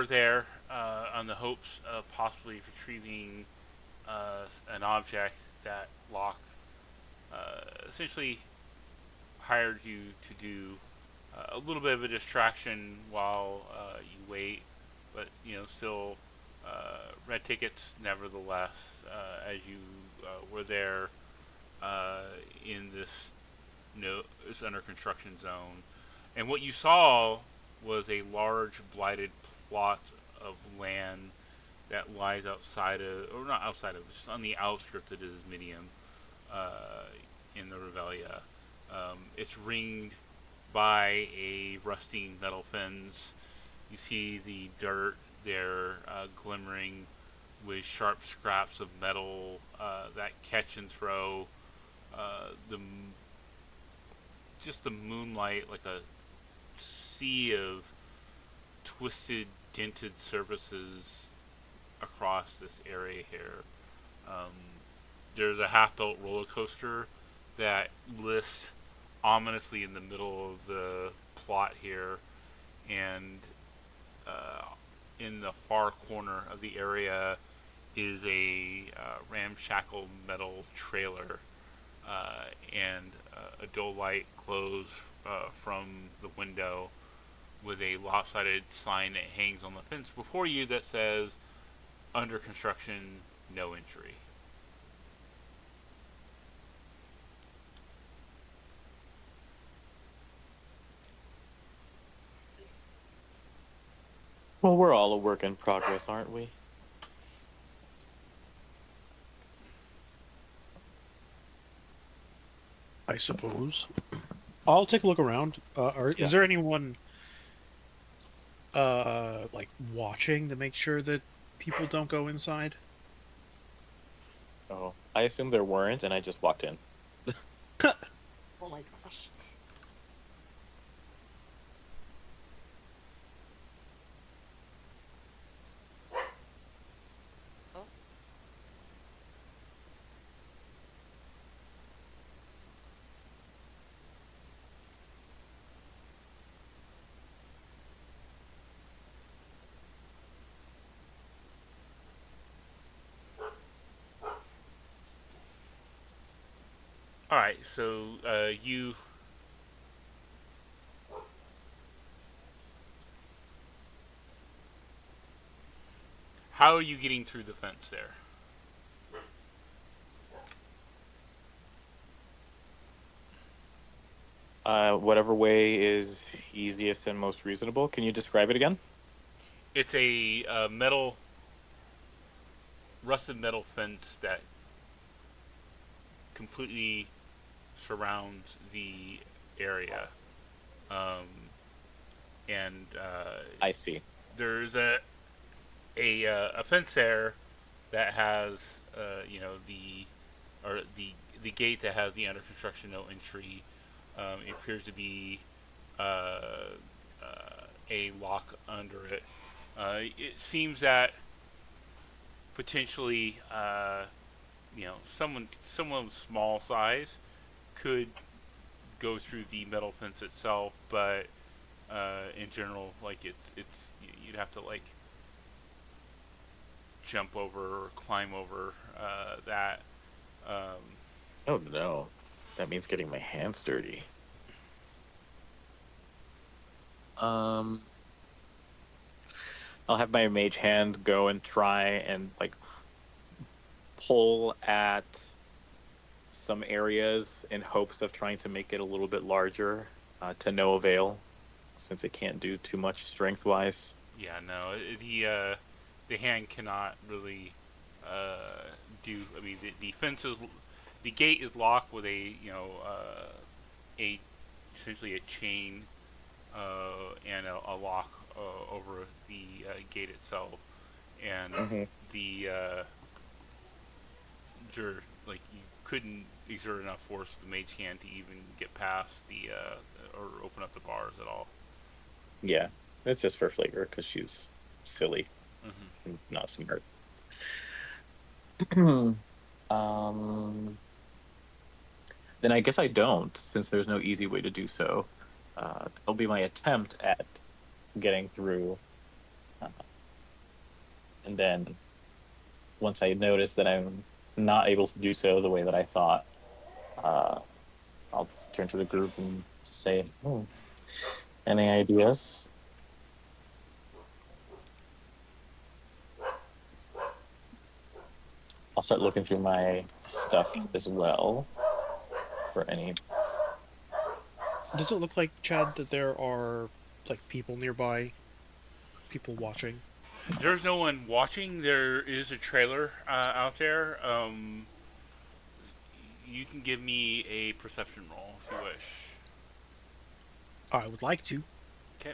are there on the hopes of possibly retrieving an object that Locke essentially hired you to do a little bit of a distraction while you wait, but still red tickets nevertheless, as you were there uh, in this this under construction zone. And what you saw was a large blighted plot of land that lies outside of, or not outside of, just on the outskirts of this medium uh, in the Revelia. It's ringed by a rusting metal fence. You see the dirt there glimmering with sharp scraps of metal that catch and throw. The just the moonlight, like a sea of twisted, dented surfaces across this area here. Um, there's a half-built roller coaster that lists ominously in the middle of the plot here, and uh, in the far corner of the area is a ramshackle metal trailer, and a dull light glows from the window with a lopsided sign that hangs on the fence before you that says "Under construction, no entry." Well, we're all a work in progress, aren't we? I suppose. I'll take a look around. Yeah. Is there anyone like watching to make sure that people don't go inside? Oh, I assumed there weren't, and I just walked in. Oh my gosh. Oh, All right, so you how are you getting through the fence there? Whatever way is easiest and most reasonable. Can you describe it again? It's a rusted metal fence that completely surrounds the area, um, and I see. there's a fence there that has the or the gate that has the under construction no entry. It appears to be a lock under it. It seems that potentially someone of small size could go through the metal fence itself, but in general, like it's you'd have to like jump over or climb over that. Um, Oh no, that means getting my hands dirty. Um, I'll have my mage hand go and try and like pull at some areas in hopes of trying to make it a little bit larger, to no avail, since it can't do too much strength wise. yeah, no, the hand cannot really do. I mean, the fence is the gate is locked with a essentially a chain and a lock over the gate itself, and Hmm. the like you couldn't exert enough force with the mage hand to even get past the or open up the bars at all. Yeah, it's just for flavor because she's silly Hmm. and not smart. um, then I guess I don't, since there's no easy way to do so. That'll be my attempt at getting through. And then once I notice that I'm not able to do so the way that I thought, uh, I'll turn to the group and say, any ideas? I'll start looking through my stuff as well for any. Does it look like, Chad, that there are like people nearby, people watching? There's no one watching. There is a trailer out there. You can give me a perception roll if you wish. I would like to. Okay.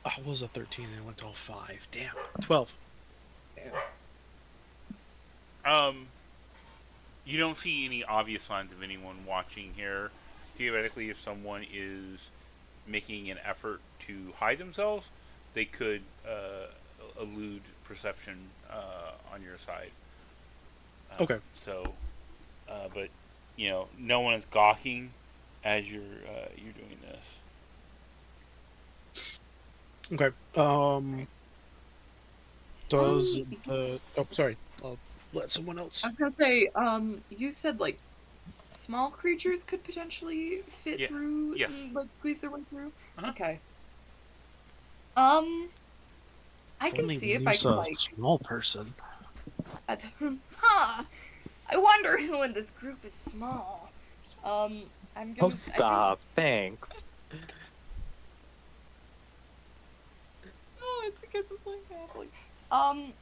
What was a 13 and it went to all 5. Damn. 12. Um, you don't see any obvious signs of anyone watching here. Theoretically, if someone is making an effort to hide themselves, they could elude perception on your side. Okay. So, but no one is gawking as you're doing this. Okay. Does the... Oh, sorry. I'll let someone else. I was gonna say, you said like small creatures could potentially fit Yeah. through Yes. and like squeeze their way through. Uh-huh. Okay. I can Only see if use I can a like. small person. Huh. I wonder who in this group is small. I'm gonna. Oh, stop! Thanks. Oh, it's because of my family. I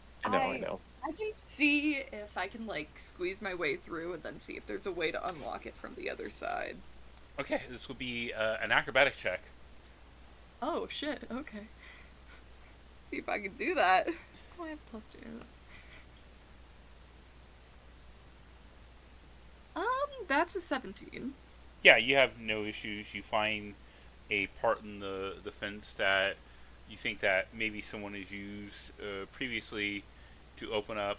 know. I can see if I can like squeeze my way through and then see if there's a way to unlock it from the other side. Okay, this will be an acrobatics check. Oh shit. Okay. See if I can do that. Oh, I have +2. That's a 17. Yeah, you have no issues. You find a part in the fence that you think that maybe someone has used previously to open up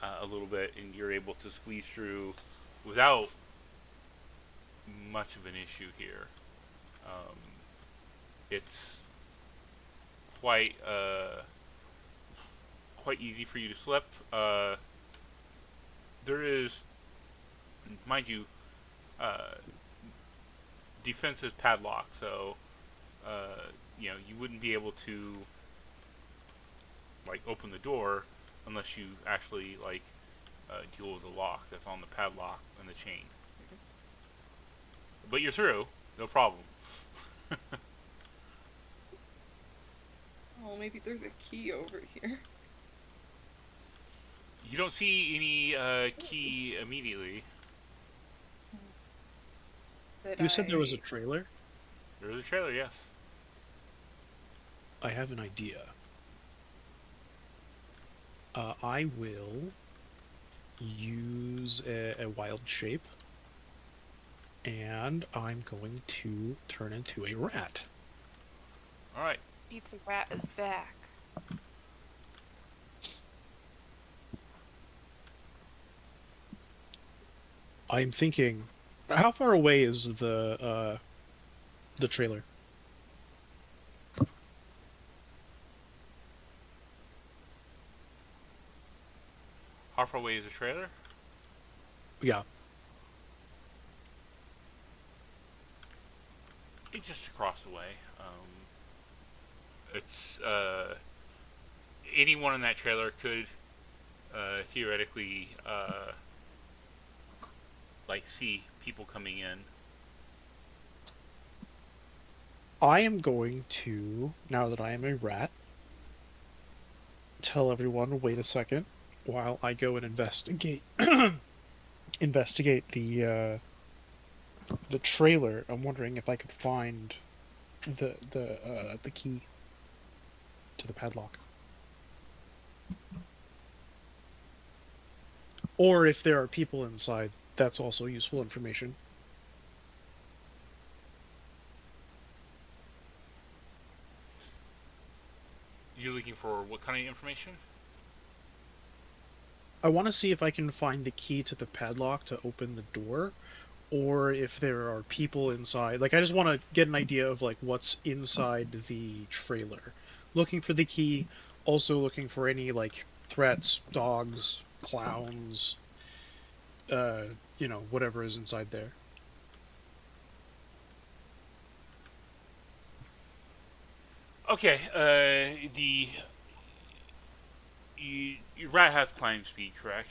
a little bit, and you're able to squeeze through without much of an issue here. It's quite quite easy for you to slip. There is, mind you, defensive padlock, so you wouldn't be able to like open the door unless you actually like deal with the lock that's on the padlock and the chain. But you're through, no problem. Oh, maybe there's a key over here. You don't see any key immediately. You said there was a trailer? There is a trailer, yes. I have an idea. I will use a wild shape, and I'm going to turn into a rat. Alright. Pizza Rat is back. I'm thinking, how far away is the trailer? How far away is the trailer? Yeah. It's just across the way. It's anyone in that trailer could theoretically like see people coming in. I am going to, now that I am a rat, tell everyone, wait a second, while I go and investigate investigate the trailer. I'm wondering if I could find the key to the padlock. Or if there are people inside, that's also useful information. You're looking for what kind of information? I want to see if I can find the key to the padlock to open the door, or if there are people inside. Like, I just want to get an idea of like what's inside the trailer. looking for the key, also looking for any like threats, dogs, clowns, uh, whatever is inside there. Okay. Your rat has climb speed, correct?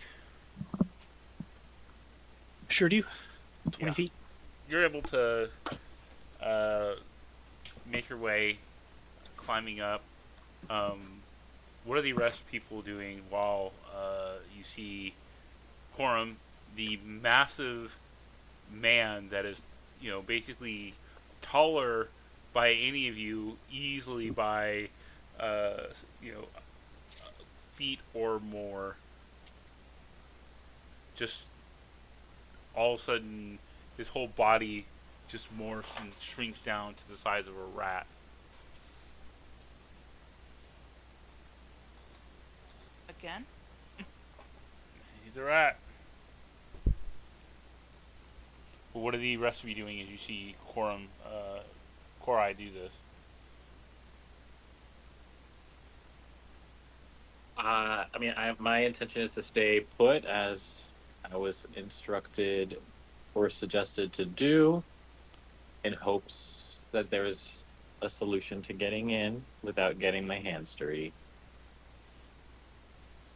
Sure do. 20 Yeah. feet. You're able to uh, make your way climbing up. Um, what are the rest of people doing while you see Corum, the massive man that is, basically taller by any of you, easily by, uh, you know, feet or more, just all of a sudden his whole body just morphs and shrinks down to the size of a rat. Again? He's a rat. But what are the rest of you doing as you see Korai do this? I mean, my intention is to stay put as I was instructed or suggested to do, in hopes that there's a solution to getting in without getting my hands dirty.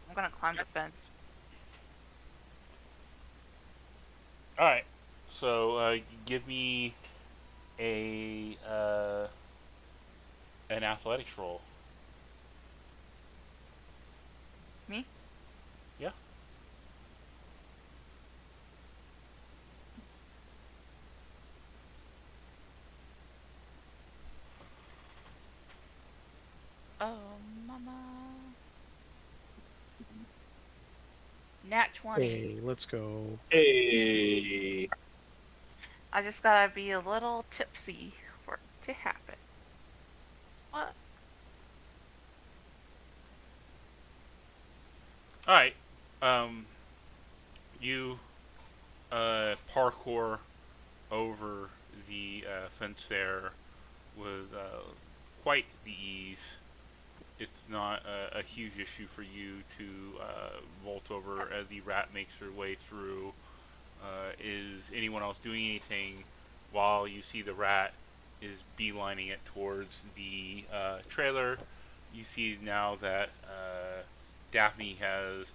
I'm gonna climb the fence. All right. So give me a an athletics roll. Me? Yeah. Oh, mama. Nat 20. Hey, let's go. Hey, I just gotta be a little tipsy for it to happen. What? All right. Um, you parkour over the fence there with quite the ease. It's not a huge issue for you to vault over as the rat makes her way through. Is anyone else doing anything while you see the rat is beelining it towards the trailer? You see now that Daphne has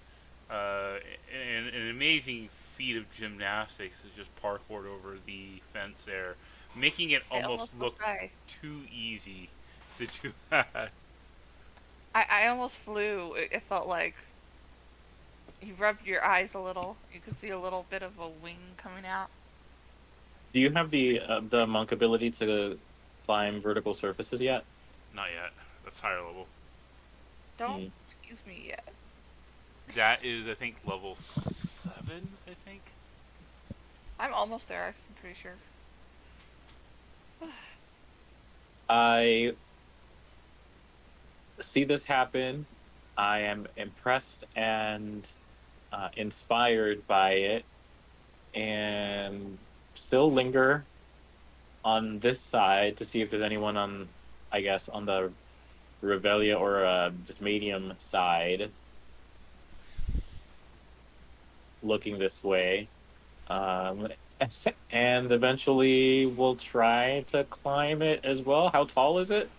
an amazing feat of gymnastics, has just parkoured over the fence there, making it I almost almost look died. too easy to do that. I almost flew. It felt like you rubbed your eyes a little. You could see a little bit of a wing coming out. do you have the monk ability to climb vertical surfaces yet? Not yet. That's higher level. Don't Hmm. excuse me yet. That is, I think, level 7. I think. I'm almost there, I'm pretty sure. I see this happen. I am impressed and inspired by it, and still linger on this side to see if there's anyone on, I guess, on the Revelia or just medium side looking this way. Um, and eventually we'll try to climb it as well. How tall is it?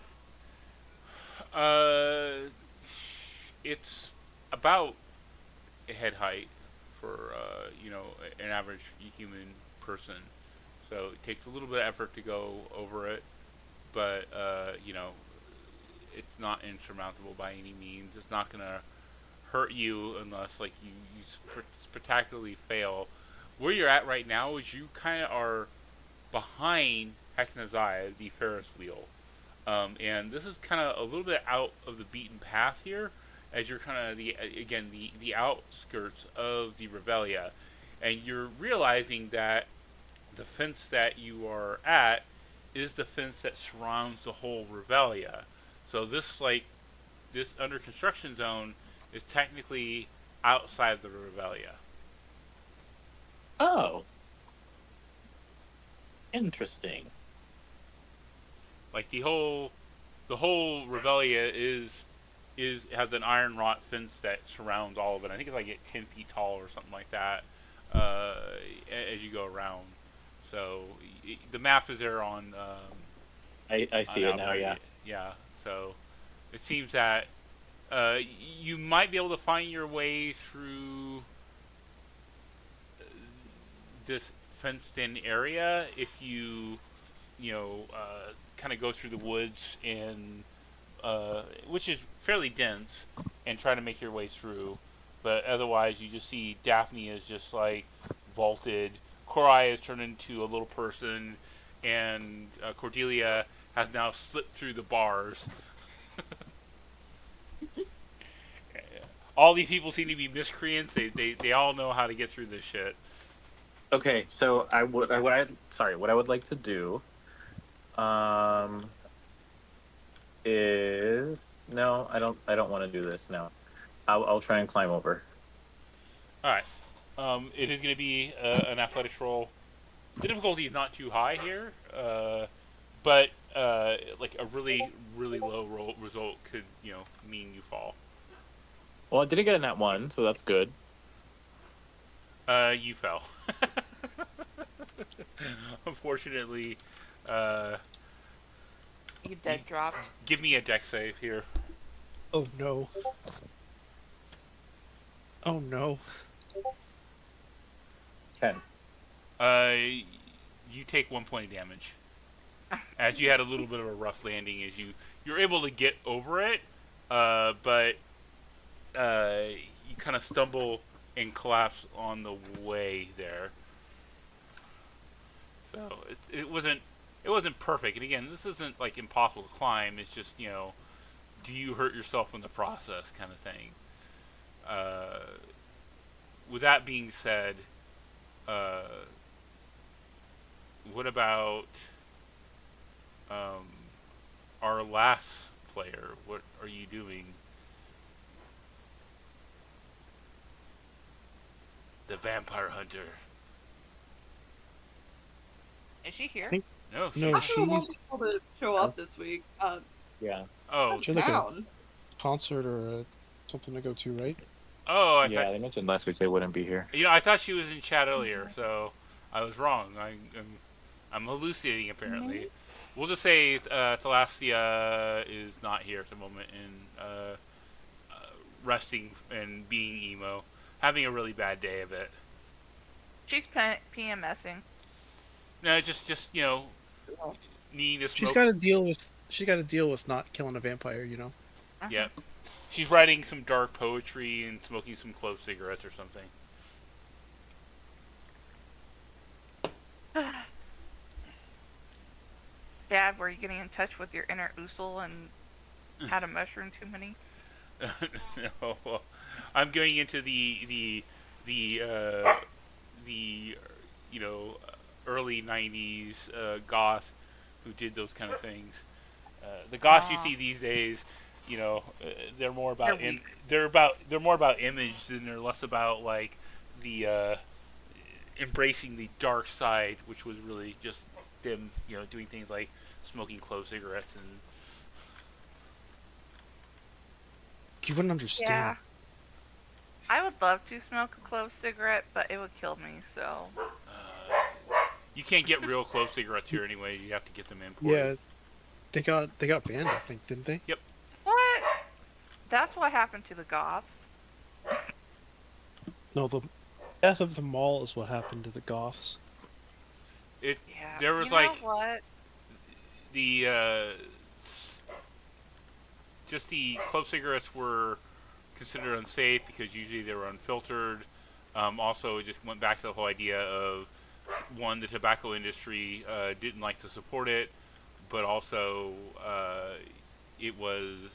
Uh, it's about head height for an average human person. So it takes a little bit of effort to go over it, but it's not insurmountable by any means. It's not gonna hurt you unless like you spectacularly fail. Where you're at right now is you kind of are behind Heckna's eye, the Ferris wheel. And this is kind of a little bit out of the beaten path here, as you're kind of the outskirts of the Revelia, and you're realizing that the fence that you are at is the fence that surrounds the whole Revelia. So this under construction zone is technically outside the Revelia. Oh, interesting. Like the whole the whole Revelia is has an iron wrought fence that surrounds all of it. I think it's like 10 feet tall or something like that. As you go around, so the map is there I on see it now. Outpost. Yeah. Yeah. So it seems that you might be able to find your way through this fenced-in area if you kind of go through the woods and which is fairly dense, and try to make your way through. But otherwise, you just see Daphne is just like vaulted. Korai has turned into a little person, and Cordelia has now slipped through the bars. All these people seem to be miscreants. They all know how to get through this shit. Okay, so what I would like to do, um, is no, I don't want to do this now. I'll try and climb over. All right. It is going to be an athletics roll. The difficulty is not too high here, but like a really really low roll result could mean you fall. Well, I didn't get a nat 1, so that's good. You fell. Unfortunately, You dead dropped. give me a deck save here. Oh no. Oh no. 10. You take 1 point of damage. As you had a little bit of a rough landing, as you're able to get over it, but you kind of stumble and collapse on the way there. So it wasn't perfect. And again, this isn't like impossible to climb. It's just do you hurt yourself in the process, kind of thing. With that being said, what about our last player? What are you doing? The vampire hunter. Is she here? I think No, No, she- Actually, won't she's be able to show up this week. Yeah. Oh, She's like a Town. concert or something to go to, right? oh, I Yeah, thought they mentioned last week they wouldn't be here. I thought she was in chat earlier, so I was wrong. I'm hallucinating apparently. Maybe. We'll just say Thalassia is not here at the moment and resting and being emo, having a really bad day of it. She's PMSing. No, just needing to She's smoke. got to deal with not killing a vampire, you know. Uh-huh. Yep. She's writing some dark poetry and smoking some clove cigarettes or something. Dad, were you getting in touch with your inner Usul and had a mushroom too many? No, well, I'm going into the early '90s goth who did those kind of things. The goths you Aw. see these days, they're more about They're weak. they're more about image than they're less about like the embracing the dark side, which was really just them doing things like smoking clove cigarettes and You wouldn't understand. Yeah. I would love to smoke a clove cigarette, but it would kill me, so. you can't get real clove cigarettes here anyway. You have to get them Yeah, imported. they got banned, I think, didn't they? What? That's what happened to the Goths. No, the death of the mall is what happened to the goths. It Yeah. There was you know what? the just the clove cigarettes were considered unsafe because usually they were unfiltered. Also, it just went back to the whole idea of one, the tobacco industry didn't like to support it, but also it was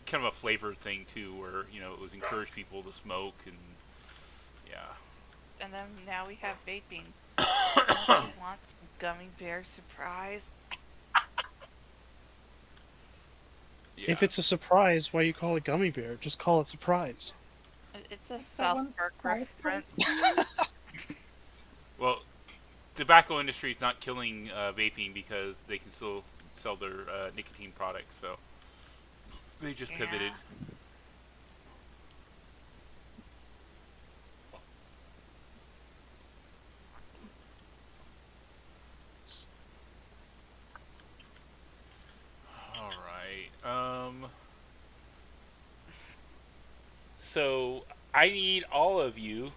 kind of a flavored thing too, where it was encouraged people to smoke and yeah. And then now we have vaping. Nobody wants a gummy bear surprise. Yeah. If it's a surprise, why you call it gummy bear? Just call it surprise. It's a It's the South one Park South Park. reference. Well, tobacco industry is not killing vaping because they can still sell their nicotine products. So they just pivoted. All right. So I need all of you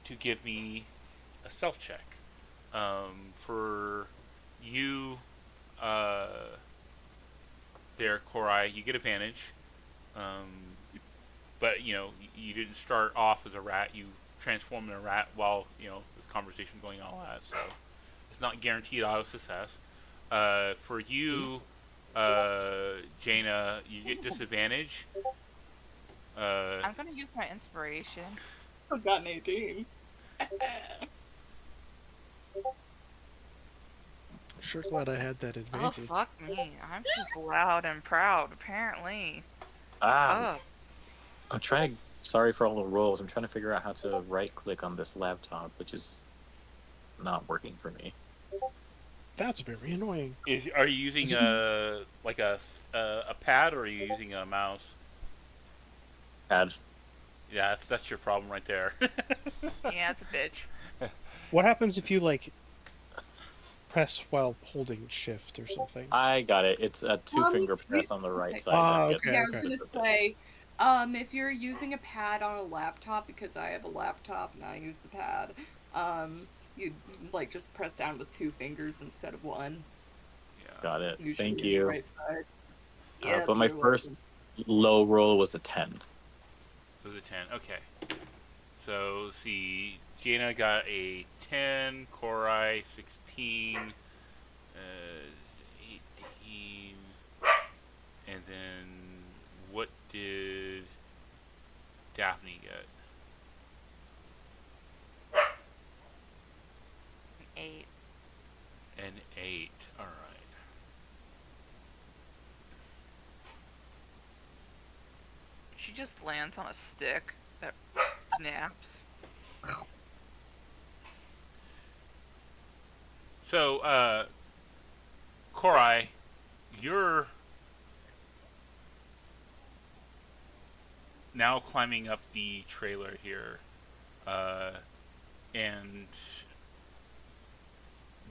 to give me a stealth check. For you, uh, there, Korai, you get advantage. Um, but you didn't start off as a rat. You transformed in a rat while this conversation going on. All that, so it's not guaranteed auto success. For you, Jaina, you get disadvantage. I'm gonna use my inspiration. I've got an 18. Sure glad I had that Oh advantage. fuck me! I'm just loud and proud, apparently. Ah, Oh, I'm trying to. Sorry for all the rolls. I'm trying to figure out how to right click on this laptop, which is not working for me. That's very annoying. Are you using a pad or are you using a mouse? Pad. Yeah, that's your problem right there. yeah, it's a bitch. What happens if you like press while holding shift or something? I got it. It's a two-finger press on the right Okay. side Ah, that gets. okay, Yeah, I was okay. gonna say, if you're using a pad on a laptop, because I have a laptop and I use the pad, you like just press down with 2 fingers instead of 1. Yeah. Got it. Usually Thank on the you. right side. Yeah, But my you're first welcome. low roll was a 10. It was a 10. Okay. So, let's see. Jaina got a 10, Korai 16, 18, and then what did Daphne get? An 8. An 8. Alright. She just lands on a stick that snaps. So, Korai, you're now climbing up the trailer here, and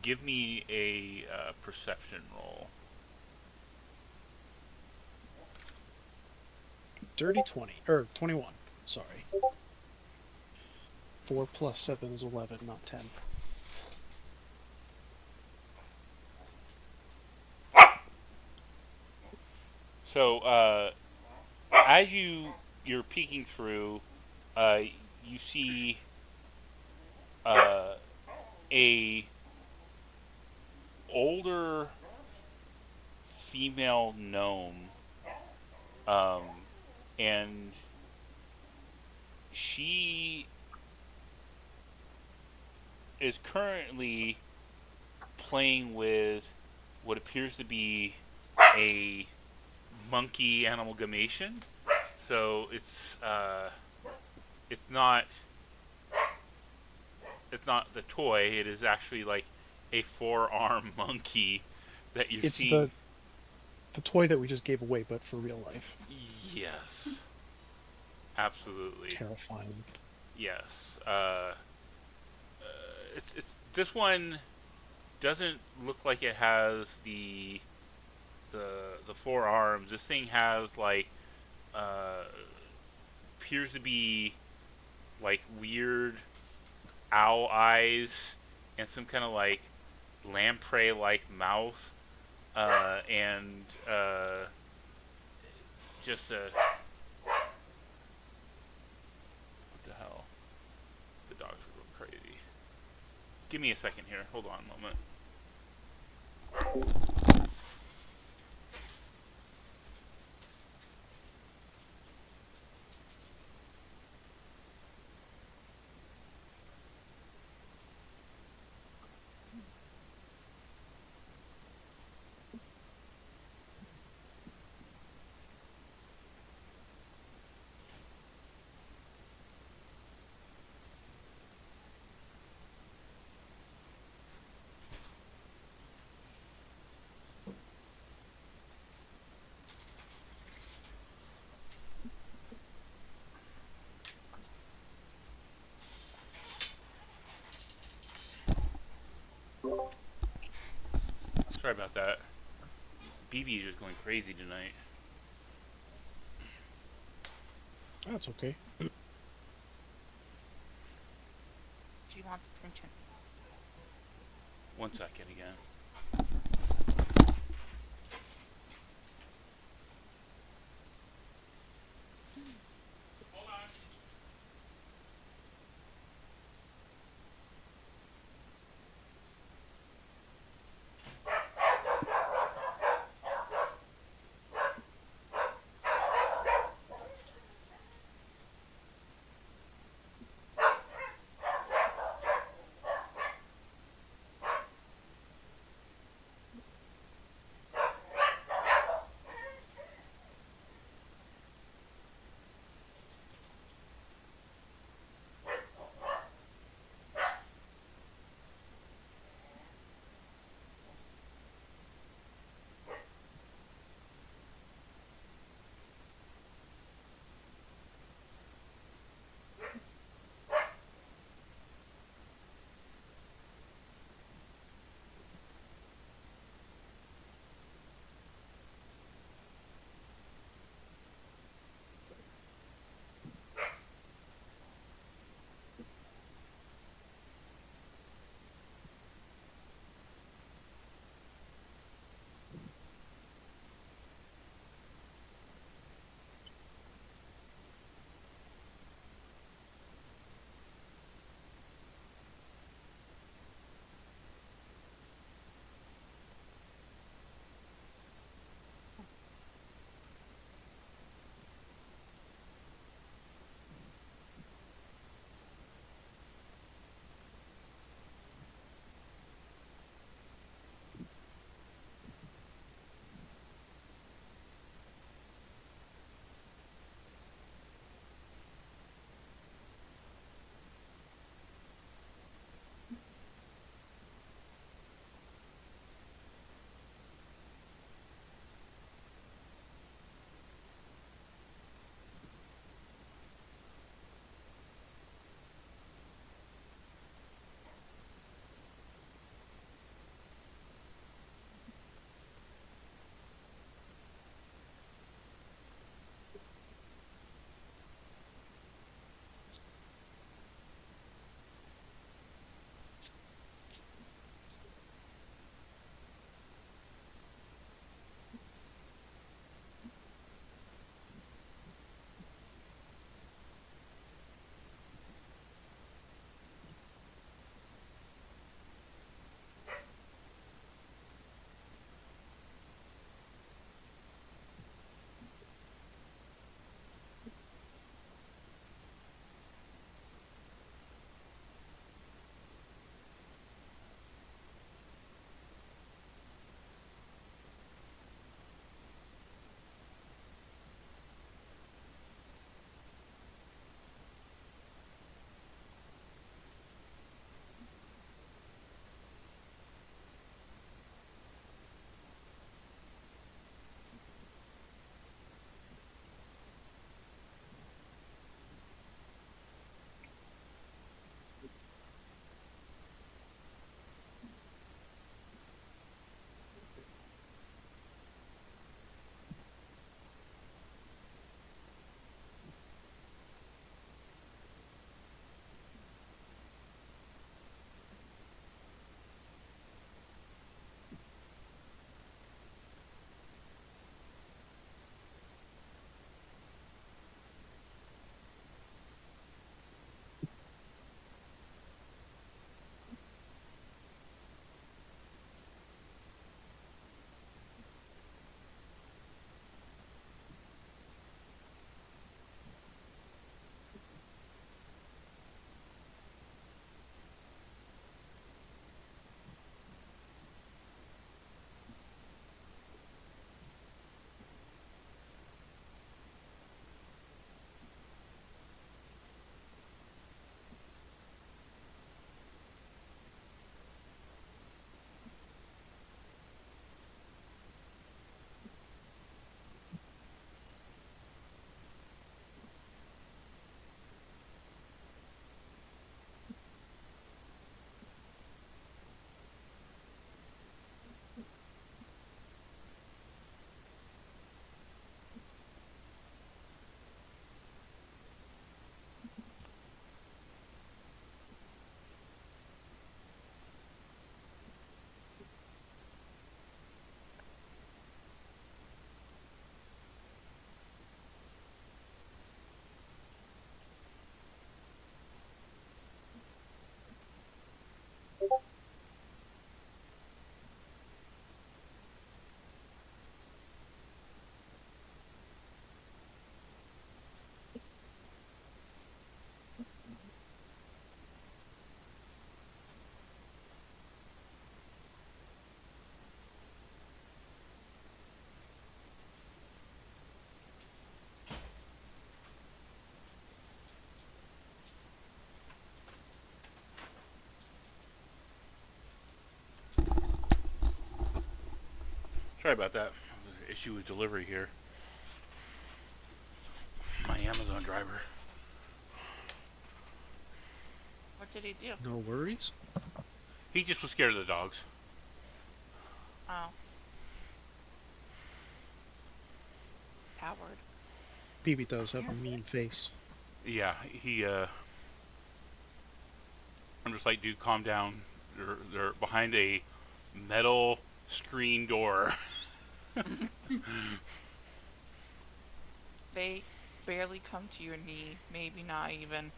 give me a perception roll. Dirty 20 or 21. Sorry. 4 plus 7 is 11, not 10. So, as you're peeking through, you see a older female gnome, um, and she is currently playing with what appears to be a monkey amalgamation. So it's not the toy. It is actually like a 4-arm monkey that you're It's seeing. the toy that we just gave away, but for real life. Yes, absolutely. Terrifying. Yes. It's this one doesn't look like it has the 4 arms. This thing has like uh, appears to be like weird owl eyes and some kind of like lamprey like mouth, and just a what the hell? The dogs are going crazy. Give me a second here. Hold on a moment. Sorry about that. BB is just going crazy tonight. That's okay. She wants attention. 1 second again. Hold on. Sorry about that. There's an issue with delivery here. My Amazon driver. What did he do? No worries. He just was scared of the dogs. Oh. Coward. BB does have a mean face. Yeah, he. I'm just like, dude, calm down. They're behind a metal screen door. They barely come to your knee, maybe not even.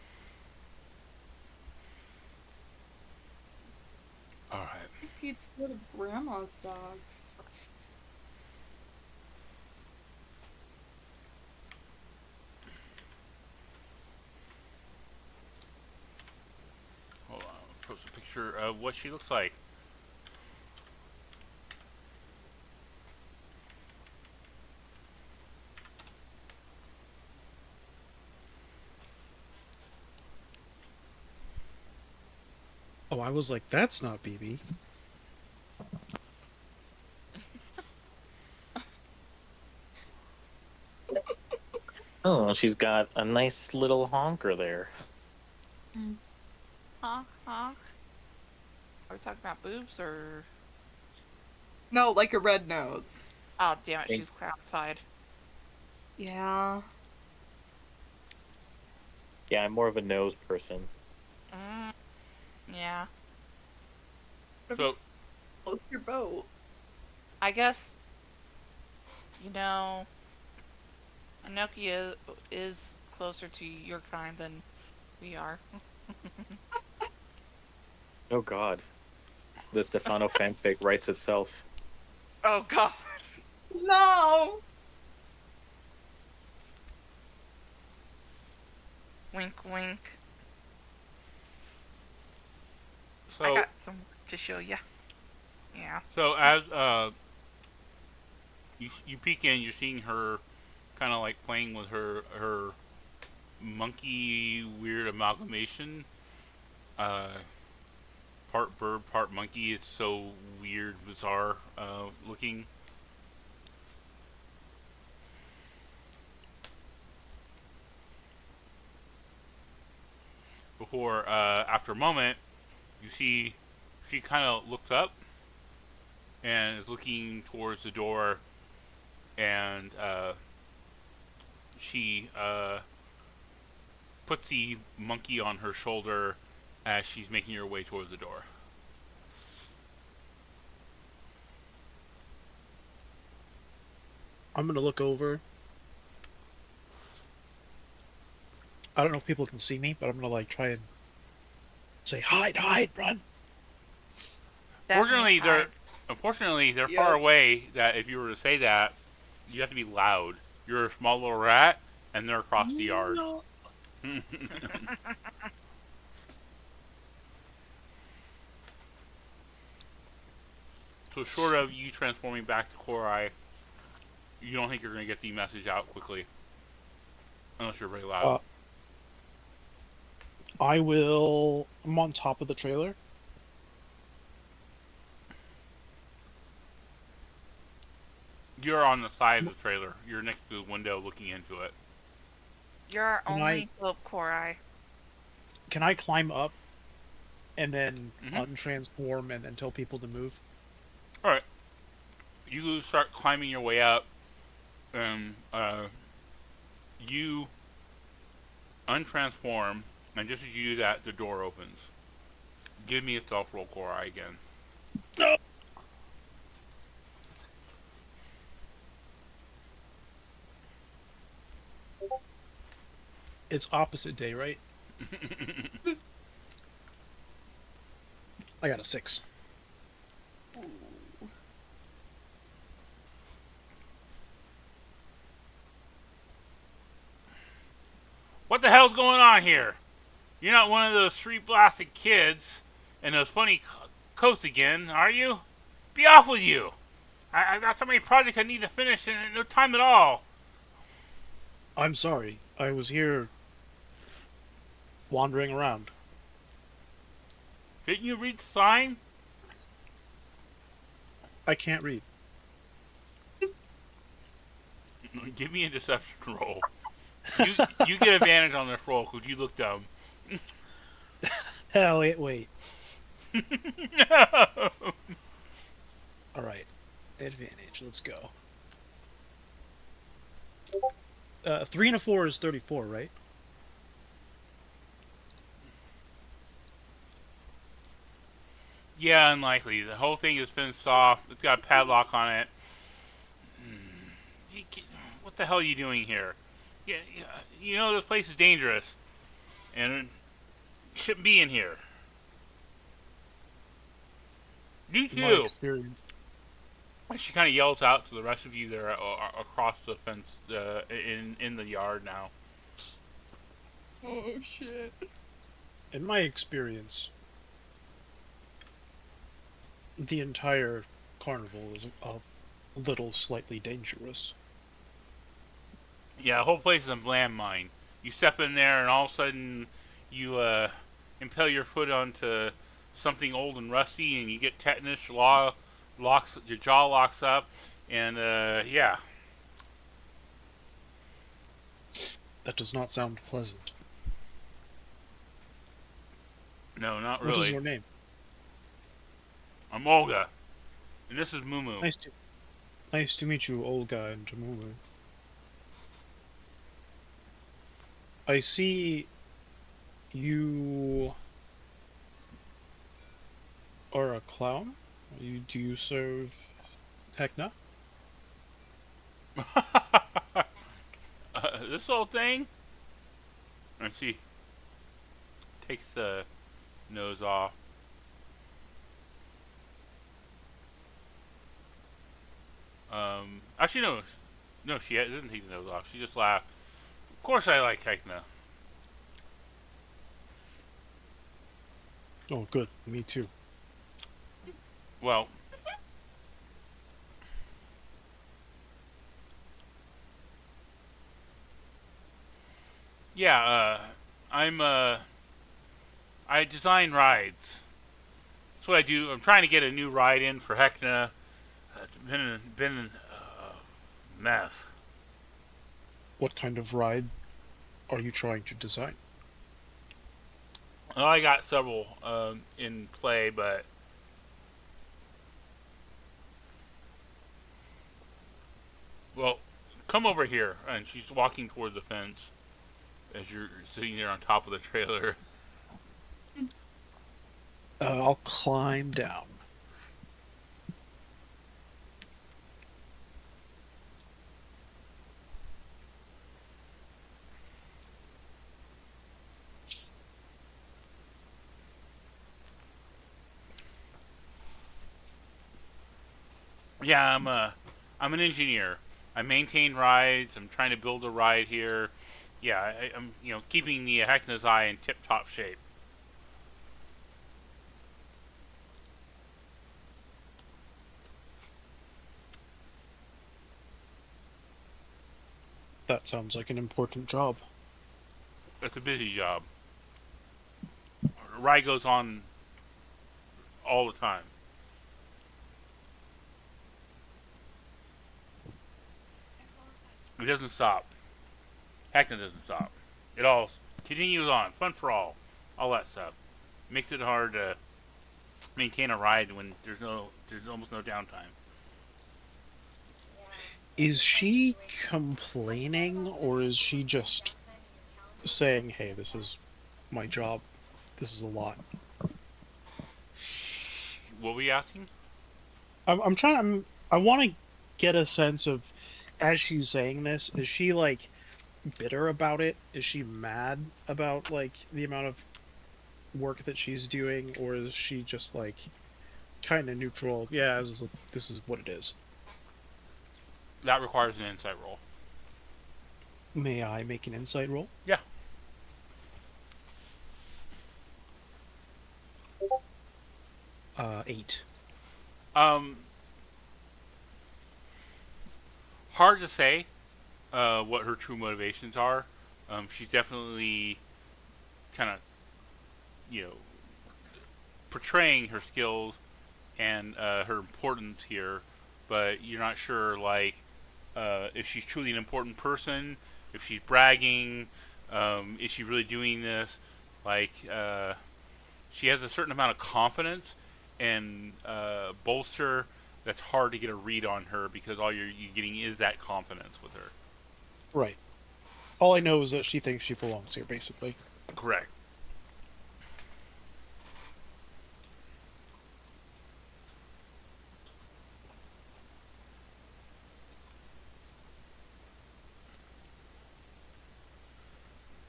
All right. Pete's one of Grandma's dogs. Hold on. I'll post a picture of what she looks like. Oh, I was like, that's not BB. Oh, she's got a nice little honker there. Huh? Are we talking about boobs or? No, like a red nose. Oh, damn it, Thank- she's classified. Yeah. Yeah, I'm more of a nose person. Yeah. So, What's your boat? I guess, you know, Inoki is closer to your kind than we are. Oh God, the Stefano fanfic writes itself. Oh, God. No! Wink, wink. I so, got some to show ya. Yeah. so as you peek in, you're seeing her kind of like playing with her monkey weird amalgamation. Part bird, part monkey. It's so weird, bizarre looking. Before, after a moment, you see she kind of looks up and is looking towards the door, and she puts the monkey on her shoulder as she's making her way towards the door. I'm gonna look over. I don't know if people can see me, but I'm gonna like try and say hide, hide, run. Fortunately, Definitely hides. unfortunately they're Yep. far away. That if you were to say that, you have to be loud. You're a small little rat, and they're across the yard. No. So short of you transforming back to Korai, you don't think you're going to get the message out quickly. Unless you're very loud. I will. I'm on top of the trailer. You're on the side of the trailer. You're next to the window looking into it. You're our Can only hope, Korai. Can I climb up and then Mhm. untransform and then tell people to move? Alright. You start climbing your way up, and you untransform, and just as you do that, the door opens. Give me a stealth roll, Korai, again. It's opposite day, right? I got a 6. What the hell's going on here? You're not one of those street blasted kids and those funny coats again, are you? Be off with you! I've got so many projects I need to finish and no time at all. I'm sorry. I was here wandering around. Didn't you read the sign? I can't read. Give me a deception roll. You you get advantage on this roll because you look dumb. Hell, wait. No. All right, advantage. Let's go. 3 and a 4 is 34, right? Yeah, unlikely. The whole thing is fenced off. It's got a padlock on it. What the hell are you doing here? Yeah, you know this place is dangerous, and you shouldn't be in here. You In my too. experience. And she kind of yells out to the rest of you there across the fence in the yard now. Oh shit. In my experience, the entire carnival is a little slightly dangerous. Yeah, the whole place is a landmine. You step in there, and all of a sudden, you impale your foot onto something old and rusty, and you get tetanus. Your jaw locks up, and yeah, That does not sound pleasant. no, not What is really. your name? I'm Olga, and this is Mumu. Nice to meet you, Olga and Jamulu. I see you are a clown. Do you serve Heckna? This old thing, and she takes the nose off. Actually, no, she doesn't take the nose off. She just laughed. Of course, I like Heckna. Oh, good. Me too. Well, yeah, I design rides. That's what I do. I'm trying to get a new ride in for Heckna. It's been a mess. What kind of ride are you trying to design? Well, I got several in play, but well, come over here. And she's walking toward the fence as you're sitting there on top of the trailer. I'll climb down. Yeah, I'm an engineer. I maintain rides. I'm trying to build a ride here. Yeah, I'm keeping the Heckna's Eye in tip-top shape. That sounds like an important job. It's a busy job. The ride goes on all the time. It doesn't stop. Heckna doesn't stop. It all continues on. Fun for all that stuff. Makes it hard to maintain a ride when there's almost no downtime. Is she complaining, or is she just saying, "Hey, this is my job. This is a lot." What were you asking? I'm trying. I want to get a sense of, as she's saying this, is she like bitter about it? Is she mad about like the amount of work that she's doing, or is she just like kind of neutral? Yeah, this is what it is. That requires an insight roll. May I make an insight roll? Yeah. 8. Hard to say what her true motivations are. She's definitely kind of, you know, portraying her skills and her importance here, but you're not sure, like, if she's truly an important person, if she's bragging, is she really doing this? Like, she has a certain amount of confidence and bolster that's hard to get a read on her because all you're getting is that confidence with her. Right. All I know is that she thinks she belongs here, basically. Correct.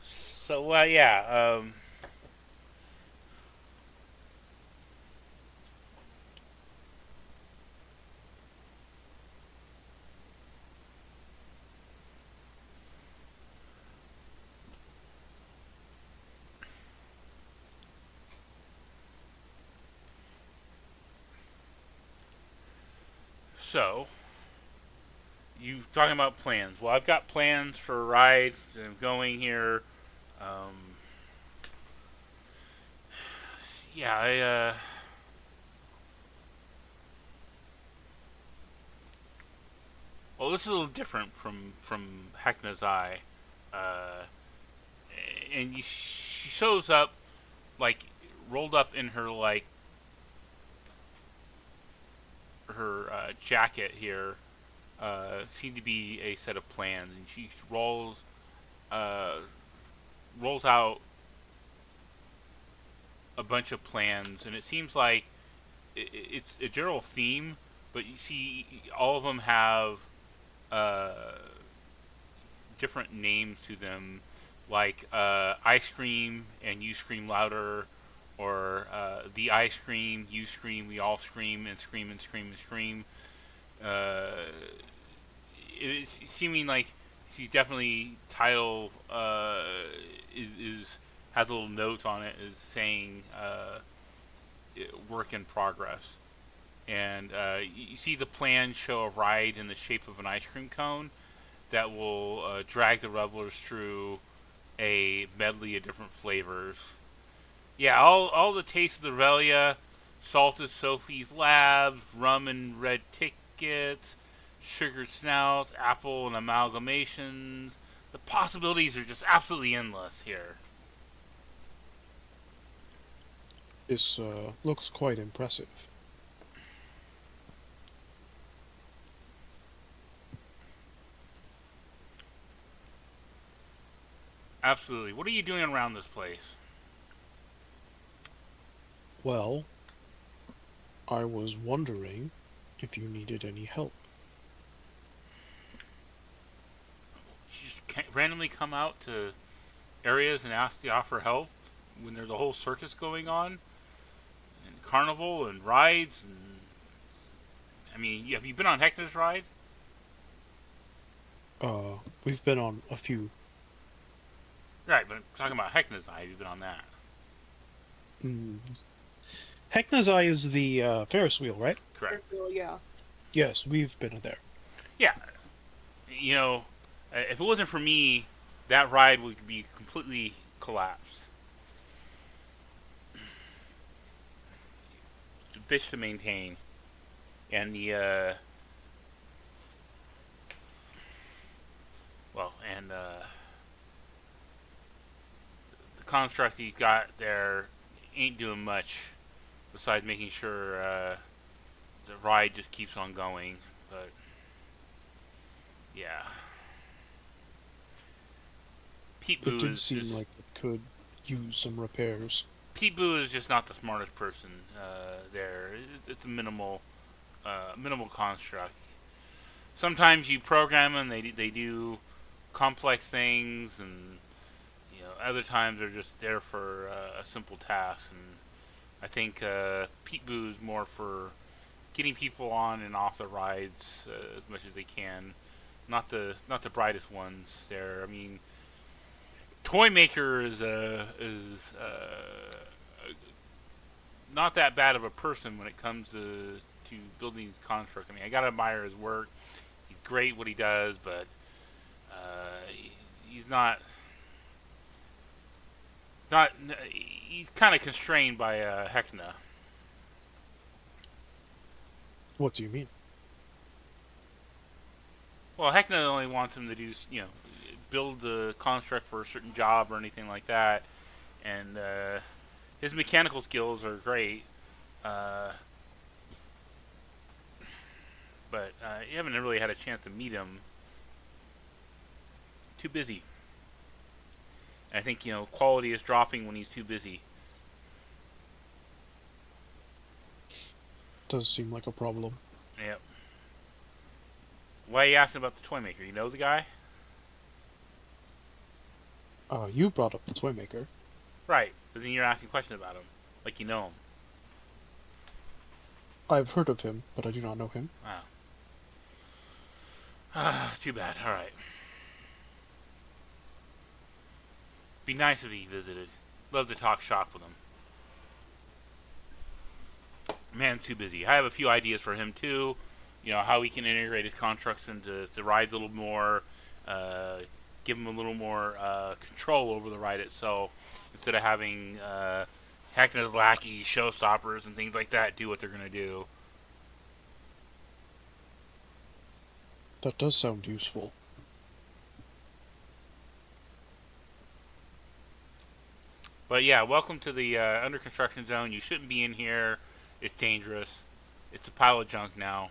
So yeah. So you talking about plans? Well, I've got plans for a ride. I'm going here. Um, yeah, well, this is a little different from Heckna's Eye, uh, and she shows up like rolled up in her like her jacket here. Seem to be a set of plans, and she uh, rolls out a bunch of plans, and it seems like it's a general theme, but you see all of them have uh, different names to them, like I scream and you scream louder, or the I scream, you scream, we all scream and scream and scream and scream. Uh, it's seeming like she definitely title is has a little note on it is saying work in progress. And you see the plan show a ride in the shape of an ice cream cone that will drag the revelers through a medley of different flavors. Yeah, all the tastes of the Relia, salted Sophie's Labs, rum and red tickets, sugared snouts, apple and amalgamations. The possibilities are just absolutely endless here. This looks quite impressive. Absolutely. What are you doing around this place? Well, I was wondering if you needed any help. You just randomly come out to areas and ask to offer help when there's a whole circus going on and carnival and rides and I mean, have you been on Heckner's ride? We've been on a few. Right, but I'm talking about Heckner's Eye. Have you been on that? Mm. Heckna's Eye is the Ferris wheel, right? Correct. Yeah. Yes, we've been there. Yeah. You know, if it wasn't for me, that ride would be completely collapsed. It's a bitch to maintain. And the construct he got there ain't doing much besides making sure the ride just keeps on going. But yeah, Pete It Boo did is seem just, like it could use some repairs. Pete Boo is just not the smartest person there. It's a minimal construct. Sometimes you program them, they do complex things, and other times they're just there for a simple task. And I think Pete Boo is more for getting people on and off the rides as much as they can. Not the brightest ones there. I mean, Toy Maker is not that bad of a person when it comes to building these constructs. I mean, I gotta admire his work. He's great what he does, but he's not he's kind of constrained by Heckna. What do you mean? Well, Heckna only wants him to do, build the construct for a certain job or anything like that, and his mechanical skills are great. Uh, but you haven't really had a chance to meet him. Too busy. And I think quality is dropping when he's too busy. Does seem like a problem. Yep. Why are you asking about the toy maker? You know the guy? You brought up the toy maker. Right. But then you're asking questions about him, like you know him. I've heard of him, but I do not know him. Wow. Ah, too bad. All right. Be nice if he visited. Love to talk shop with him. Man, too busy. I have a few ideas for him too. How he can integrate his constructs into the ride a little more, give him a little more control over the ride itself, instead of having Heckna's lackeys, showstoppers, and things like that do what they're gonna do. That does sound useful. But yeah, welcome to the under construction zone. You shouldn't be in here. It's dangerous. It's a pile of junk now.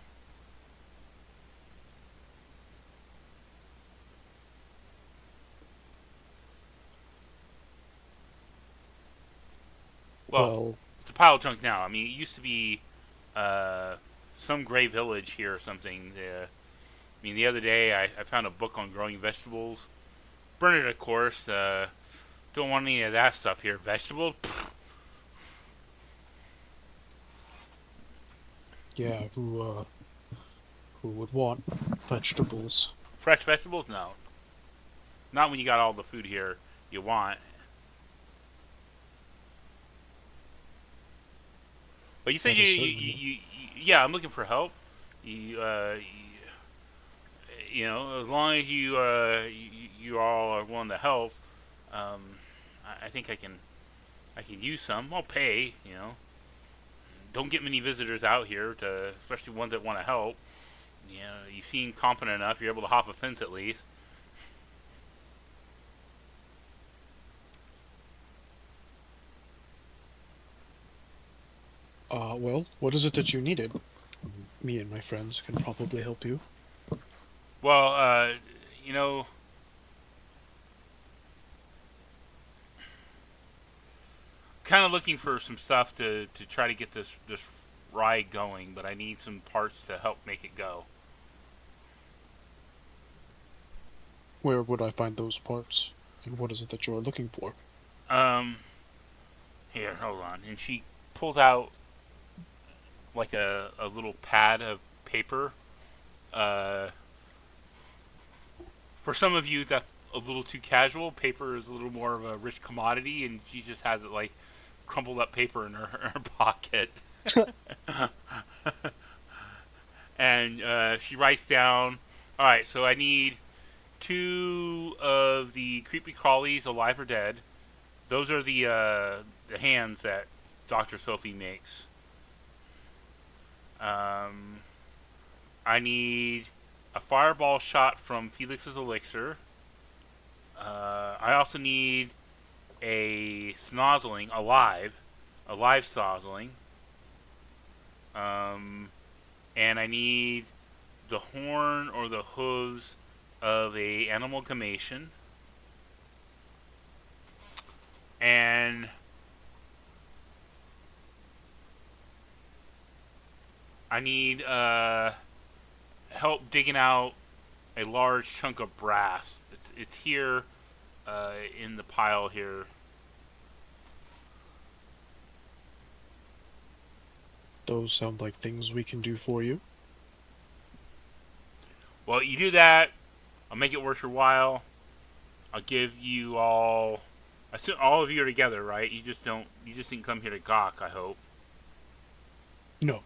Well, it's a pile of junk now. I mean, it used to be some gray village here or something. I mean, the other day I found a book on growing vegetables. Burn it, of course. Don't want any of that stuff here. Vegetables? Pfft. Yeah, who would want vegetables? Fresh vegetables? No. Not when you got all the food here you want. But you said yeah, I'm looking for help. As long as you all are willing to help, I think I can use some. I'll pay. Don't get many visitors out here, especially ones that want to help. You seem confident enough. You're able to hop a fence at least. Well, what is it that you needed? Me and my friends can probably help you. Well, you know, kind of looking for some stuff to try to get this ride going, but I need some parts to help make it go. Where would I find those parts? And what is it that you're looking for? Um, Here, hold on. And she pulls out like a little pad of paper. Uh, for some of you, that's a little too casual. Paper is a little more of a rich commodity, and she just has it like crumpled up paper in her pocket. And she writes down, all right, so I need 2 of the creepy crawlies, alive or dead. Those are the hands that Dr. Sophie makes. I need a fireball shot from Felix's elixir. I also need a snozzling, a live snozzling. And I need the horn or the hooves of a animal gamation. And I need help digging out a large chunk of brass. It's here in the pile here. Those sound like things we can do for you. Well, you do that, I'll make it worth your while. I'll give you all. I assume all of you are together, right? You just didn't come here to gawk, I hope. No.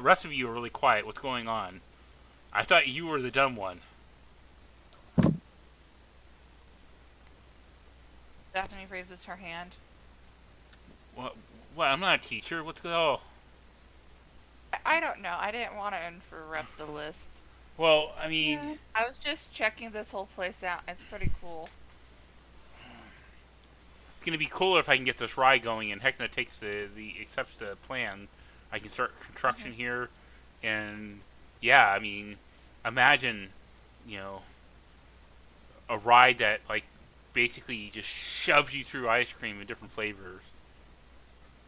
Rest of you are really quiet. What's going on? I thought you were the dumb one. Daphne raises her hand. What? I'm not a teacher. What's going on? I don't know. I didn't want to interrupt the list. Well, I mean, Yeah. I was just checking this whole place out. It's pretty cool. it's gonna be cooler if I can get this ride going and Heckna takes the accepts the plan. I can start construction Mhm. here, and yeah, I mean, imagine, you know, a ride that like basically just shoves you through ice cream in different flavors.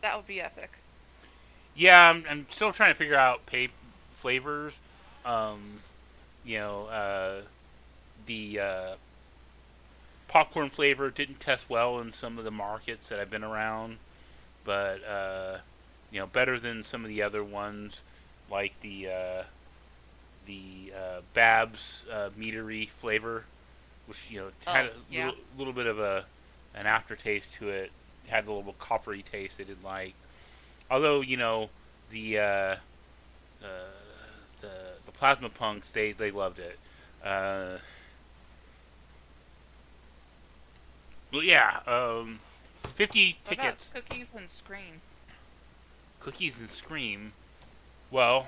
That would be epic. Yeah, I'm still trying to figure out flavors. Um, you know, the popcorn flavor didn't test well in some of the markets that I've been around, but you know, better than some of the other ones, like the Babs meadery flavor, which you know had Oh, a yeah. little bit of a an aftertaste to it. Had a little coppery taste I didn't like. Although you know the uh, the the plasma punks they loved it. Uh, but yeah, 50 What about tickets, cookies and scream? cookies and scream. Well,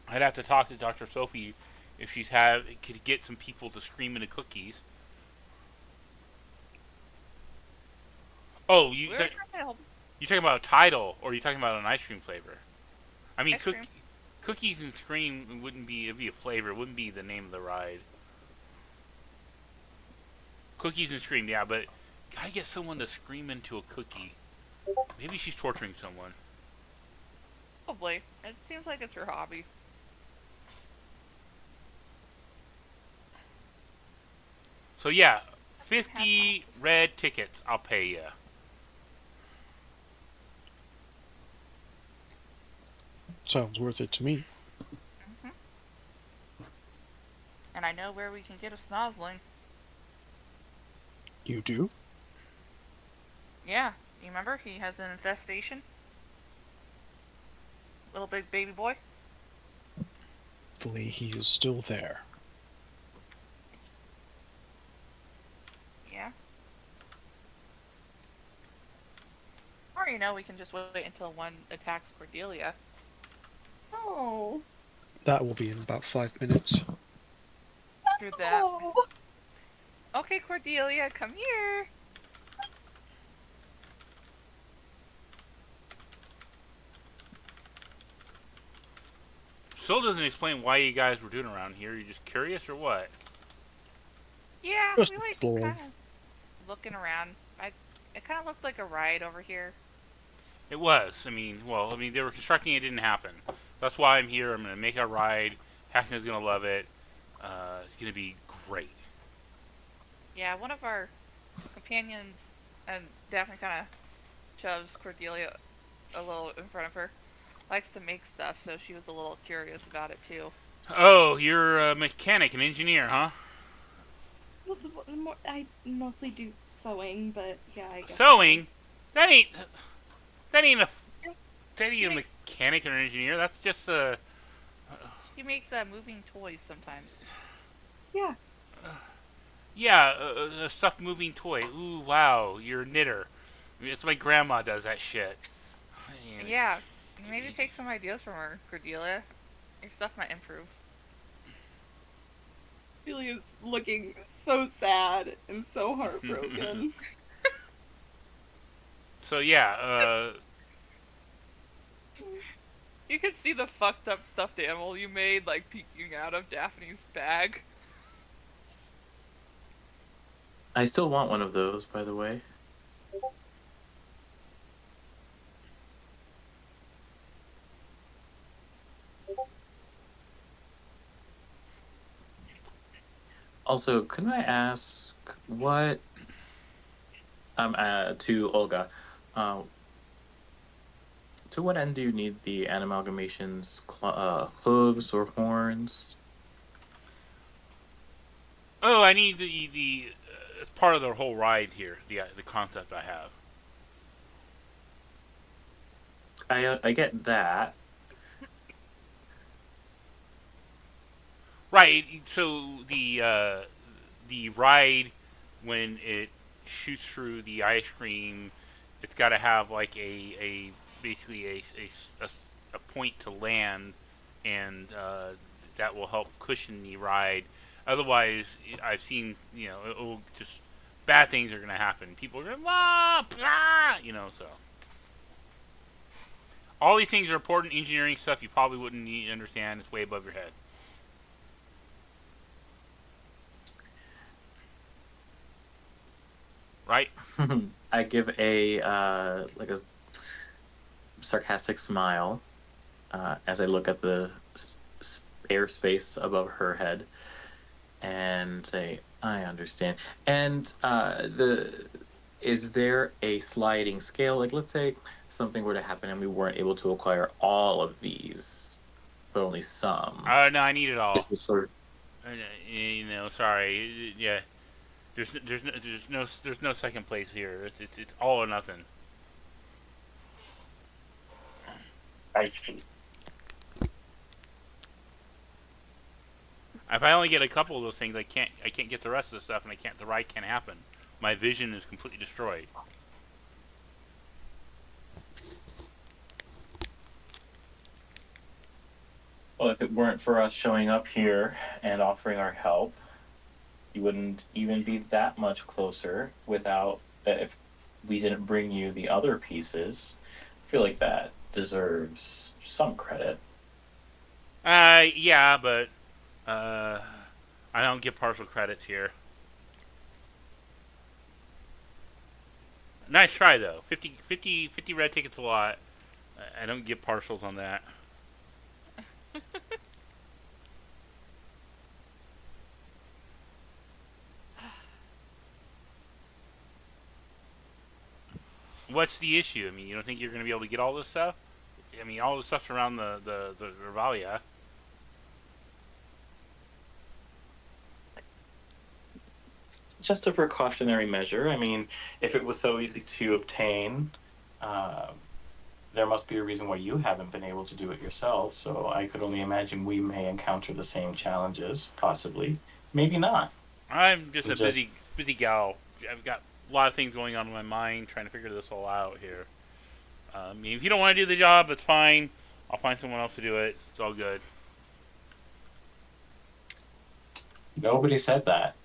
I'd have to talk to Dr. Sophie if she's could get some people to scream into cookies. Oh, We were trying to help you talking about a title or are you talking about an ice cream flavor? I mean, ice cream. cookies and scream wouldn't be it'd be a flavor. It wouldn't be the name of the ride. Cookies and scream, yeah, but gotta get someone to scream into a cookie. Maybe she's torturing someone. Probably. It seems like it's her hobby. So yeah, Hash 50 browns. red tickets. I'll pay you. Sounds worth it to me. Hmm. And I know where we can get a snozzling. You do? Yeah. You remember? He has an infestation. Little big baby boy. Hopefully he is still there. Yeah. Or, you know, we can just wait until one attacks Cordelia. Oh. That will be in about 5 minutes. Through that. Oh. Okay, Cordelia, come here. Still doesn't explain why you guys were doing around here. You just curious or what? Yeah, Just we like exploring. kind of looking around. It kind of looked like a ride over here. It was. I mean, well, I mean, they were constructing it. Didn't happen. That's why I'm here. I'm gonna make a ride. Hackney's gonna love it. It's gonna be great. Yeah, one of our companions and Daphne kind of shoves Cordelia a little in front of her. Likes to make stuff, so she was a little curious about it too. Oh, you're a mechanic, an engineer, huh? Well, I mostly do sewing, but yeah, I guess. Sewing? That ain't. That ain't a. So. That She ain't a makes mechanic or an engineer. That's just a. she makes moving toys sometimes. Yeah. Yeah, a stuffed moving toy. Ooh, wow, you're a knitter. I mean, it's my grandma does that shit. Yeah, maybe take some ideas from her, Cordelia. Your stuff might improve. Really is looking so sad and so heartbroken. So yeah, You can see the fucked up stuffed animal you made, like, peeking out of Daphne's bag. I still want one of those, by the way. Also, can I ask what to Olga? Uh, to what end do you need the animalgamation's hooves or horns? oh, I need the it's part of the whole ride here. The concept I have. I get that. Right. So the ride when it shoots through the ice cream, it's got to have like a basically a point to land, and that will help cushion the ride. Otherwise, I've seen, it will just bad things are gonna happen. People are gonna so all these things are important engineering stuff you probably wouldn't need to understand. It's way above your head. Right? I give a like a sarcastic smile as I look at the airspace above her head and say, "I understand." And the is there a sliding scale? Like, let's say something were to happen and we weren't able to acquire all of these, but only some. No, I need it Is all. this sort Sorry. Yeah, there's no second place here. It's all or nothing. I see. If I only get a couple of those things, I can't get the rest of the stuff, and the ride can't happen. My vision is completely destroyed. Well, if it weren't for us showing up here and offering our help, you wouldn't even be that much closer without if we didn't bring you the other pieces. I feel like that deserves some credit. Yeah, but uh, I don't get partial credits here. Nice try though. 50 red tickets a lot. I don't get partials on that. What's the issue? I mean, you don't think you're going to be able to get all this stuff? I mean, all the stuff's around the Revalia. Just a precautionary measure. I mean, if it was so easy to obtain, uh, there must be a reason why you haven't been able to do it yourself. So I could only imagine we may encounter the same challenges, possibly. Maybe not. I'm just We a just busy gal. I've got a lot of things going on in my mind trying to figure this all out here. I mean, if you don't want to do the job, it's fine. I'll find someone else to do it. It's all good. nobody said that.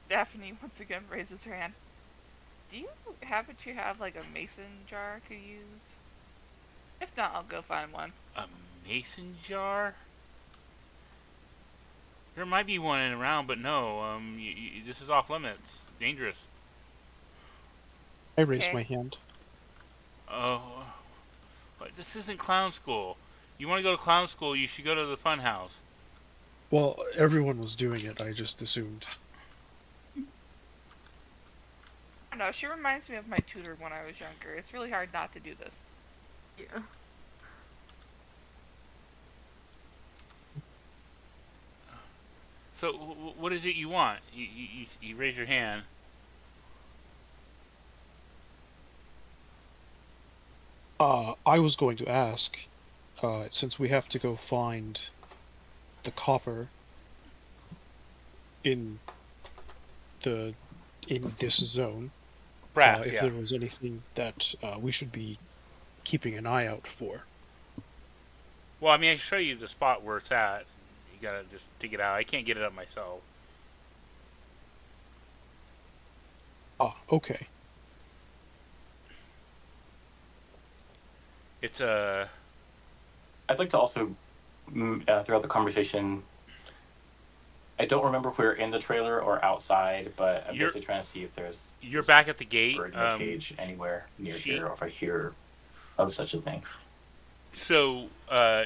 Daphne once again raises her hand. Do you happen to have like a mason jar I could use? If not, I'll go find one. A mason jar? There might be one around, but no. This is off limits. Dangerous. I raised Okay. my hand. Oh, but this isn't clown school. You want to go to clown school? You should go to the fun house. Well, everyone was doing it. I just assumed. I don't know, she reminds me of my tutor when I was younger. It's really hard not to do this. Yeah. So, what is it you want? You raise your hand. I was going to ask, since we have to go find the copper in the in this zone, Brass, if yeah. there was anything that we should be keeping an eye out for. Well, I mean, I can show you the spot where it's at. You gotta just dig it out. I can't get it up myself. Okay. It's a. I'd like to also, throughout the conversation, I don't remember if we were in the trailer or outside, but I'm You're- basically trying to see if there's You're back at the gate. bird in a cage anywhere near here, or if I hear of such a thing. So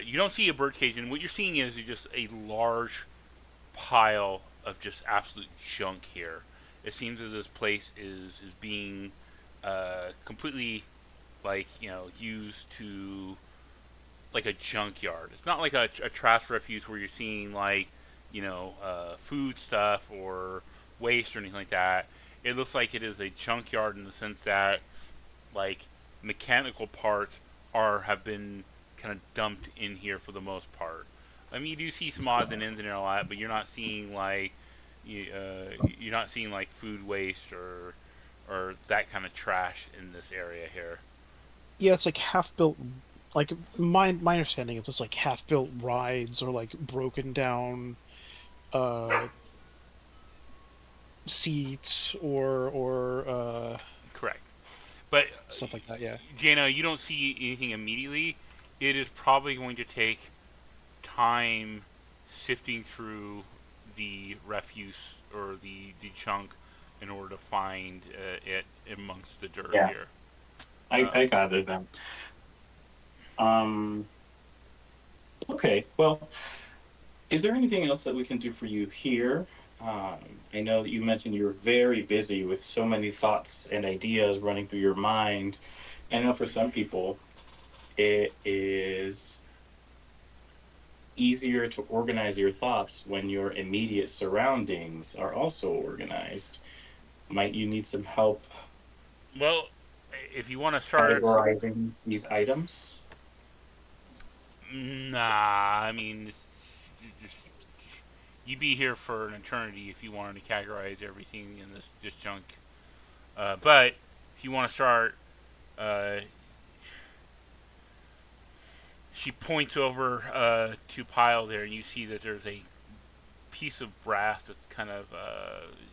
you don't see a bird cage, and what you're seeing is just a large pile of just absolute junk here. It seems as this place is being completely used to like a junkyard. It's not like a trash refuse where you're seeing food stuff or waste or anything like that. It looks like it is a junkyard in the sense that like mechanical parts have been kind of dumped in here for the most part. I mean, you do see some odds and ends in there a lot, but you're not seeing you're not seeing like food waste or that kind of trash in this area here. Yeah, it's like half built. Like my understanding is it's like half built rides or like broken down uh seats or Correct. But stuff like that. Yeah. Jana, you don't see anything immediately. It is probably going to take time sifting through the refuse or the chunk in order to find it amongst the dirt Yeah, here. I gathered them. Um, okay, well, is there anything else that we can do for you here? I know that you mentioned you're very busy with so many thoughts and ideas running through your mind. I know for some people, it is easier to organize your thoughts when your immediate surroundings are also organized. Might you need some help Well, if you want to start, categorizing these items? nah, I mean, you'd be here for an eternity if you wanted to categorize everything in this junk. But if you want to start, uh, she points over to pile there, and you see that there's a piece of brass that's kind of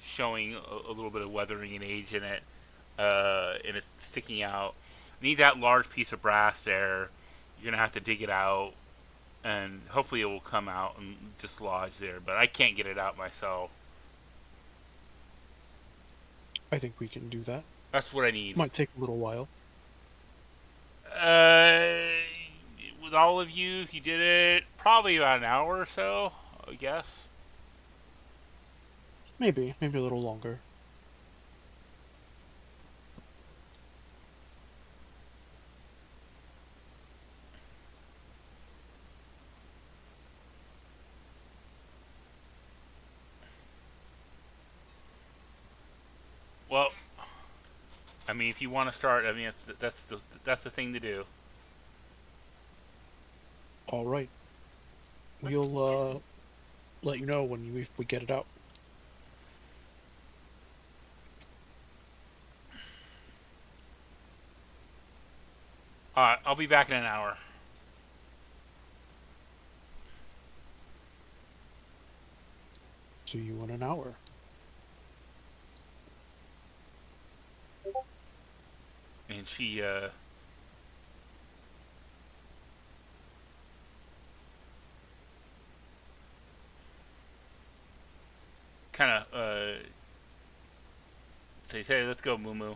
showing a little bit of weathering and age in it, and it's sticking out. Need that large piece of brass there. You're gonna have to dig it out, and hopefully it will come out and dislodge there. But I can't get it out myself. I think we can do that. That's what I need. Might take a little while. Uh, with all of you, if you did it, probably about an hour or so, I guess. Maybe a little longer. Well, I mean, if you want to start, I mean, that's the thing to do. All right. Let's We'll get- let you know when we get it out. All right, I'll be back in an hour. See you in an hour. And she kind of says, "Hey, let's go, Moo Moo.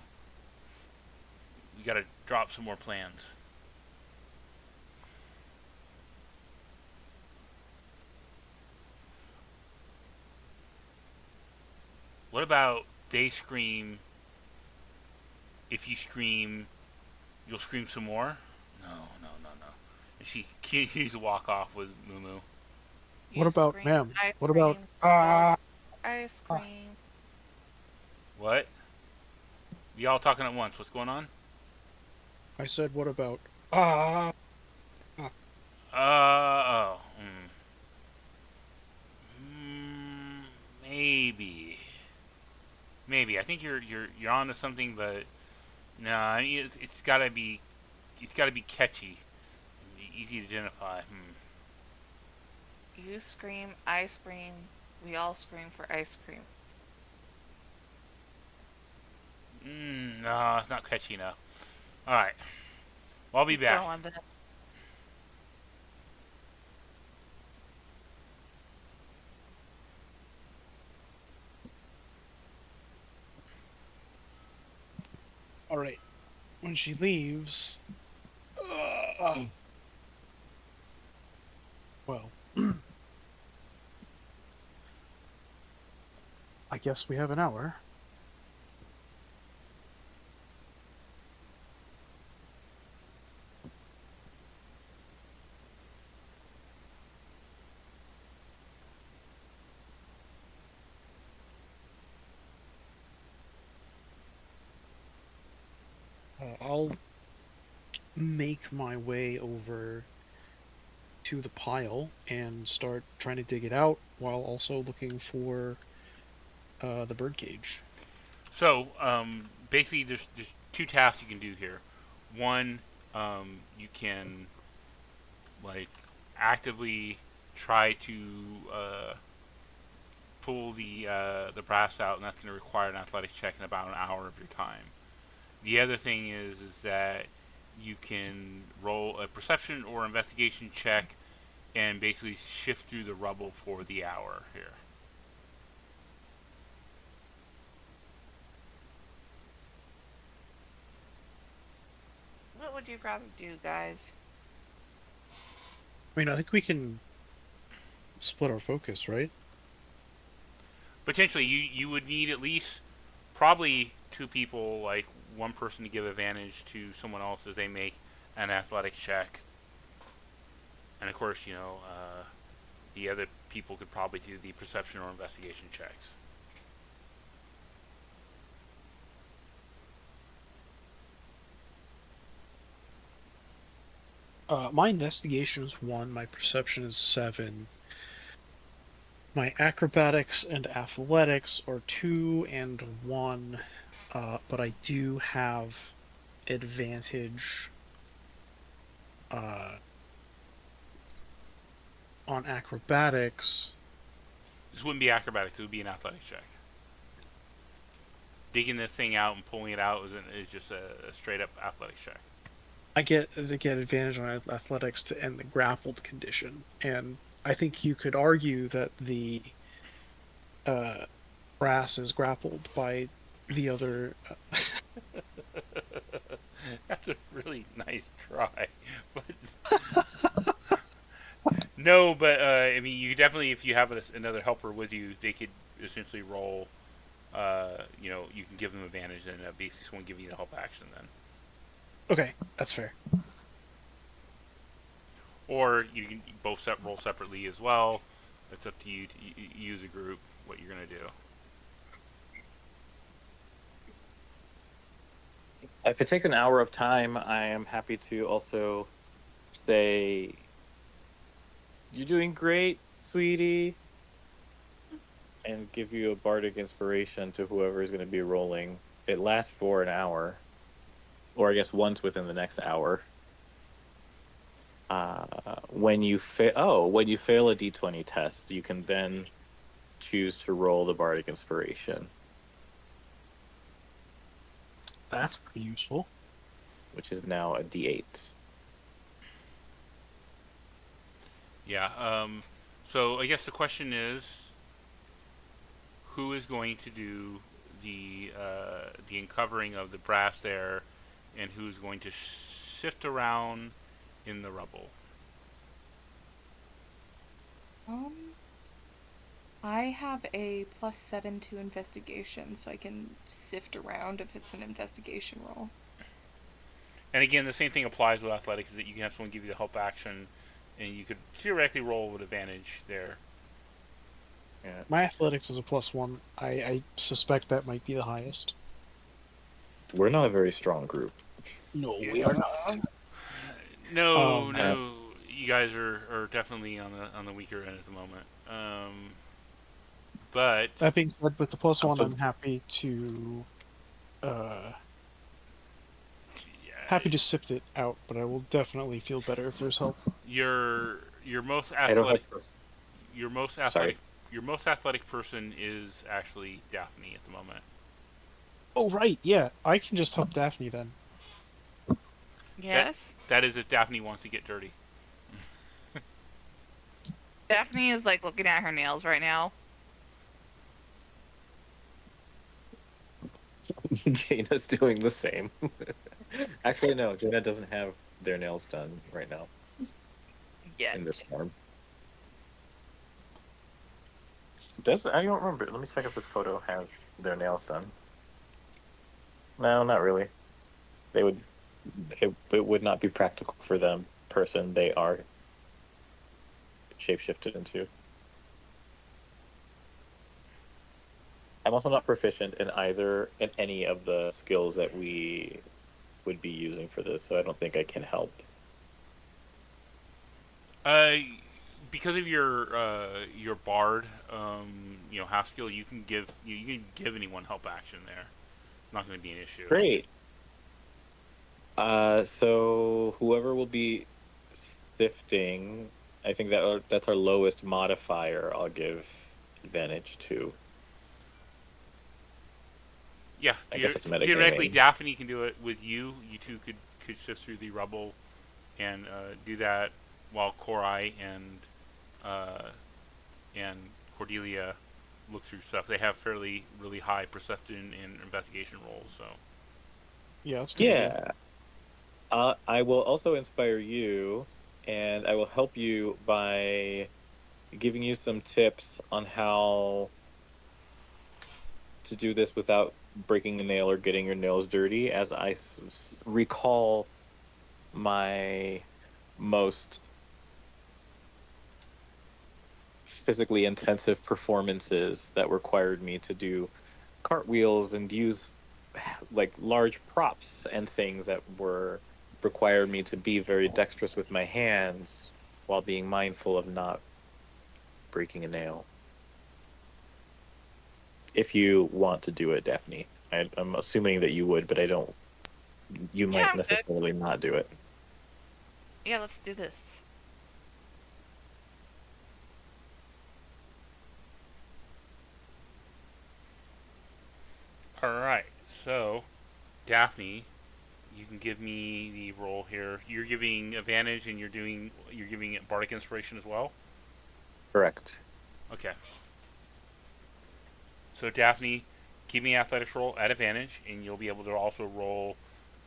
We got to drop some more plans." What about they scream? If you scream, you'll scream some more. No, no, no, no. And she continues to walk off with Moo Moo. What You about, scream ma'am? ice What about cream. ah? Ice Ah. cream. What? Y'all talking at once? What's going on? I said what about ah? Oh. Maybe. Maybe. I think you're onto something, but no, I mean, it's gotta be catchy, easy to identify. You scream ice cream. We all scream for ice cream. No, it's not catchy enough. All right, well, I'll be Keep back. going then. All right. When she leaves, uh, well, I guess we have an hour. I'll make my way over to the pile and start trying to dig it out while also looking for the birdcage. So, basically, there's two tasks you can do here. One You can like actively try to pull the brass out, and that's going to require an athletics check in about an hour of your time. The other thing is that you can roll a perception or investigation check and basically shift through the rubble for the hour here. What would you rather do, guys? I mean, I think we can split our focus, right? Potentially, you would need at least probably two people, like one person to give advantage to someone else as they make an athletics check, and of course, the other people could probably do the perception or investigation checks. My investigation is 1, my perception is 7, my acrobatics and athletics are 2 and 1, but I do have advantage on acrobatics. This wouldn't be acrobatics; it would be an athletics check. Digging this thing out and pulling it out is just a straight up athletics check. I get advantage on athletics to end the grappled condition, and I think you could argue that the brass is grappled by the other. That's a really nice try, but no. But I mean, you definitely, if you have another helper with you, they could essentially roll. You can give them advantage, and basically someone giving you the help action then. Okay, that's fair. Or you can both roll separately as well. It's up to you to use a group what you're gonna do. If it takes an hour of time, I am happy to also say, "You're doing great, sweetie," and give you a bardic inspiration to whoever is going to be rolling. It lasts for an hour, or I guess once within the next hour. When you when you fail a D20 test, you can then choose to roll the bardic inspiration, That's pretty useful. which is now a D8. Yeah. So I guess the question is, who is going to do the uncovering of the brass there, and who's going to sift around in the rubble? Um, I have a +7 to investigation, so I can sift around if it's an investigation roll. And again, the same thing applies with athletics: is that you can have someone give you the help action, and you could theoretically roll with advantage there. Yeah. My athletics is a +1. I suspect that might be the highest. We're not a very strong group. No, we are not. No, Um, no, you guys are definitely on the weaker end at the moment. But That being said, with the +1, Also, I'm happy to yeah, sift it out. But I will definitely feel better if there's help. your most I don't have. athletic your most Sorry. athletic your most athletic person is actually Daphne at the moment. Oh right, yeah, I can just help Daphne then. Yes? That is if Daphne wants to get dirty. Daphne is like looking at her nails right now. Jaina's doing the same. Actually, no, Jaina doesn't have their nails done right now in this Yet. form. Does I don't remember. Let me check if this photo has their nails done. No, not really. They would. It would not be practical for them. Person they are shapeshifted into. I'm also not proficient in any of the skills that we would be using for this, so I don't think I can help. Uh, because of your bard, half skill, you can give anyone help action there. Not going to be an issue. Great. So whoever will be sifting, I think that's our lowest modifier. I'll give advantage to. Yeah, I guess it's theoretically, metagaming. Daphne can do it with you. You two could shift through the rubble and do that while Korai uh, and Cordelia look through stuff. They have fairly really high perception and investigation rolls, so Yeah, that's a good idea. Yeah. I will also inspire you, and I will help you by giving you some tips on how to do this without breaking a nail or getting your nails dirty, as I recall my most physically intensive performances that required me to do cartwheels and use like large props and things that were required me to be very dexterous with my hands while being mindful of not breaking a nail. If you want to do it, Daphne, I'm assuming that you would, but I don't. You Yeah, might I'm good. necessarily not do it. Yeah, let's do this. all right. So Daphne, you can give me the roll here. You're giving advantage, and you're giving it bardic inspiration as well. Correct. Okay. So Daphne, give me an athletics roll at advantage, and you'll be able to also roll.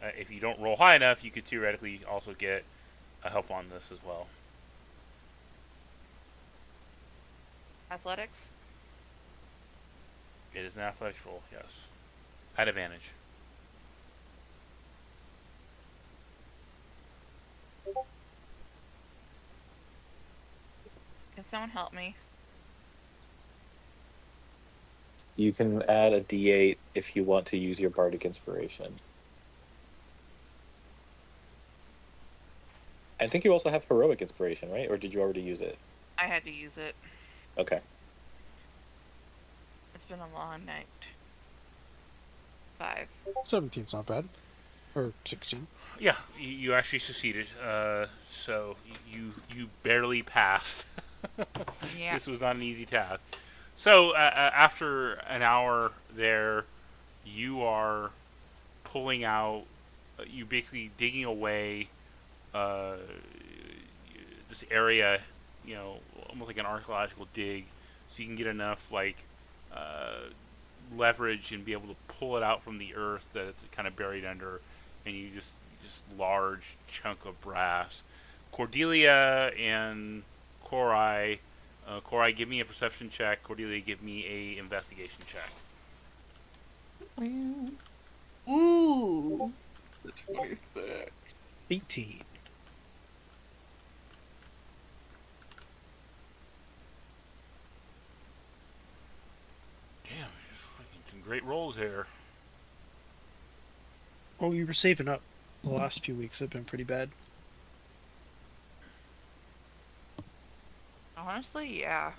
If you don't roll high enough, you could theoretically also get a help on this as well. Athletics? It is an athletics roll, yes, at advantage. Can someone help me? You can add a D8 if you want to use your bardic inspiration. I think you also have heroic inspiration, right? Or did you already use it? I had to use it. Okay. It's been a long night. 5. 17's not bad. Or 16. Yeah, you actually succeeded. So you barely passed. Yeah. This was not an easy task. So after an hour there, you are pulling out. You basically digging away uh, this area. You know, almost like an archaeological dig, so you can get enough like uh, leverage and be able to pull it out from the earth that it's kind of buried under, and you just large chunk of brass. Cordelia and Korai. Korai, give me a perception check. Cordelia, give me a investigation check. Ooh, the 26. 18. Damn, some great rolls here. Oh, you were saving up. The last few weeks have been pretty bad. Honestly, yeah.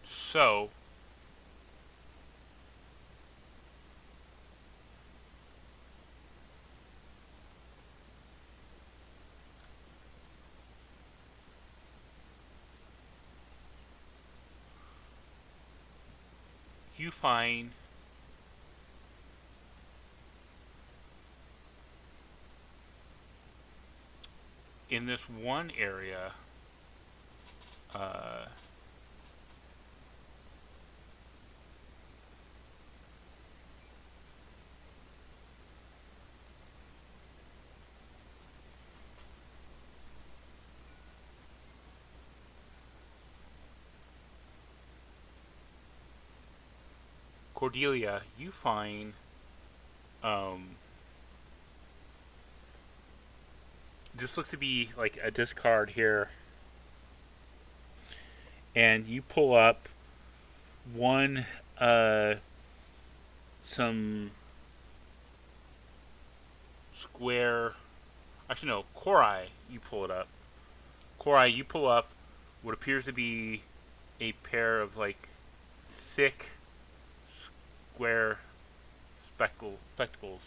So, you find in this one area, uh, Cordelia, you find um, this looks to be like a discard here, and you pull up one some square. Actually, no, Korai, you pull it up. Korai, you pull up what appears to be a pair of like thick square spectacles,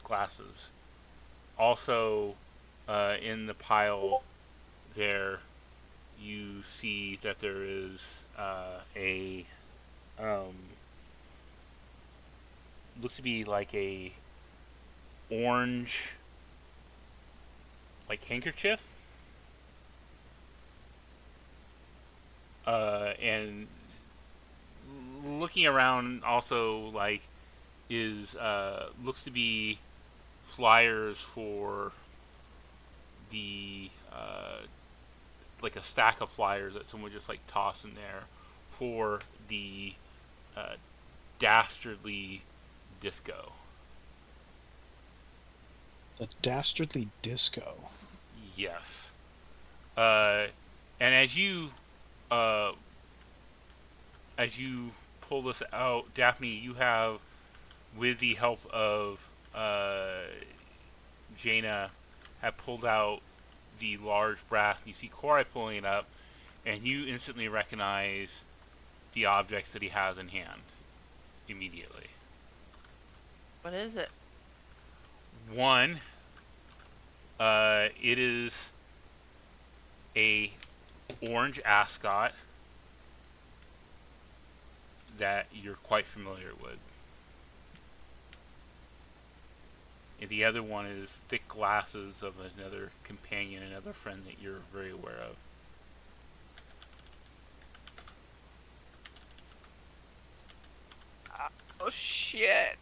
glasses. Also, in the pile there, you see that there is a um, looks to be like a orange like handkerchief, and looking around also like is looks to be flyers for the like a stack of flyers that someone just like tossed in there for the uh, dastardly disco. The dastardly disco. Yes. Uh, and uh, as you pull this out, Daphne, you have, with the help of Jaina, have pulled out the large brass. You see Korai pulling it up, and you instantly recognize the objects that he has in hand immediately. What is it? One, it is a orange ascot that you're quite familiar with. And the other one is thick glasses of another companion, another friend that you're very aware of. Oh shit.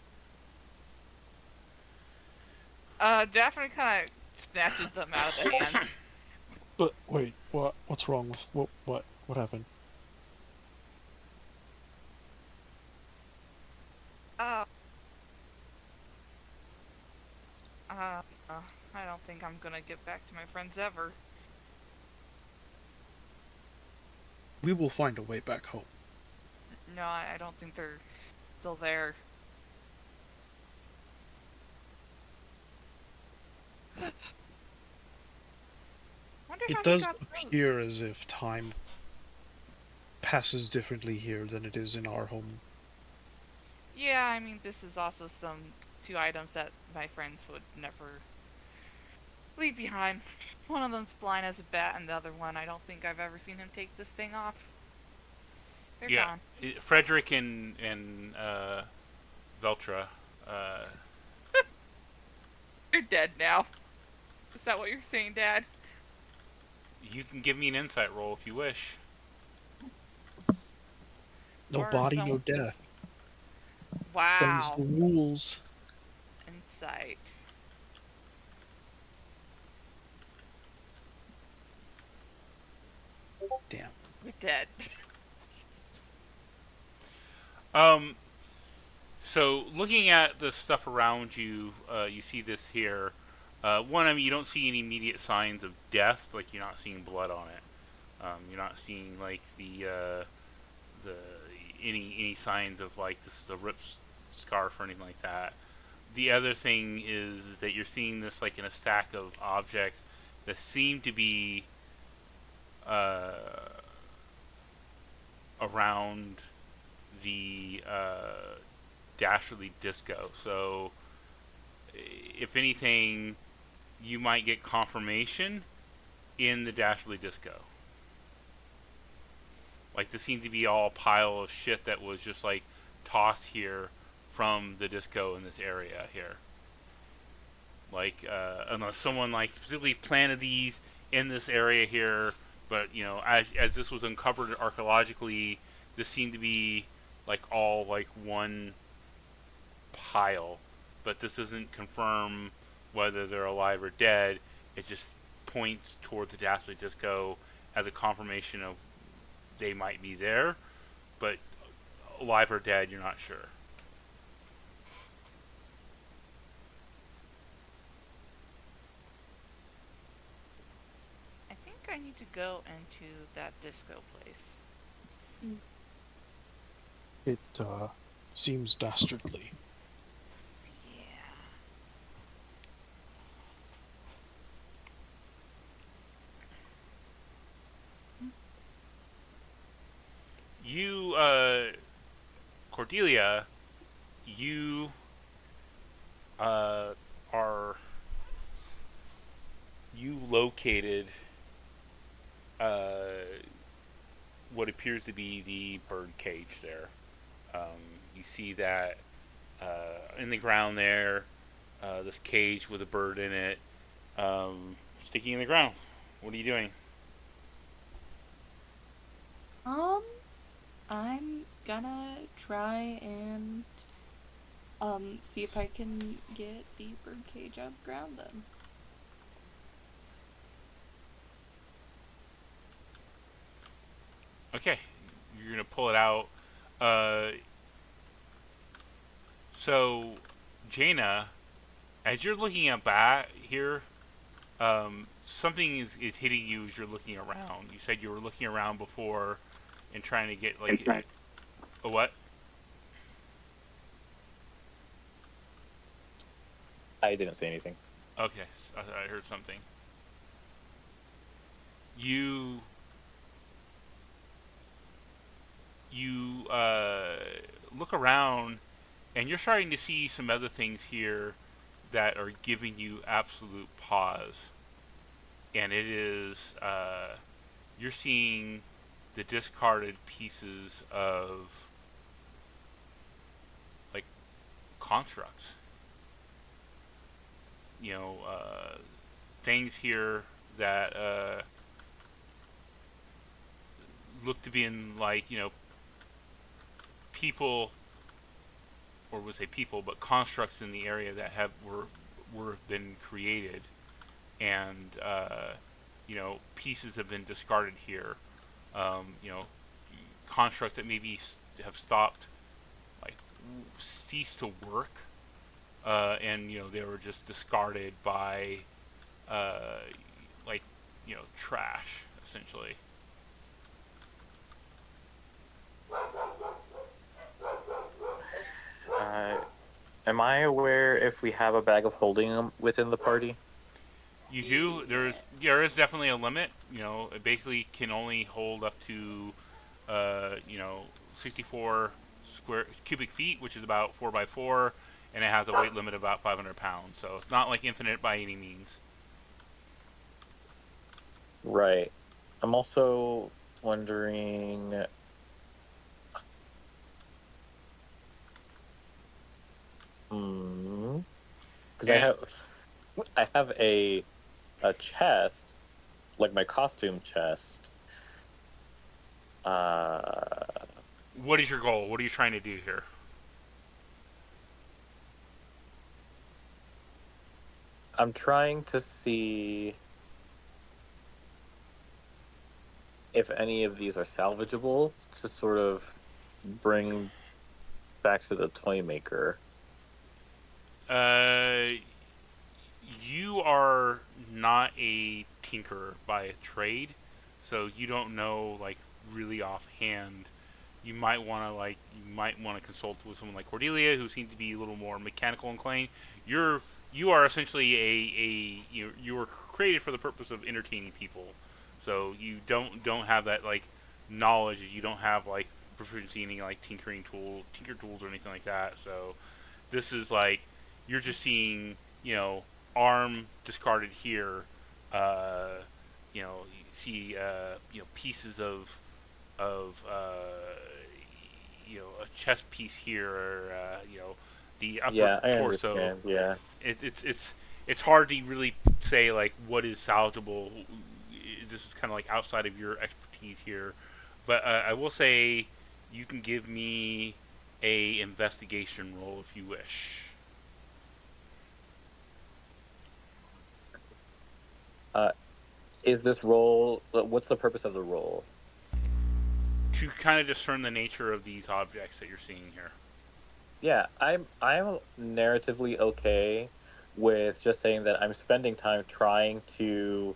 Daphne kind of snatches them out of the hand. But wait, what? What's wrong with what happened? Uh, uh, I don't think I'm gonna get back to my friends ever. We will find a way back home. No, I don't think they're still there. Wonder It how he does got through. appear as if time passes differently here than it is in our home. Yeah, I mean, this is also some two items that my friends would never leave behind. One of them's blind as a bat, and the other one, I don't think I've ever seen him take this thing off. They're Yeah, gone. Frederick and Veltra. Uh, They're dead now. Is that what you're saying, Dad? you can give me an insight roll if you wish. No Or body, no someone just... death. Them's Wow. the rules. Insight. Damn. We're dead. Um, so looking at the stuff around you, you see this here. One, I mean, you don't see any immediate signs of death, like you're not seeing blood on it. You're not seeing like the any signs of like the ripped scarf or anything like that. The other thing is that you're seeing this like in a stack of objects that seem to be uh, around the Dastardly Disco. So, if anything, you might get confirmation in the Dastardly Disco. Like, this seems to be all a pile of shit that was just like tossed here from the disco in this area here. Like, unless someone like specifically planted these in this area here, but you know, as this was uncovered archaeologically, this seemed to be like all like one pile, but this doesn't confirm whether they're alive or dead. It just points toward the Dastardly Disco as a confirmation of they might be there, but alive or dead, you're not sure. I think I need to go into that disco place. It seems dastardly. Yeah. You, Cordelia, you uh, are you located uh, what appears to be the bird cage there. You see that in the ground there, this cage with a bird in it, sticking in the ground. What are you doing? Um, I'm gonna try and see if I can get the birdcage out of the ground then. Okay, you're gonna pull it out. Uh, so, Jaina, as you're looking at that here, something is hitting you as you're looking around. You said you were looking around before and trying to get like a what? I didn't say anything. Okay, I heard something. You you look around and you're starting to see some other things here that are giving you absolute pause. And it is you're seeing the discarded pieces of like constructs. You know, things here that look to be in like people, or would say people, but constructs in the area that were been created, and pieces have been discarded here. Constructs that maybe have stopped, like ceased to work, and they were just discarded by uh, like trash essentially. Uh, am I aware if we have a bag of holding them within the party? You do. There is definitely a limit. It basically can only hold up to 64 square cubic feet, which is about 4 by 4, and it has a weight limit of about 500 pounds. So it's not like infinite by any means. Right. I'm also wondering. Hmm. Because And I have a chest, like my costume chest. Uh, what is your goal? What are you trying to do here? I'm trying to see if any of these are salvageable to sort of bring back to the toy maker. Uh, you are not a tinkerer by trade, so you don't know like really offhand. You might want to consult with someone like Cordelia, who seems to be a little more mechanical inclined. You are essentially you were created for the purpose of entertaining people, so you don't have that like knowledge. You don't have like proficiency in any like tinker tools or anything like that. So this is like you're just seeing arm discarded here. You see pieces of a chest piece here, or the upper Yeah, I torso. understand. Yeah. It's hard to really say like what is salvageable. This is kind of like outside of your expertise here, but I will say you can give me a investigation roll if you wish. Uh, is this role? What's the purpose of the role? To kind of discern the nature of these objects that you're seeing here. Yeah, I'm narratively okay with just saying that I'm spending time trying to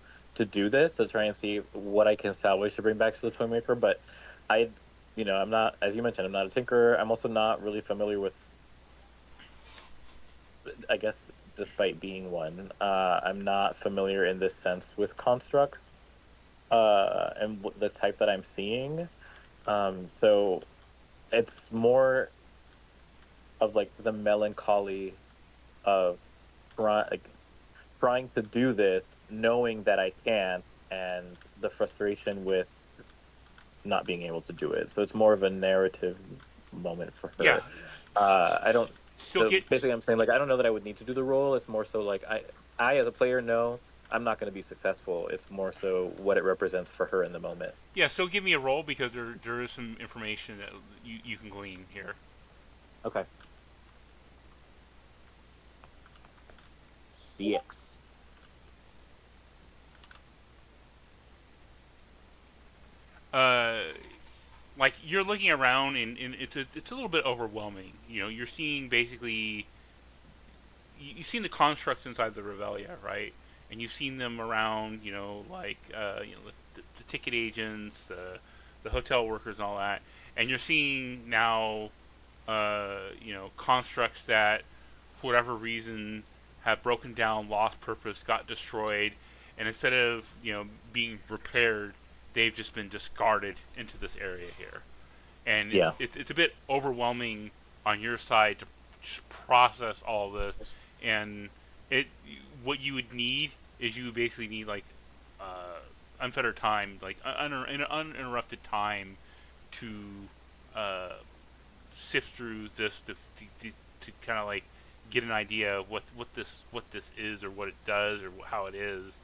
do this to try and see what I can salvage to bring back to the toy maker. But I, I'm not, as you mentioned, I'm not a tinkerer. I'm also not really familiar with, I guess, despite being one, I'm not familiar in this sense with constructs, and the type that I'm seeing. So it's more. of like the melancholy of like trying to do this, knowing that I can't, and the frustration with not being able to do it. So it's more of a narrative moment for Yeah. her. I don't. Still So get. basically, I'm saying like I don't know that I would need to do the role. It's more so like I as a player know I'm not going to be successful. It's more so what it represents for her in the moment. Yeah, still give me a roll because there is some information that you can glean here. Okay. 6. Uh, like you're looking around and it's a little bit overwhelming. You're seeing basically you've seen the constructs inside the Revelia, right? And you've seen them around, like the ticket agents, the hotel workers, and all that. And you're seeing now, constructs that, for whatever reason, have broken down, lost purpose, got destroyed, and instead of being repaired, they've just been discarded into this area here. And Yeah. it's a bit overwhelming on your side to just process all of this, and it what you would need is you basically need like unfettered time, like uninterrupted time to uh, sift through this to kind of like get an idea of what this is or what it does or how it is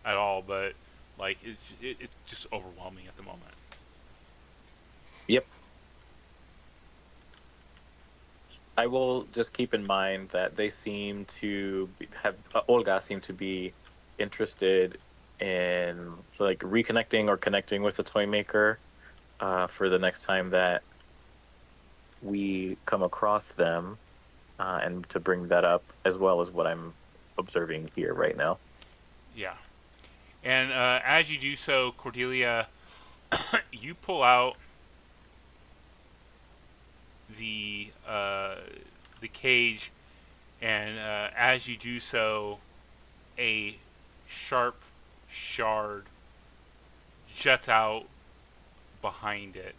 at all. But like it's just overwhelming at the moment. Yep. I will just keep in mind that they seem to have Olga seemed to be interested in like reconnecting or connecting with the toy maker for the next time that we come across them, and to bring that up as well as what I'm observing here right now. Yeah. And as you do so, Cordelia, you pull out the uh, the cage, and as you do so, a sharp shard juts out behind it.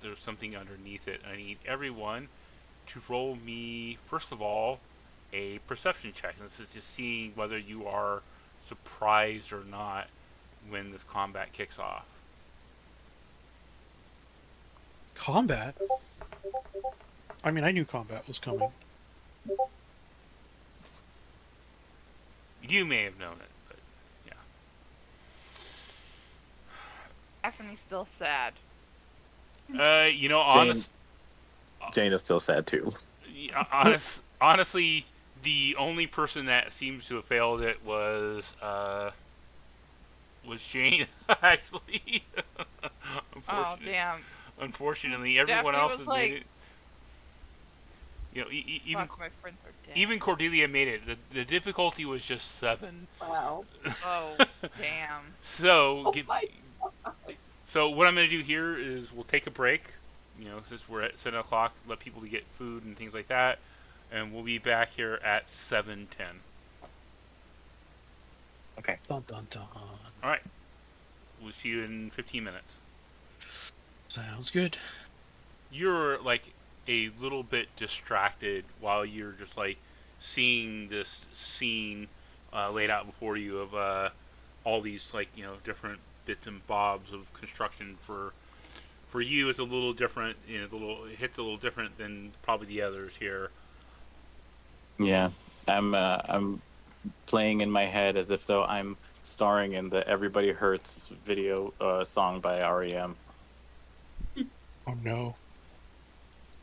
There's something underneath it. I need everyone to roll me, first of all, a perception check. And this is just seeing whether you are surprised or not when this combat kicks off. Combat? I mean, I knew combat was coming. You may have known it, but yeah. Daphne's still sad. Honest, Jane is still sad too. honestly, the only person that seems to have failed it was Jane. Actually, Oh damn! unfortunately, everyone Daphne else was has like, made it. Even "Fuck, my friends are dead." even Cordelia made it. The difficulty was just 7. Wow. Oh damn! So, Oh my. so what I'm going to do here is we'll take a break. Since we're at 7 o'clock, let people get food and things like that, and we'll be back here at 7:10. Okay. Dun dun dun. All right. We'll see you in 15 minutes. Sounds good. You're like a little bit distracted while you're just like seeing this scene laid out before you of all these like different bits and bobs of construction. For you, it's a little different. It hits a little different than probably the others here. Yeah. I'm playing in my head as if though I'm starring in the Everybody Hurts video song by REM. Oh no.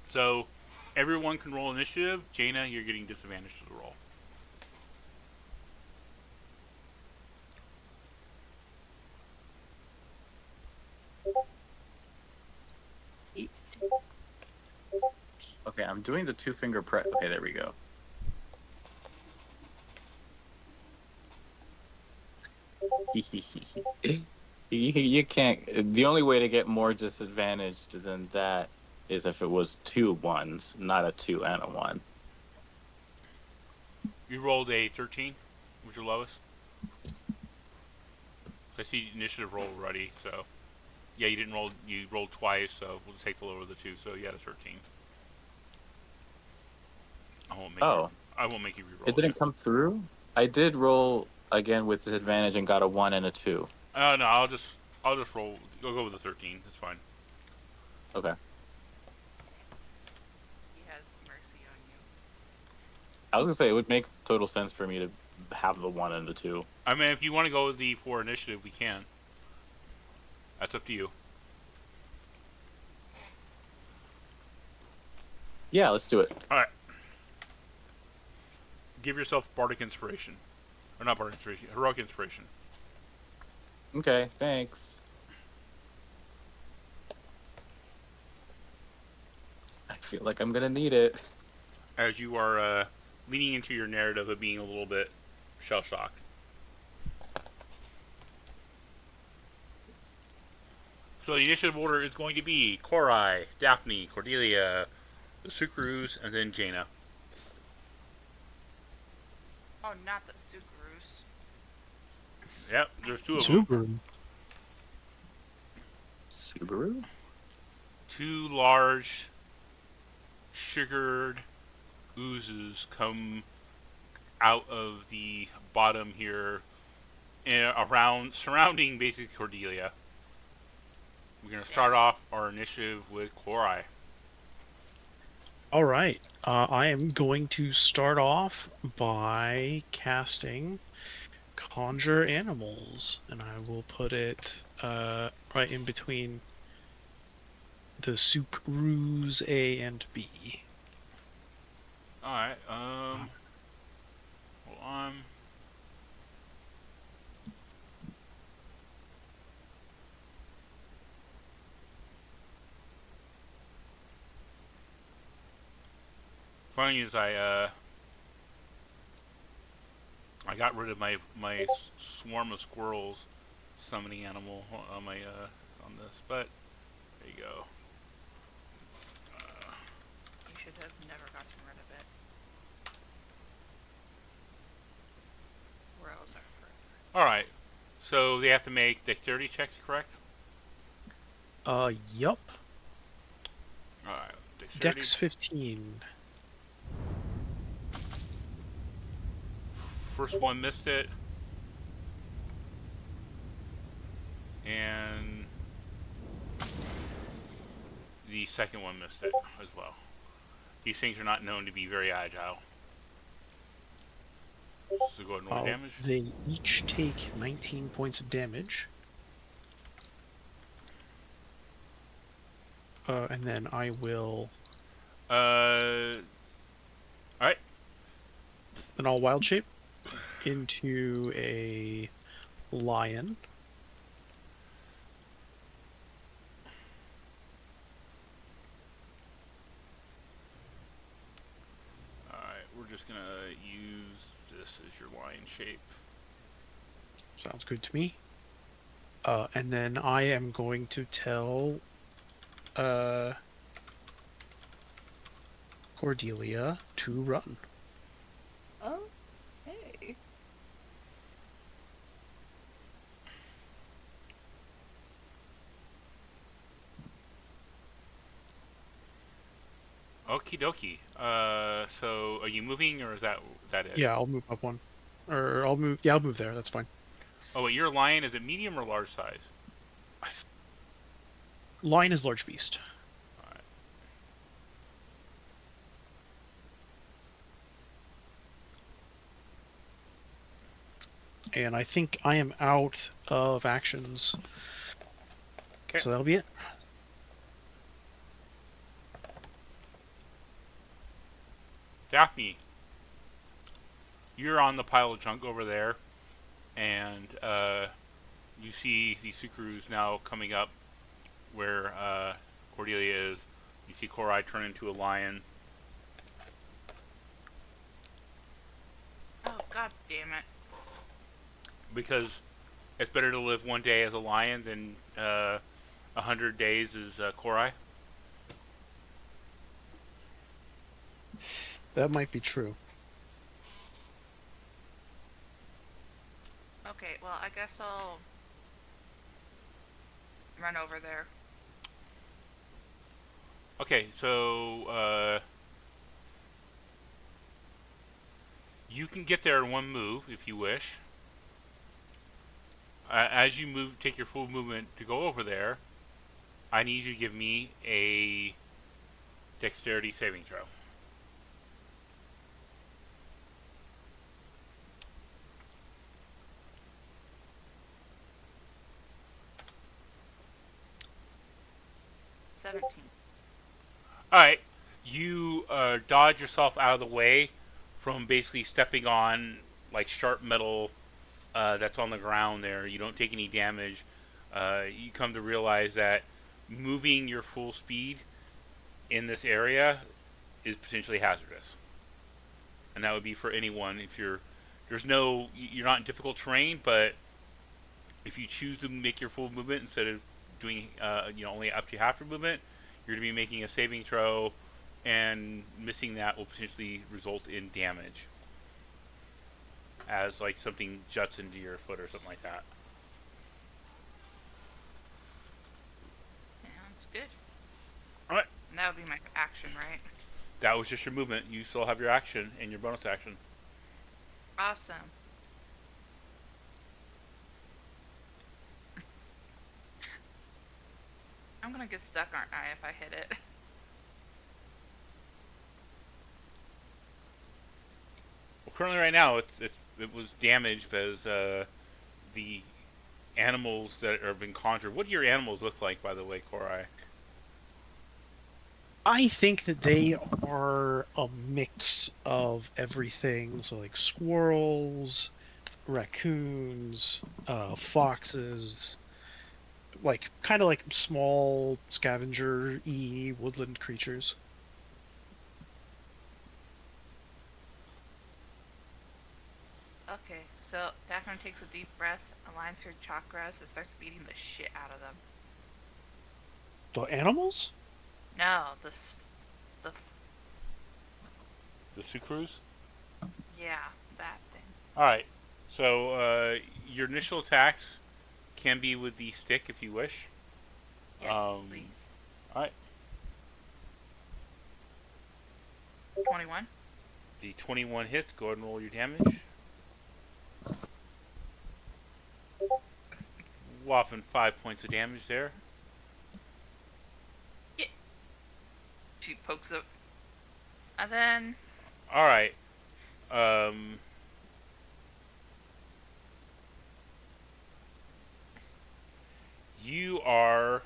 So everyone can roll initiative. Jaina, you're getting disadvantage to the roll. Okay, I'm doing the 2-finger press. Okay, there we go. You can't. The only way to get more disadvantaged than that is if it was 2 1s, not a 2 and a 1. You rolled a 13. Was your lowest? I see initiative roll already. So yeah, you didn't roll. You rolled twice. So we'll take the lower of the two. So you had a 13. I won't make you. Oh, I won't make you re-roll it didn't come through. I did roll again with disadvantage and got a 1 and a 2. No, I'll just roll. I'll go with the 13. That's fine. Okay. He has mercy on you. I was gonna say it would make total sense for me to have the 1 and the 2. I mean, if you want to go with the 4 initiative, we can. That's up to you. Yeah, let's do it. All right. Give yourself bardic inspiration, or not bardic inspiration, heroic inspiration. Okay, thanks. I feel like I'm gonna need it. As you are leaning into your narrative of being a little bit shell shocked. So the initiative order is going to be Korai, Daphne, Cordelia, the Sucrus, and then Jaina. Oh, not the Sucrus. Yep, there's 2 of them. Subaru. Subaru? 2 large, sugared oozes come out of the bottom here, around surrounding basically Cordelia. We're gonna start off our initiative with Korai. All right. I am going to start off by casting Conjure Animals, and I will put it right in between the Sucrus A and B. All right. Hold on. Funny is I got rid of my swarm of squirrels summoning animal on my on this, but there you go. You should have never gotten rid of it. Where else are further? All right. So they have to make dexterity checks, correct? Yup. All right. Dexterity. Dex 15. First one missed it, and the second one missed it as well. These things are not known to be very agile. So go ahead and roll damage. They each take 19 points of damage. And then I will... Alright. Then I'll wild shape into a lion. Alright, we're just gonna use this as your lion shape. Sounds good to me. And then I am going to tell Cordelia to run. Oh, hey. Okie dokie. So are you moving, or is that it? Yeah, I'll move up one. Or I'll move... Yeah, I'll move there. That's fine. Oh, wait, your lion, is it medium or large size? Lion is large beast. Alright. And I think I am out of actions. Okay. So that'll be it. Daphne, you're on the pile of junk over there, and you see the Sucrus now coming up where Cordelia is. You see Korai turn into a lion. Oh, god damn it. Because it's better to live one day as a lion than 100 days as Korai. That might be true. Okay, well, I guess I'll run over there. Okay, so You can get there in one move if you wish. As you move, take your full movement to go over there. I need you to give me a dexterity saving throw. $17. All right, you dodge yourself out of the way from basically stepping on like sharp metal that's on the ground there. You don't take any damage. You come to realize that moving your full speed in this area is potentially hazardous, and that would be for anyone. If you're not in difficult terrain, but if you choose to make your full movement instead of doing only up to half your movement, you're going to be making a saving throw, and missing that will potentially result in damage, as like something juts into your foot or something like that. Sounds good. All right, And that would be my action, right? that was just your movement. You still have your action and your bonus action. Awesome. I'm gonna get stuck, aren't I, if I hit it? Well, currently, right now, it was damaged as the animals that have been conjured. What do your animals look like, by the way, Korai? I think that they are a mix of everything. So like squirrels, raccoons, foxes, like kind of like small scavenger-y woodland creatures. Okay, so Daphne takes a deep breath, aligns her chakras, and starts beating the shit out of them. The animals? No, the The Sucrus? yeah, that thing. Alright, so your initial attacks can be with the stick if you wish. Yes, please. Alright, 21. the 21 hits. Go ahead and roll your damage. Whopping 5 points of damage there. She pokes up. And then Alright, um, you are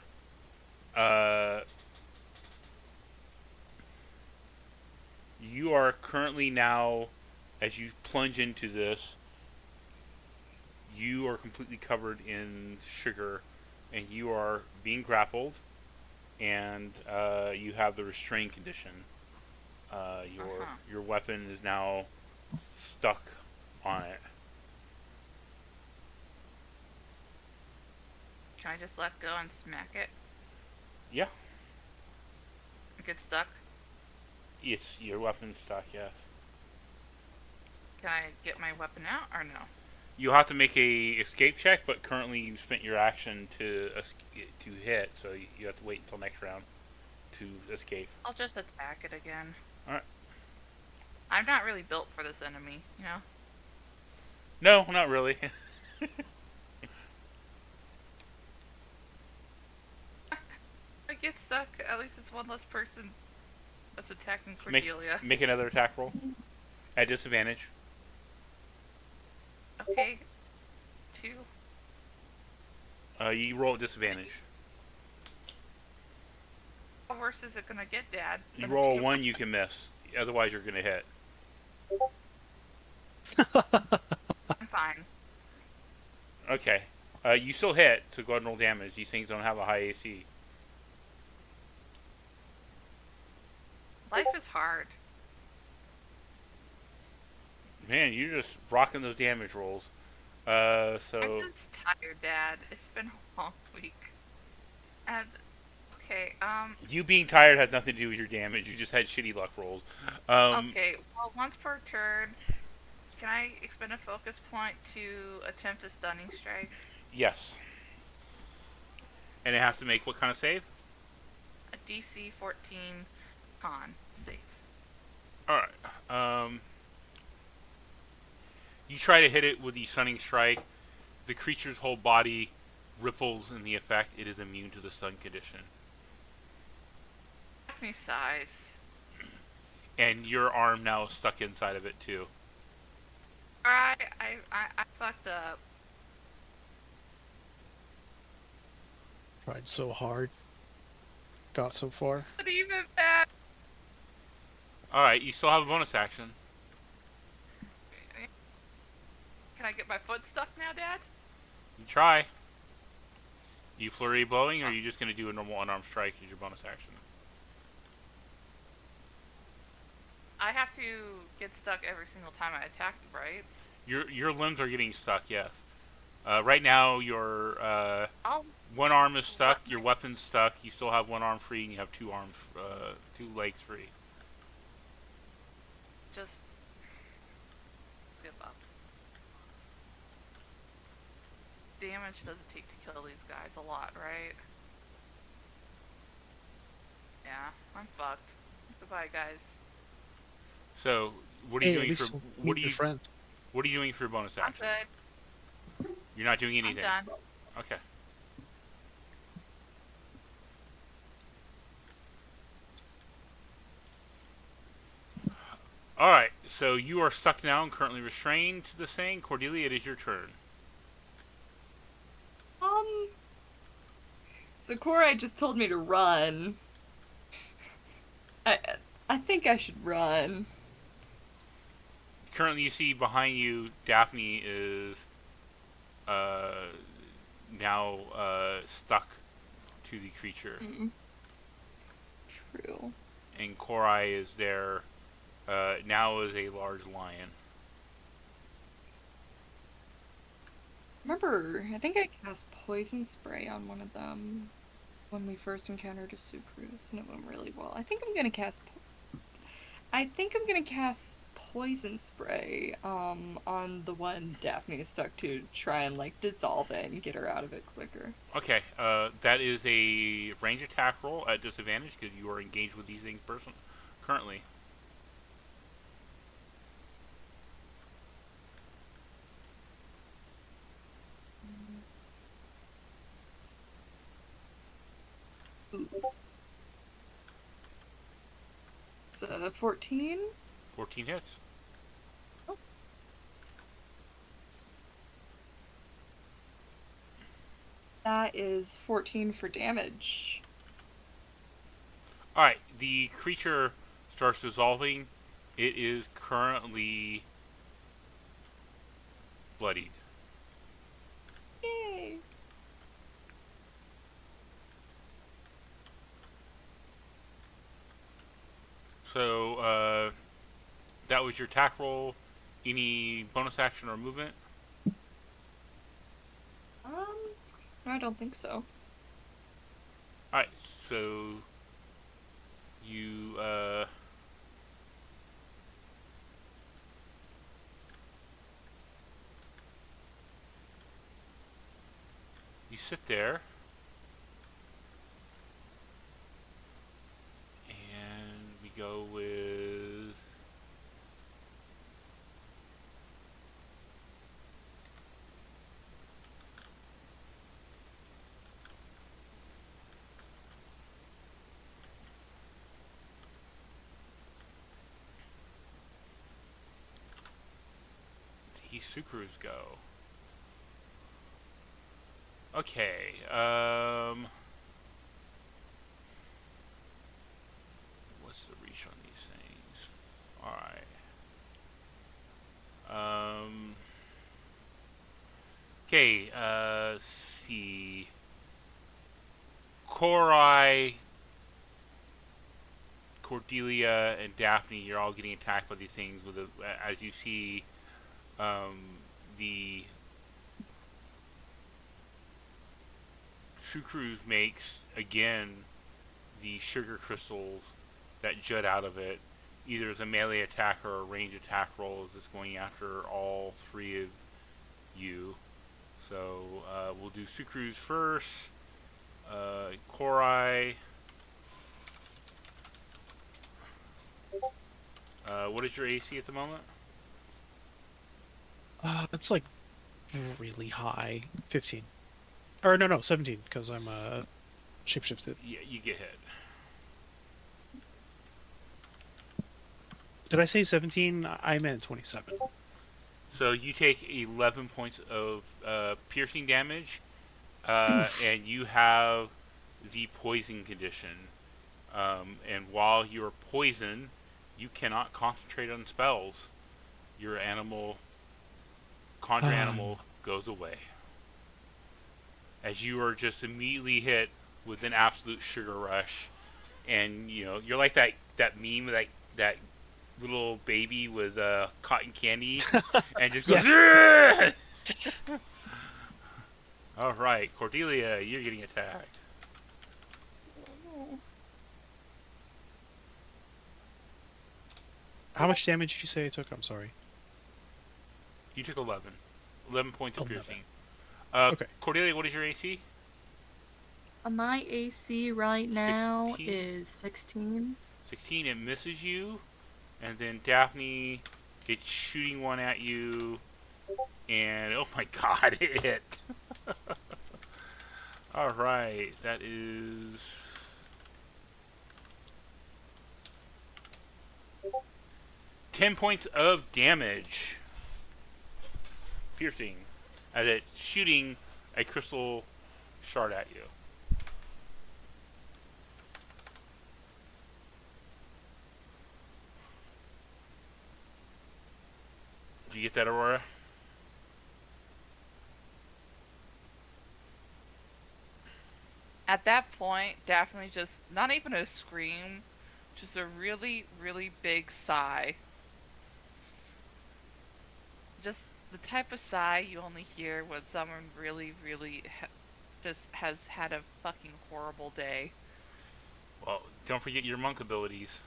you are currently now, as you plunge into this, you are completely covered in sugar, and you are being grappled, and you have the restrain condition. Your weapon is now stuck on it. can I just let go and smack it? Yeah, It gets stuck. it's your weapon's stuck. Yes. Can I get my weapon out or no? You'll have to make a escape check, but currently you've spent your action to hit, so you have to wait until next round to escape. I'll just attack it again. Alright. I'm not really built for this enemy, you know? No, not really. I get stuck. At least it's one less person that's attacking make, Cordelia. make another attack roll at disadvantage. Okay. 2. You roll at disadvantage. How worse is it gonna get, Dad? You Than a roll a two? 1, you can miss. Otherwise, you're gonna hit. I'm fine. Okay. You still hit, so go ahead and roll damage. These things don't have a high AC. Life is hard. Man, you're just rocking those damage rolls. So I'm just tired, Dad. It's been a long week. And okay, you being tired has nothing to do with your damage. You just had shitty luck rolls. okay. Well, once per turn, can I expend a focus point to attempt a stunning strike? Yes. And it has to make what kind of save? A DC 14 con save. Alright. You try to hit it with the stunning strike. The creature's whole body ripples in the effect. It is immune to the stun condition. Daphne size. And your arm now is stuck inside of it too. Alright, I fucked up. Tried so hard. Got so far. Not even bad. Alright, you still have a bonus action. Can I get my foot stuck now, Dad? You try. You flurry blowing, or are you just going to do a normal unarmed strike as your bonus action? I have to get stuck every single time I attack, right? Your limbs are getting stuck, yes. Right now, your I'll one arm is stuck, your weapon's stuck, you still have one arm free, and you have two arms, two legs free. just give up. Damage does it take to kill these guys? A lot, right? Yeah, I'm fucked. Goodbye, guys. So, what are you Hey, at doing for least what meet are your you friends. what are you doing for your bonus I'm action? good. You're not doing I'm anything. done. Okay. Alright, so you are stuck now and currently restrained to the thing. Cordelia, it is your turn. So Korai just told me to run. I I think I should run. Currently, you see behind you, Daphne is now stuck to the creature. True. And Korai is there now as a large lion. Remember, I think I cast poison spray on one of them when we first encountered a Sucrose, and it went really well. I think I'm gonna cast poison spray on the one Daphne is stuck to try and like dissolve it and get her out of it quicker. Okay, that is a range attack roll at disadvantage because you are engaged with these things currently. Ooh. It's 14. 14 hits. That is 14 for damage. Alright, the creature starts dissolving. It is currently bloodied. Yay! So, that was your attack roll. Any bonus action or movement? No, I don't think so. Alright, so you you sit there and we go with the Sucrose go. Okay, what's the reach on these things? Alright. Okay, let's see. Korai, Cordelia, and Daphne, you're all getting attacked by these things with as you see the Sucrose makes again the sugar crystals that jut out of it, either as a melee attack or a range attack roll, as it's going after all three of you. So we'll do Sucrose first. Korai. What is your AC at the moment? It's like really high. 15. Or no, 17, because I'm shapeshifted. Yeah, you get hit. Did I say 17? I meant 27. So you take 11 points of piercing damage, Oof. and you have the poison condition. And while you're poisoned, you cannot concentrate on spells. Your conjure animal goes away. As you are just immediately hit with an absolute sugar rush. And, you're like that meme, that little baby with cotton candy, and just goes, Yeah. All right, Cordelia, you're getting attacked. How much damage did you say I took? I'm sorry. You took 11. 11 points of 11. piercing. Okay. Cordelia, what is your AC? My AC right now 16? is 16. 16, it misses you. And then Daphne, it's shooting one at you. And, oh my god, it hit. Alright, that is 10 points of damage. Piercing. As it's shooting a crystal shard at you. Did you get that, Aurora? At that point, Daphne just, not even a scream, just a really, really big sigh. Just the type of sigh you only hear when someone really, really just has had a fucking horrible day. Well, don't forget your monk abilities.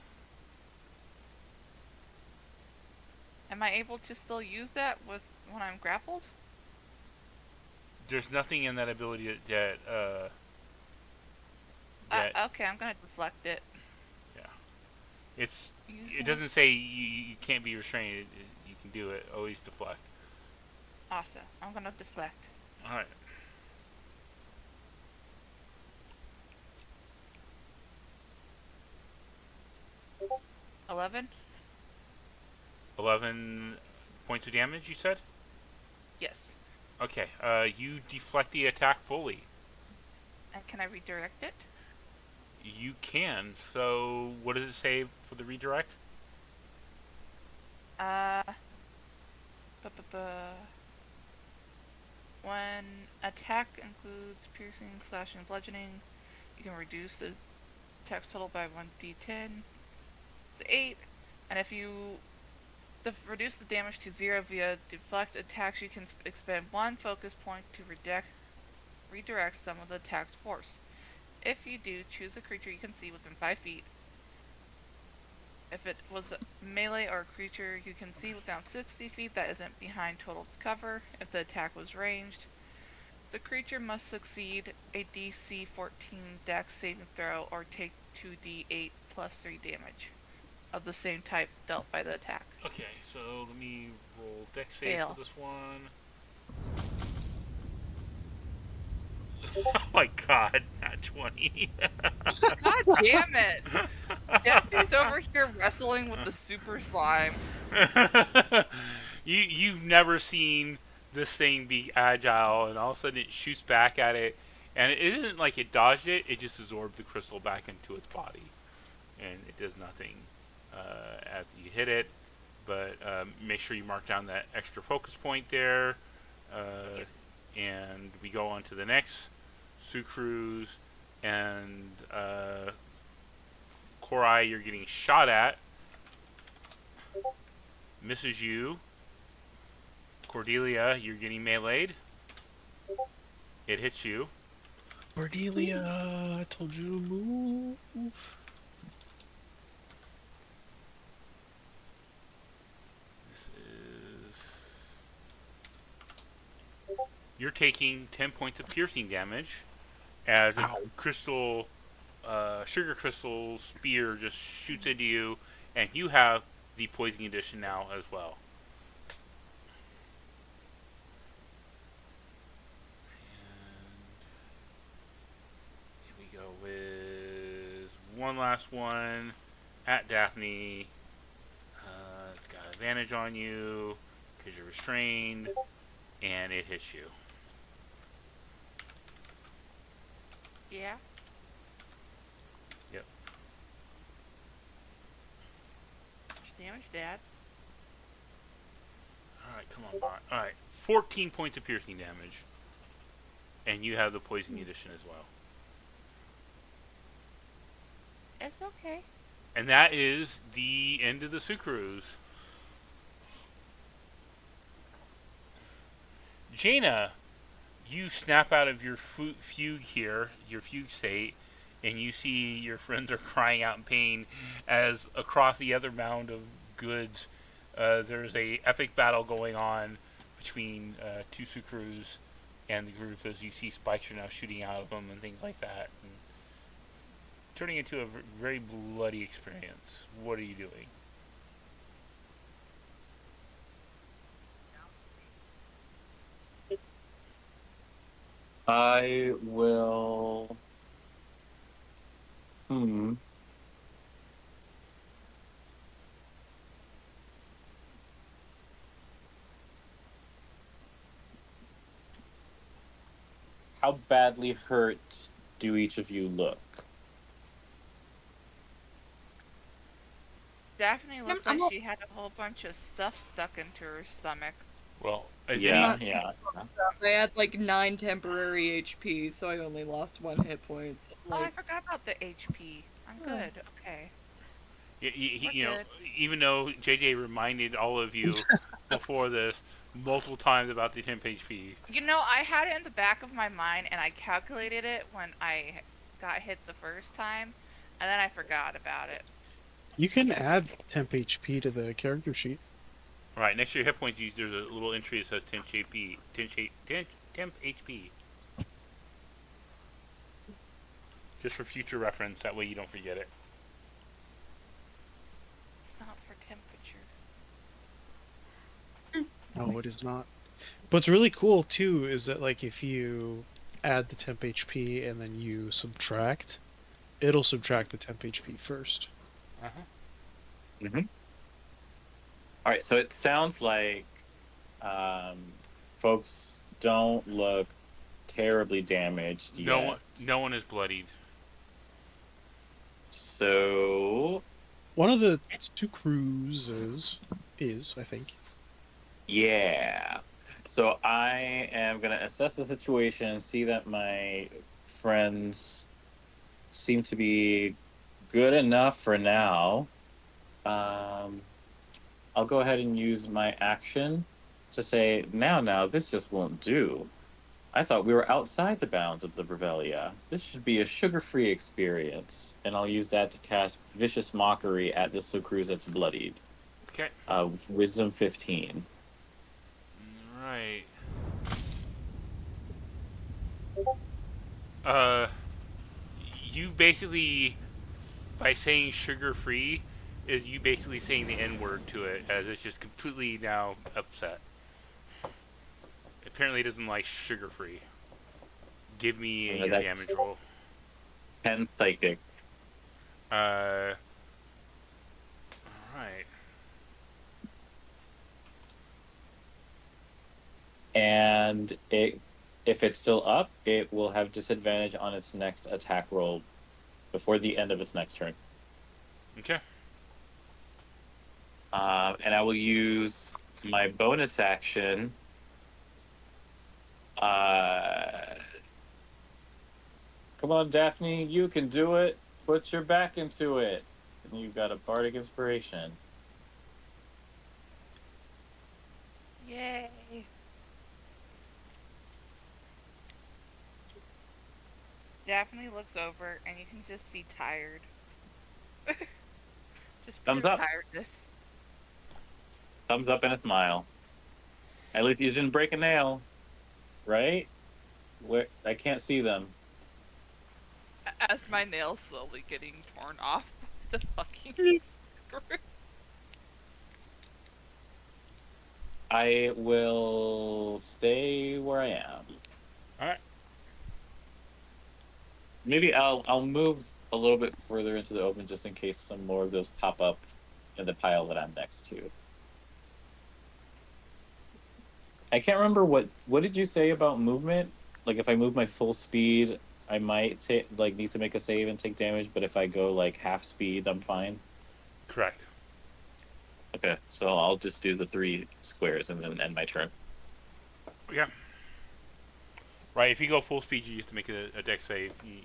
Am I able to still use that when I'm grappled? There's nothing in that ability that Okay, I'm gonna deflect it. yeah. It Using- doesn't say you can't be restrained. You can do it. Always deflect. Awesome. I'm gonna deflect. All right. $11? 11 points of damage. You said. Yes. Okay. You deflect the attack fully. And can I redirect it? You can. So, what does it say for the redirect? Uh. When attack includes piercing, slashing, bludgeoning, you can reduce the attack total by 1d10. It's 8. And if you reduce the damage to 0 via deflect attacks, you can expend 1 focus point to redirect some of the attack's force. If you do, choose a creature you can see within 5 feet. If it was a melee or a creature you can see within 60 feet that isn't behind total cover, if the attack was ranged, the creature must succeed a DC 14 Dex saving throw or take 2d8 plus 3 damage of the same type dealt by the attack. Okay. So let me roll dex save Fail. for this one. Oh my god, not 20. God damn it! Daphne's over here wrestling with the super slime. You've never seen this thing be agile, and all of a sudden it shoots back at it, and it isn't like it dodged it; it just absorbed the crystal back into its body, and it does nothing after you hit it. But make sure you mark down that extra focus point there, and we go on to the next Sucruse, and Korai, you're getting shot at. Misses you. Cordelia, you're getting meleeed. It hits you. Cordelia, I told you to move. This is. You're taking 10 points of piercing damage as a Ow. sugar crystal spear just shoots into you, and you have the poison condition now as well. one last one at Daphne. It's got advantage on you because you're restrained, and it hits you. Yeah. Yep. How much damage, Dad? Alright, come on, bot. Alright, 14 points of piercing damage. And you have the poison condition as well. It's okay. And that is the end of the Sucrose. Jaina, you snap out of your fugue here, your fugue state, and you see your friends are crying out in pain as across the other mound of goods, there's a epic battle going on between two Sucrose and the group as you see spikes are now shooting out of them and things like that. And turning into a very bloody experience. What are you doing? I will. How badly hurt do each of you look? Daphne looks I'm like not- she had a whole bunch of stuff stuck into her stomach. Well, is Yeah, any, yeah. I had like 9 temporary HP, so I only lost 1 hit points. Oh, I Like, forgot about the HP. I'm good. Okay. We're you know, good. even though JJ reminded all of you before this multiple times about the temp HP. You know, I had it in the back of my mind, and I calculated it when I got hit the first time, and then I forgot about it. You can add temp HP to the character sheet. Right, next to your hit points, there's a little entry that says temp HP. Temp HP. Just for future reference, that way you don't forget it. It's not for temperature. No, it is not. What's really cool too is that like if you add the temp HP and then you subtract, it'll subtract the temp HP first. Mm-hmm. All right, so it sounds like folks don't look terribly damaged yet. No one is bloodied. So One of the two cruises is, I think. yeah. So I am gonna assess the situation, see that my friends seem to be good enough for now. I'll go ahead and use my action to say, now, this just won't do. I thought we were outside the bounds of the Revelia. This should be a sugar-free experience. And I'll use that to cast Vicious Mockery at the Sucrose that's bloodied. Okay. Wisdom 15. Right. You basically, by saying sugar-free, is you basically saying the N-word to it, as it's just completely now upset. Apparently it doesn't like sugar-free. Give me your damage roll. 10 psychic. Alright. And if it's still up, it will have disadvantage on its next attack roll before the end of its next turn. Okay. And I will use my bonus action. Come on, Daphne, you can do it. Put your back into it. And you've got a bardic inspiration. Yay. Daphne looks over, and you can just see tired. Just Thumbs pure up. tiredness. Thumbs up and a smile. At least you didn't break a nail, right? Where I can't see them. As my nails slowly getting torn off by the fucking screw. I will stay where I am. Alright. Maybe I'll move a little bit further into the open just in case some more of those pop up in the pile that I'm next to. I can't remember what did you say about movement? Like if I move my full speed, I might need to make a save and take damage, but if I go like half speed, I'm fine. Correct. Okay, so I'll just do the 3 squares and then end my turn. Yeah. Right. If you go full speed, you have to make a dex save. You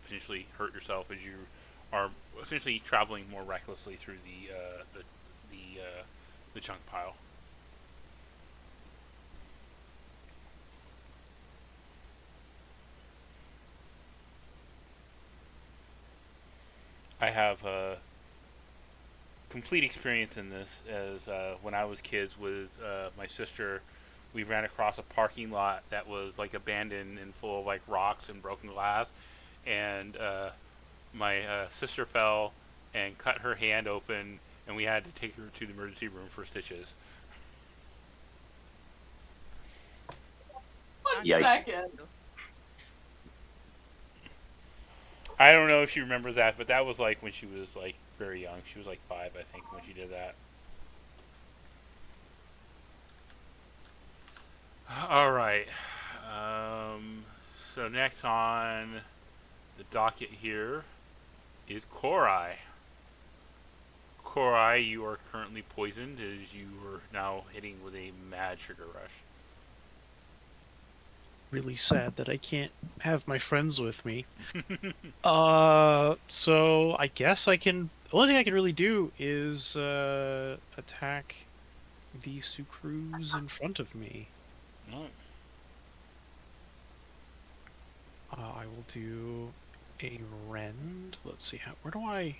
potentially hurt yourself as you are essentially traveling more recklessly through the chunk pile. I have complete experience in this as when I was kids with my sister. We ran across a parking lot that was like abandoned and full of like rocks and broken glass, and my sister fell and cut her hand open, and we had to take her to the emergency room for stitches. One Yikes. second. I don't know if she remembers that, but that was like when she was like very young. She was like 5, I think, when she did that. All right. So next on the docket here is Korai. Korai, you are currently poisoned as you are now hitting with a mad sugar rush. Really sad that I can't have my friends with me. So I guess I can. The only thing I can really do is attack the sucrose in front of me. No. I will do a rend. Let's see how. Where do I?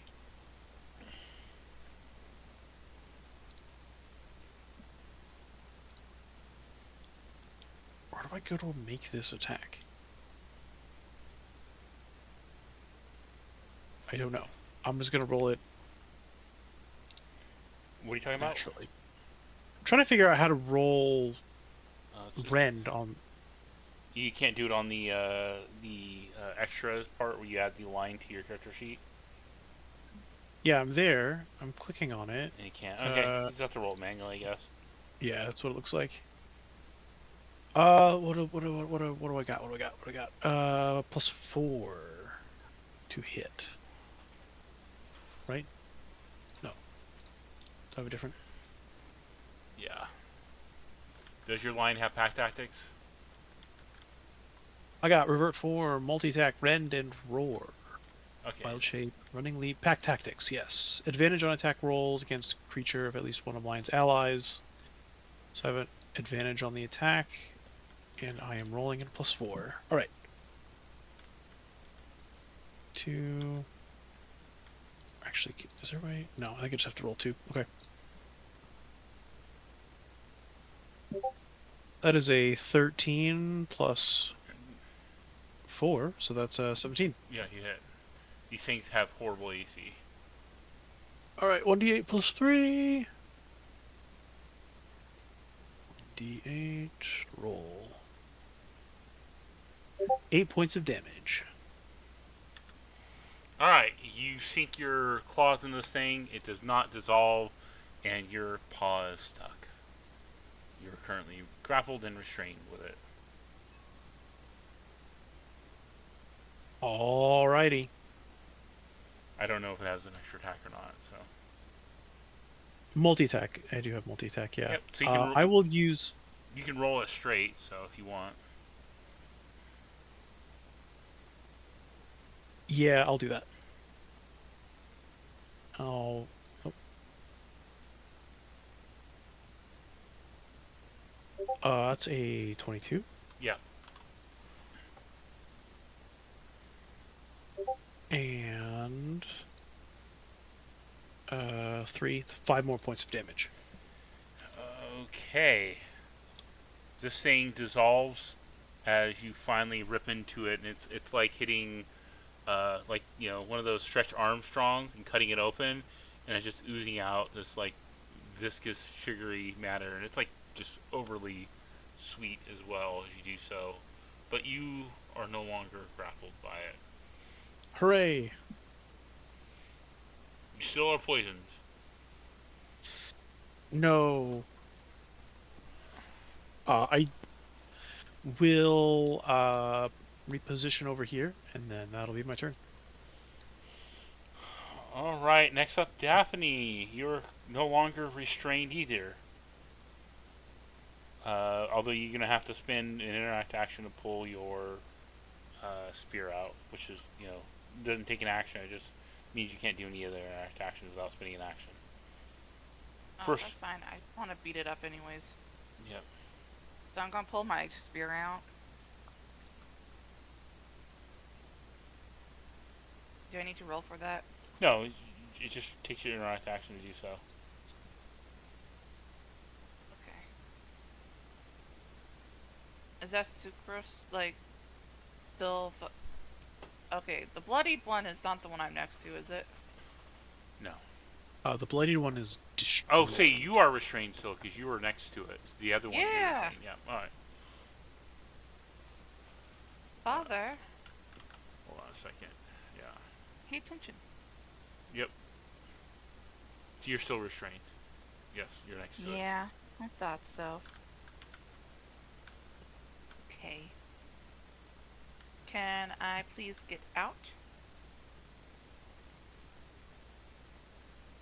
Where do I go to make this attack? I don't know. I'm just gonna roll it What are you talking about? naturally. I'm trying to figure out how to roll rend on. You can't do it on the extras part where you add the line to your character sheet. Yeah, I'm there. I'm clicking on it. And you can't. Okay, you just have to roll it manually, I guess. Yeah, that's what it looks like. What do I got? What do I got? What do I got? +4 to hit. Right? No. Do I have a different? Yeah. Does your line have pack tactics? I got revert form, multi-attack, rend, and roar. Okay. Wild shape, running leap, pack tactics. Yes. Advantage on attack rolls against creature of at least one of mine's allies. So I have an advantage on the attack, and I am rolling in +4. All right. 2. Actually, is there a way? No, I think I just have to roll 2. Okay. That is a 13 plus 4, so that's 17. Yeah, you hit. These things have horrible AC. All right, 1d8 plus 3. D8 roll. 8 points of damage. Alright, you sink your claws in this thing, it does not dissolve, and your paw is stuck. You're currently grappled and restrained with it. Alrighty. I don't know if it has an extra attack or not, so. Multi-attack. I do have multi-attack, yeah. Yep, so you can I will use... You can roll it straight, so if you want. Yeah, I'll do that. I'll... Oh. That's a 22. Yeah. And... 5 more points of damage. Okay. This thing dissolves as you finally rip into it, and it's like hitting, one of those stretch Armstrongs and cutting it open, and it's just oozing out this like viscous, sugary matter, and it's like just overly sweet as well as you do so. But you are no longer grappled by it. Hooray! still are poisoned. No. I will reposition over here, and then that'll be my turn. All right. Next up, Daphne. You're no longer restrained either. Although you're gonna have to spend an interact action to pull your spear out, which is doesn't take an action. It just means you can't do any other interact actions without spending an action. Oh, First, that's fine. I want to beat it up anyways. yep. So I'm gonna pull my spear out. Do I need to roll for that? No, it just takes your interact action to do so. Okay. Is that sucrose, like, still... Okay, the bloodied one is not the one I'm next to, is it? No. The bloodied one is Oh, destroyed. say you are restrained still because you were next to it. The other one. Yeah. You're restrained. Yeah. All right. Father, Hold on a second. Yeah. pay attention. Yep. So you're still restrained. Yes, you're next to it. Yeah, I thought so. Okay. Can I please get out?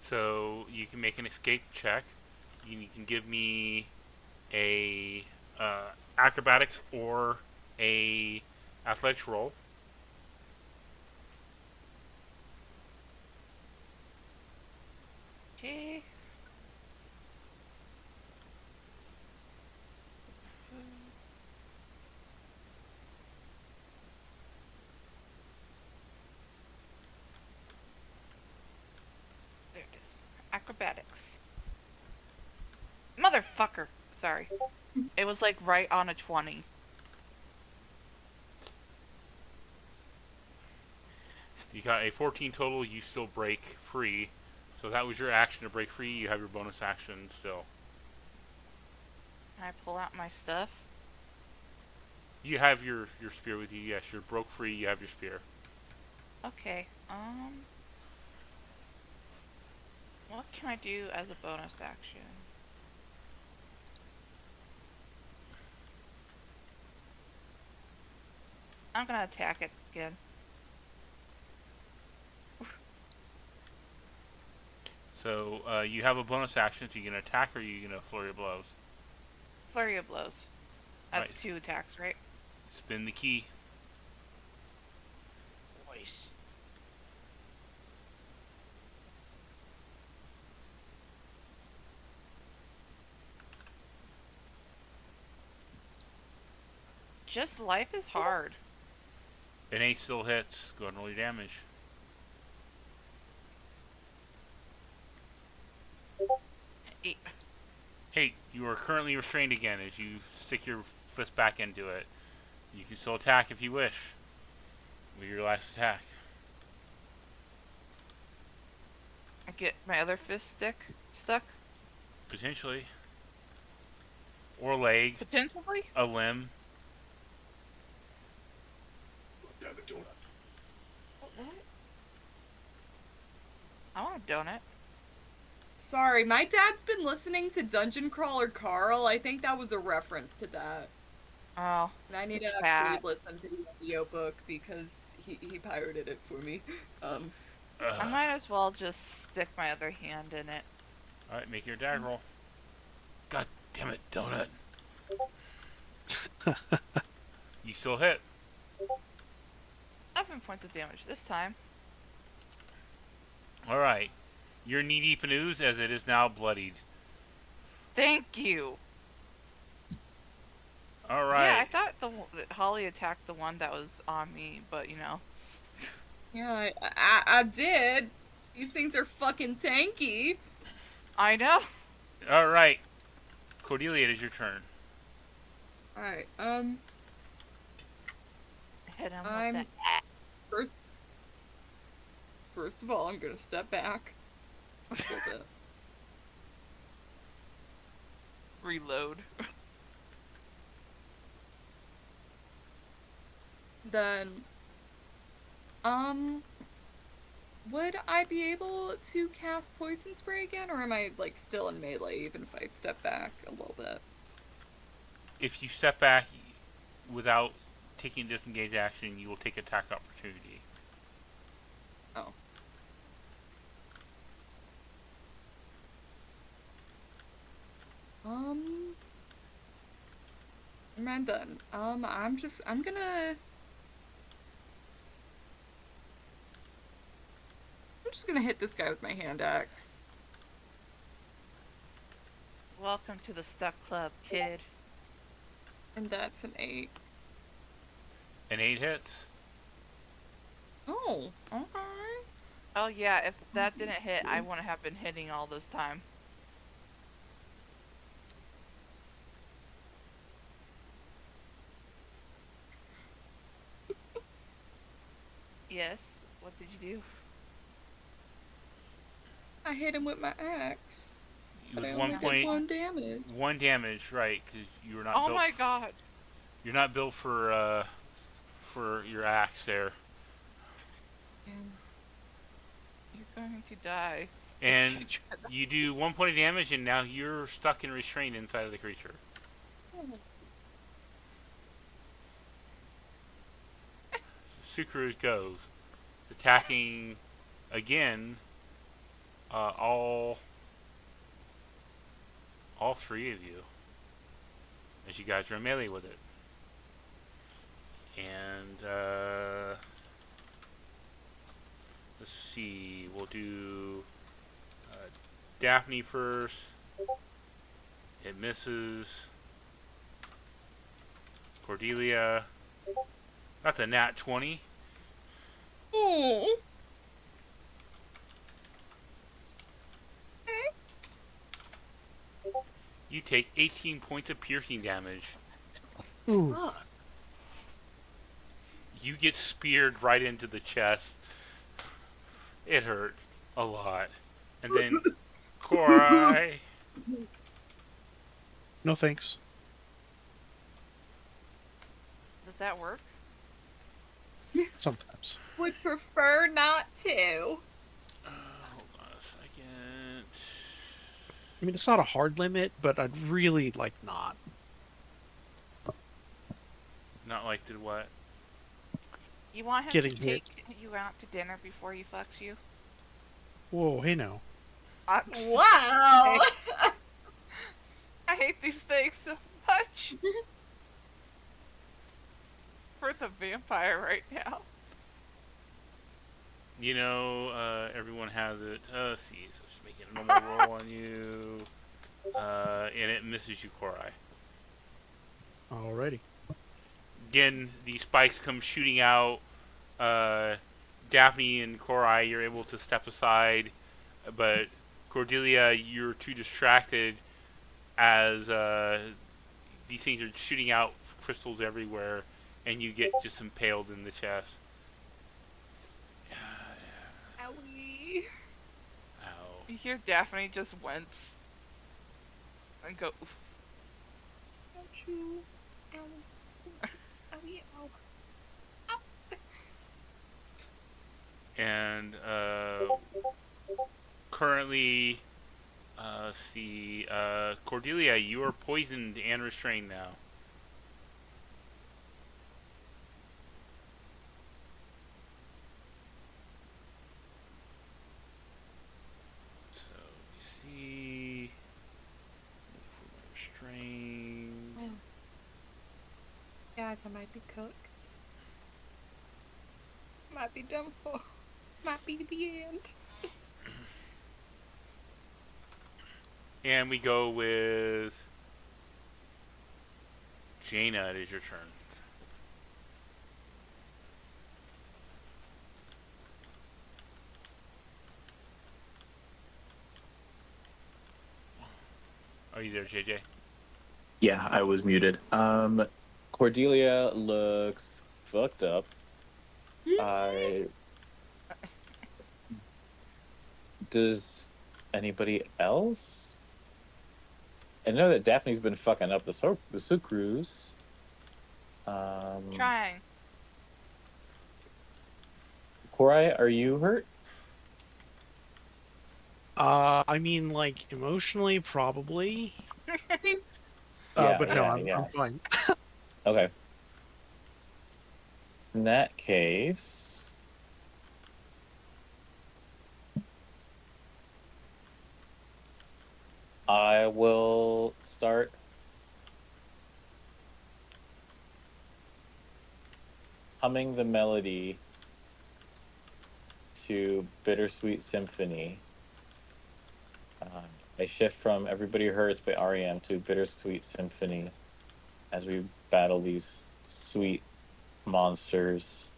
So you can make an escape check. You can give me a acrobatics or a athletics roll. Okay. There it is. Acrobatics. Motherfucker! Sorry. It was like right on a 20. You got a 14 total. You still break free. So that was your action to break free. You have your bonus action still. Can I pull out my stuff? You have your spear with you. Yes, you're broke free. You have your spear. Okay, what can I do as a bonus action? I'm gonna attack it again. So you have a bonus action. So you can attack or you can flurry of blows. Flurry of blows. That's Right. 2 attacks, right? Spin the key. Voice. Just life is hard. An 8 still hits. Go ahead and roll your damage. Eight. Hey, you are currently restrained again as you stick your fist back into it. You can still attack if you wish. With your last attack. I get my other fist stuck. Potentially. Or leg. Potentially. A limb. I want a donut. Sorry, my dad's been listening to Dungeon Crawler Carl. I think that was a reference to that. Oh. And I need to Chat. actually listen to the audiobook because he pirated it for me. I might as well just stick my other hand in it. Alright, make your attack roll. God damn it, donut. You still hit. 11 points of damage this time. Alright. You're knee deep in ooze as it is now bloodied. Thank you. Alright. Yeah, I thought that Holly attacked the one that was on me, but you know. Yeah, I did. These things are fucking tanky. I know. Alright. Cordelia, it is your turn. Alright, Hit him I'm- with that. First of all, I'm gonna step back a little bit. Reload. Then, Would I be able to cast Poison Spray again, or am I, like, still in melee even if I step back a little bit? If you step back without taking disengage action, you will take attack opportunity. Oh. I'm done. I'm just gonna hit this guy with my hand axe. Welcome to the Stuck Club, kid. And that's an 8. An 8 hits. Oh, okay. Oh yeah, if that didn't hit, I wouldn't have been hitting all this time. Yes, what did you do? I hit him with my axe. But I With only did 1 damage. 1 damage, right? Because you were not. Oh built my god! You're not built for your axe there. And You're going to die. And you do 1 point of damage, and now you're stuck and restrained inside of the creature. Sucrose goes. It's attacking again. All 3 of you, as you guys are in melee with it. And let's see. We'll do Daphne first. It misses. Cordelia. That's a nat 20. oh. You take 18 points of piercing damage. Ooh. Fuck. You get speared right into the chest. It hurt a lot. And then Korai. No thanks. Does that work? Sometimes. Would prefer not to. Hold on a second. I mean, it's not a hard limit, but I'd really like not. Not like did what? You want him Getting to hit. take you out to dinner before he fucks you? Whoa, hey now. Wow. I hate these things so much. For the vampire right now. You know, everyone has it. Let's see, so just make it a normal roll on you. And it misses you, Korai. Alrighty. Again, the spikes come shooting out. Daphne and Korai, you're able to step aside, but Cordelia, you're too distracted as these things are shooting out crystals everywhere, and you get just impaled in the chest. Owie. Ow. You hear Daphne just wince. And go, oof. Don't you? Ow. Owie, ow. And currently, see, Cordelia, you are poisoned and restrained now. So you see, restrained. Oh. Guys, I might be cooked. Might be done for. This might be the end. And we go with Jaina. It is your turn. Are you there, JJ? Yeah, I was muted. Cordelia looks fucked up. Does anybody else? I know that Daphne's been fucking up the sucrose. Trying. Korai, are you hurt? I mean, like emotionally, probably. Yeah, But no, yeah, I'm yeah. fine. Okay. In that case, I will start humming the melody to Bittersweet Symphony. Uh, I shift from Everybody Hurts by REM to Bittersweet Symphony as we battle these sweet monsters.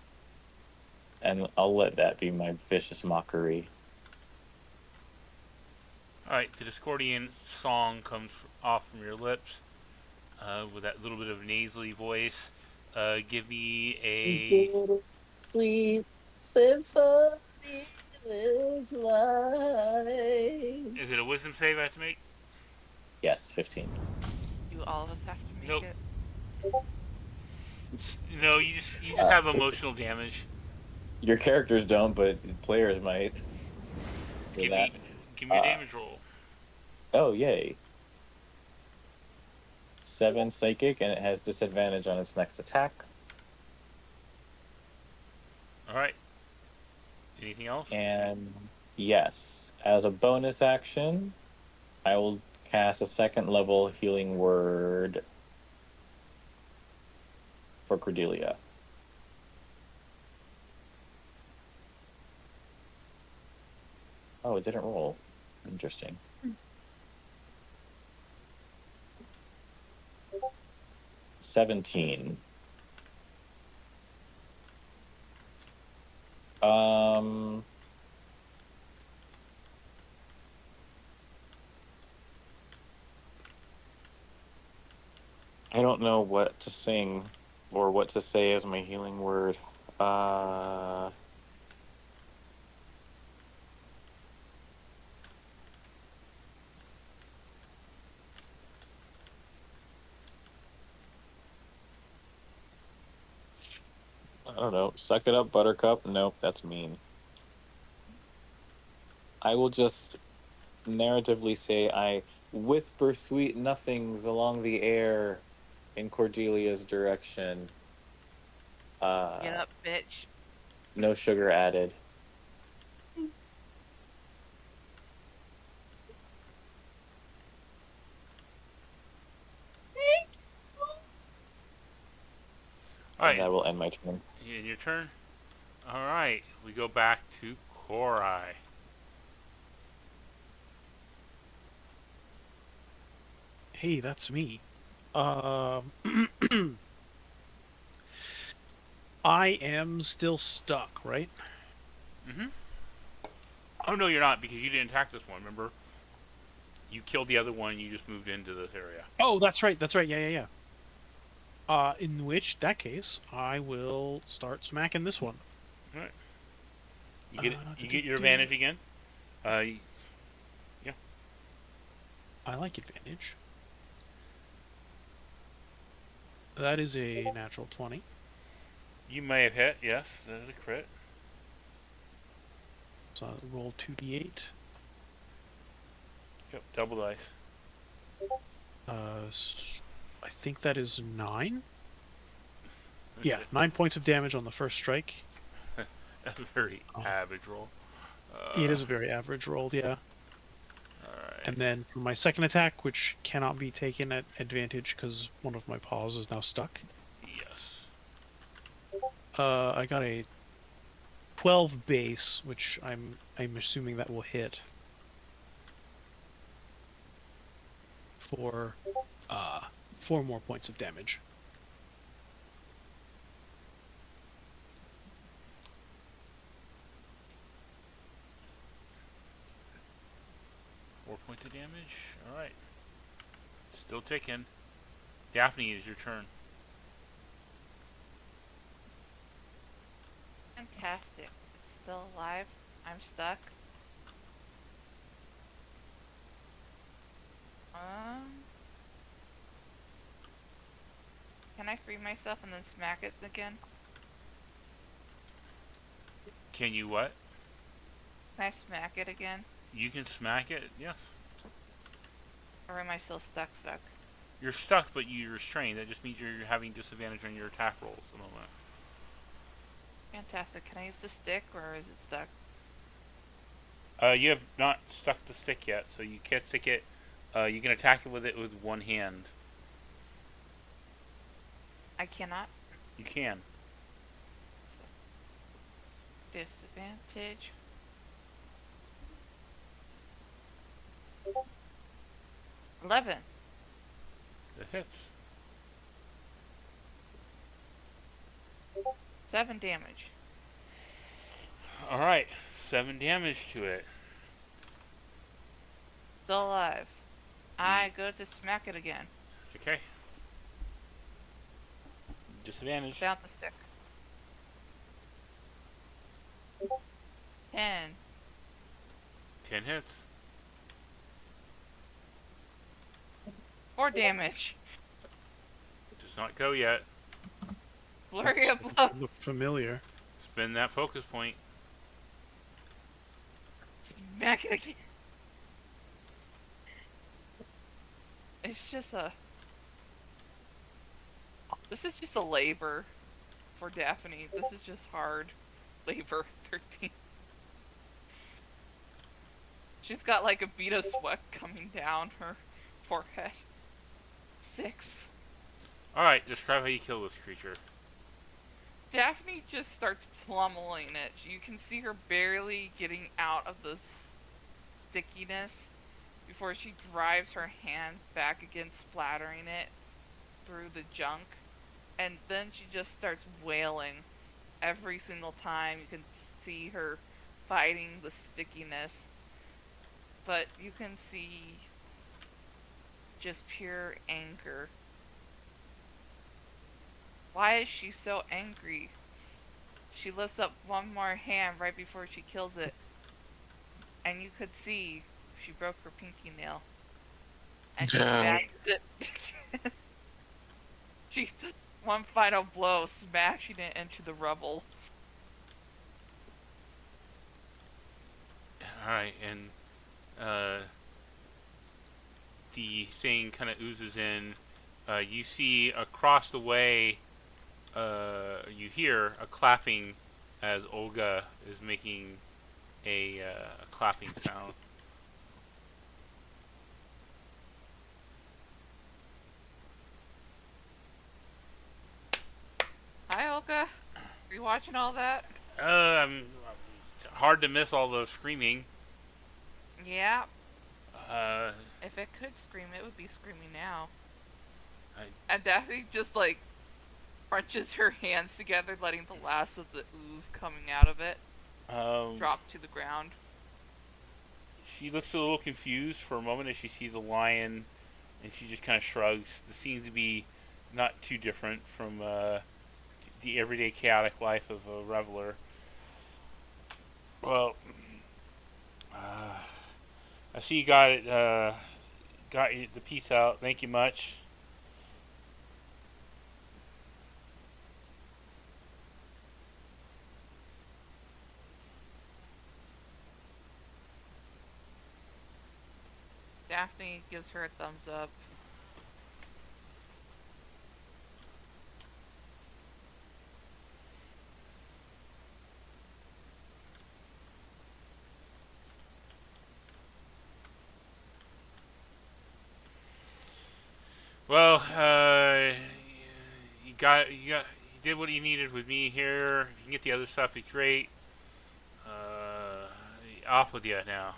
And I'll let that be my vicious mockery. All right, the Discordian song comes off from your lips with that little bit of nasally voice. Give me a. Bittersweet Symphony is life. Is it a wisdom save I have to make? Yes, 15. Do all of us have to make Nope. it? No, you just Uh, have emotional damage. your characters don't, but players might. For Give that. me, give me your Uh, damage roll. oh, yay. 7 psychic, and it has disadvantage on its next attack. All right. Anything else? And yes, as a bonus action, I will cast a second level healing word for Cordelia. Oh, it didn't roll. Interesting. 17. Um, I don't know what to sing or what to say as my healing word. Uh, I don't know. Suck it up, Buttercup. Nope, that's mean. I will just narratively say I whisper sweet nothings along the air in Cordelia's direction. Get Uh, up, bitch. no sugar added. All And right. that will end my turn. In your turn. All right. We go back to Korai. Hey, that's me. Um, I am still stuck, right? Mm-hmm. Oh no, you're not because you didn't attack this one. Remember, you killed the other one. You just moved into this area. Oh, that's right. That's right. Yeah, yeah, yeah. In which that case, I will start smacking this one. All right. You get it. You get your Do-do-do. advantage again. Uh, yeah. I like advantage. That is a natural 20. You may have hit. Yes, that is a crit. So I'll roll 2d8. Yep. Double dice. I think that is 9. Yeah, 9 points of damage on the first strike. A very Oh, average roll. it is a very average roll, yeah. Alright. And then for my second attack, which cannot be taken at advantage because one of my paws is now stuck, Yes. I got a 12 base, which I'm assuming that will hit for 4 more points of damage. Four points of damage. Alright. Still ticking. Daphne, it is your turn. Fantastic. It's still alive. I'm stuck. Um, can I free myself and then smack it again? Can you what? Can I smack it again? You can smack it, yes. Or am I still stuck? You're stuck, but you're restrained. That just means you're having disadvantage on your attack rolls at the moment. Fantastic. Can I use the stick, or is it stuck? You have not stuck the stick yet, so you can't stick it. You can attack it with one hand. I cannot. You can. Disadvantage. $11. It hits. 7 damage. Alright, 7 damage to it. Still alive. I go to smack it again. Okay. Disadvantage. Without the stick. 10. 10 hits. 4 damage. Does not go yet. Flurry of blows. Look familiar. Spend that focus point. Smack it again. It's just a... This is just a labor for Daphne. This is just hard labor. 13. She's got like a bead of sweat coming down her forehead. 6. Alright, describe how you kill this creature. Daphne just starts plummeling it. You can see her barely getting out of the stickiness before she drives her hand back against splattering it through the junk. And then she just starts wailing every single time. You can see her fighting the stickiness. But you can see just pure anger. Why is she so angry? She lifts up one more hand right before she kills it. And you could see she broke her pinky nail. And she bangs it. She took one final blow, smashing it into the rubble. Alright, and the thing kind of oozes in. You see across the way, you hear a clapping as Olga is making a clapping sound. Hi, Olga. Are you watching all that? Hard to miss all the screaming. Yeah. Uh, If it could scream, it would be screaming now. I- And Daphne just like crunches her hands together, letting the last of the ooze coming out of it drop to the ground. She looks a little confused for a moment as she sees a lion, and she just kind of shrugs. This seems to be not too different from the everyday chaotic life of a reveler. Well, I see you got it. Got the piece out. Thank you much. Daphne gives her a thumbs up. Well, you did what you needed with me here. If you can get the other stuff, it's great. Off with you now.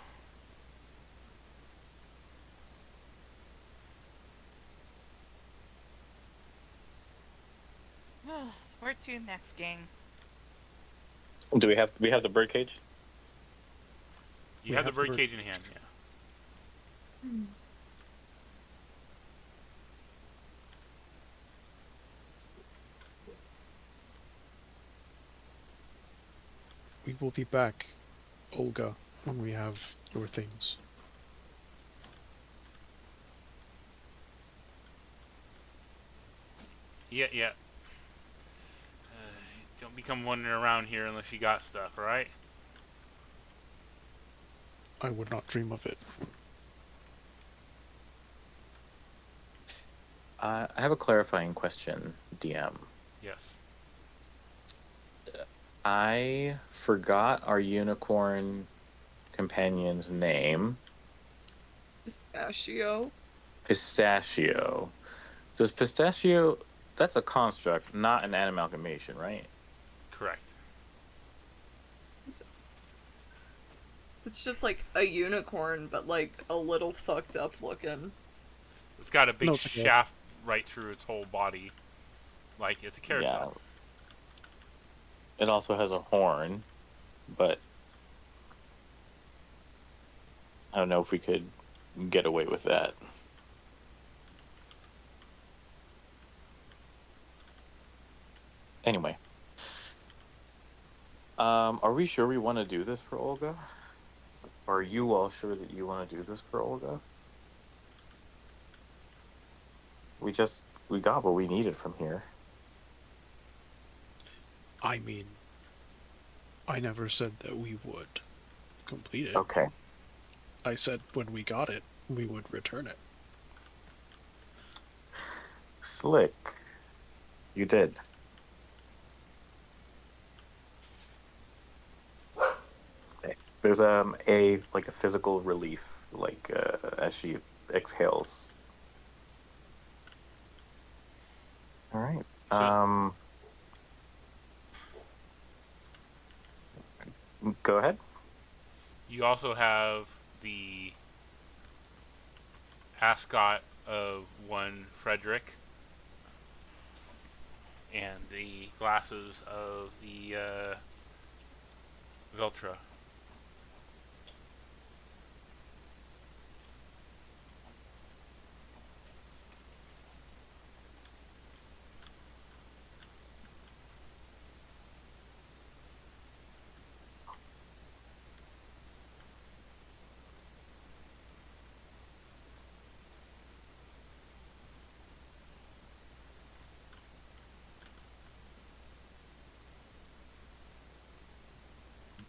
Where to next, gang? Do we have the birdcage? You We have the have the birdcage in hand, yeah. We will be back, Olga, when we have your things. Yeah. Don't become wandering around here unless you got stuff, alright? I would not dream of it. I have a clarifying question, DM. Yes. I forgot our unicorn companion's name. Pistachio. Pistachio. Does pistachio? That's a construct, not an amalgamation, right? Correct. It's just like a unicorn, but like a little fucked up looking. It's got a big No, it's okay. shaft right through its whole body, like it's a Yeah. carousel. It also has a horn, but I don't know if we could get away with that. Anyway, are we sure we want to do this for Olga? Are you all sure that you want to do this for Olga? We got what we needed from here. I mean, I never said that we would complete it. Okay. I said when we got it, we would return it. Slick. You did. Okay. There's a physical relief as she exhales. All right. So- Go ahead. You also have the ascot of one Frederick and the glasses of the Veltra.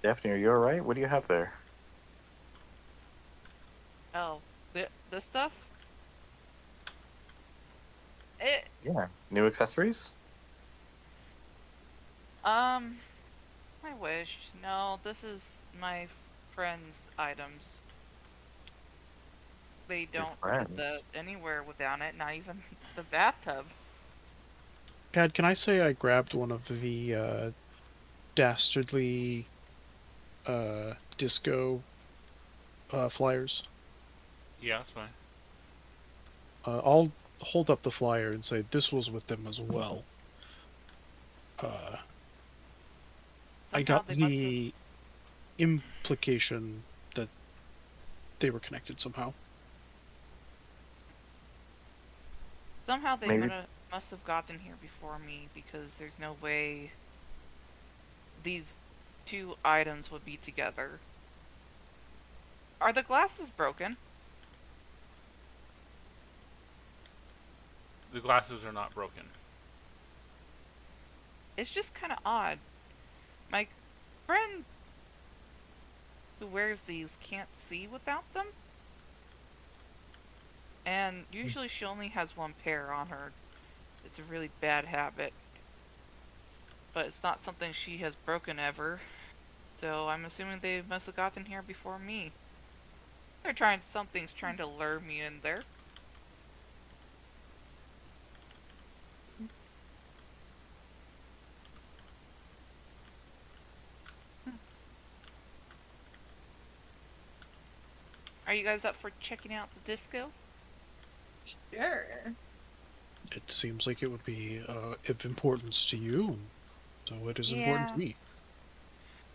Daphne, are you all right? What do you have there? Oh, the stuff? It, Yeah. New accessories? I wish. No, this is my friend's items. They Your don't friends? fit anywhere without it, not even the bathtub. Pad, can I say I grabbed one of the dastardly disco flyers? Yeah, that's fine. I'll hold up the flyer and say this was with them as well. I Somehow got they must have, the implication that they were connected somehow. somehow they Maybe. must have gotten here before me, because there's no way these two items would be together. Are the glasses broken? The glasses are not broken. It's just kind of odd. My friend who wears these can't see without them. And usually she only has one pair on her. It's a really bad habit. But it's not something she has broken ever. So I'm assuming they must have gotten here before me. Something's trying to lure me in there. Are you guys up for checking out the disco? Sure. It seems like it would be of importance to you, so it is important to Yeah. me.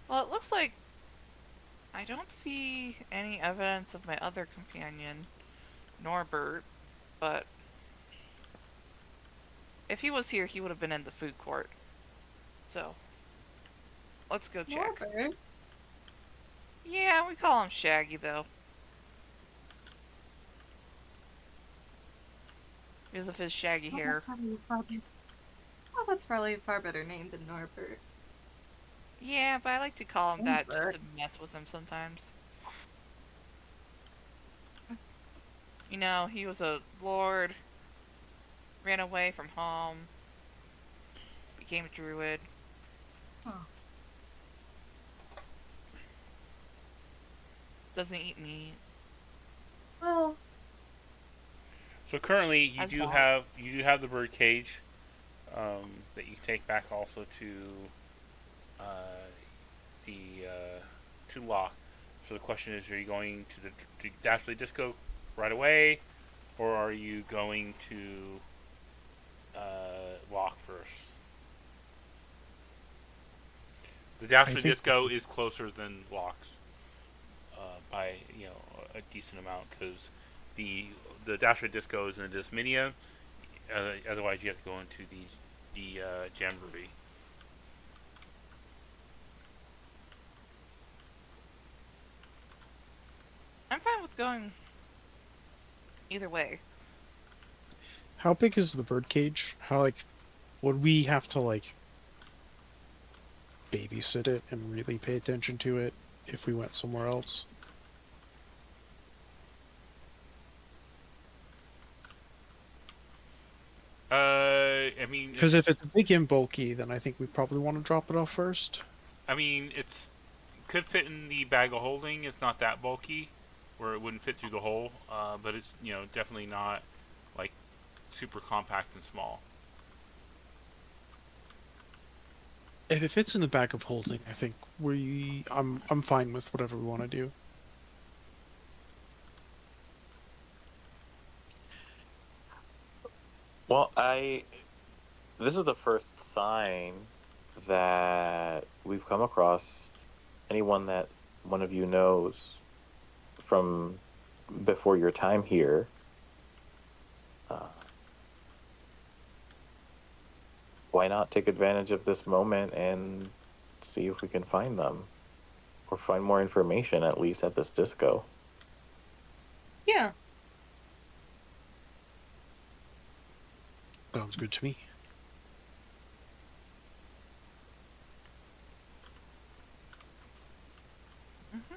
Well, it looks like I don't see any evidence of my other companion, Norbert, but if he was here, he would have been in the food court. So, let's go check. Norbert. Yeah, we call him Shaggy, though. Because of his shaggy hair. That's probably a far better name than Norbert. Yeah, but I like to call him that just Norbert. to mess with him sometimes. You know, he was a lord, ran away from home, became a druid. Huh. Doesn't eat meat. Well, So currently, As Bob. you do have the bird cage that you take back also uh, the to lock. So the question is, are you going to Dastardly Disco right away, or are you going to lock first? The I Dastardly think Disco is closer than locks by a decent amount because the the Dastardly Disco is in the Disminia. Otherwise, you have to go into the Jamboree. I'm fine with going either way. how big is the bird cage? How like would we have to like babysit it and really pay attention to it if we went somewhere else? I mean, Because if it's big and bulky, then I think we probably want to drop it off first. it's could fit in the bag of holding. It's not that bulky, where it wouldn't fit through the hole. But it's definitely not like super compact and small. If it fits in the bag of holding, I think I'm fine with whatever we want to do. Well, this is the first sign that we've come across anyone that one of you knows from before your time here. Uh, why not take advantage of this moment and see if we can find them or find more information at least at this disco? Yeah. Sounds good to me. Hmm.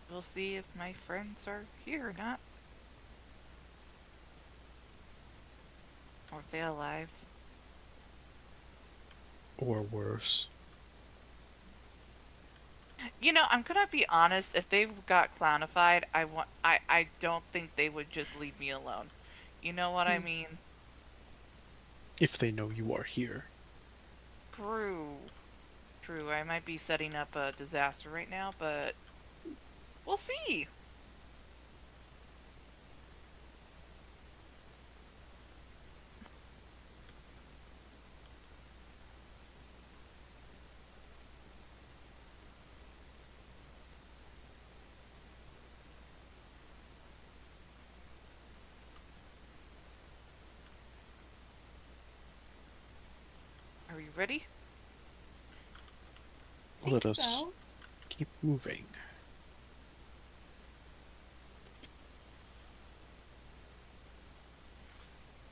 We'll see if my friends are here or not. Or if they're alive. Or worse. You know, I'm gonna be honest. If they got clownified, I don't think they would just leave me alone. You know what I mean? If they know you are here. True. True. I might be setting up a disaster right now, but we'll see. Are you ready? Let Think us so. keep moving.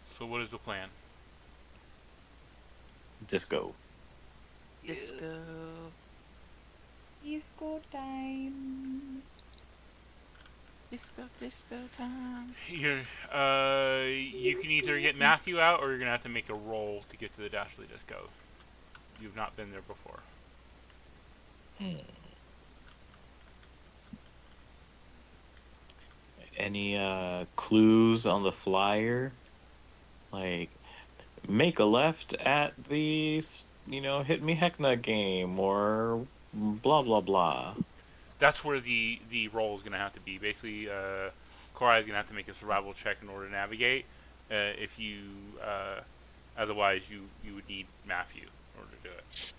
So what is the plan? Disco. Disco. Disco time. Disco time. You can either get Matthew out, or you're gonna have to make a roll to get to the Dashly Disco. You've not been there before. Any clues on the flyer? Like, make a left at the, hit me Heckna game or blah blah blah. That's where the roll is gonna have to be. Basically, Korai is gonna have to make a survival check in order to navigate. If you otherwise you would need Matthew in order to do it.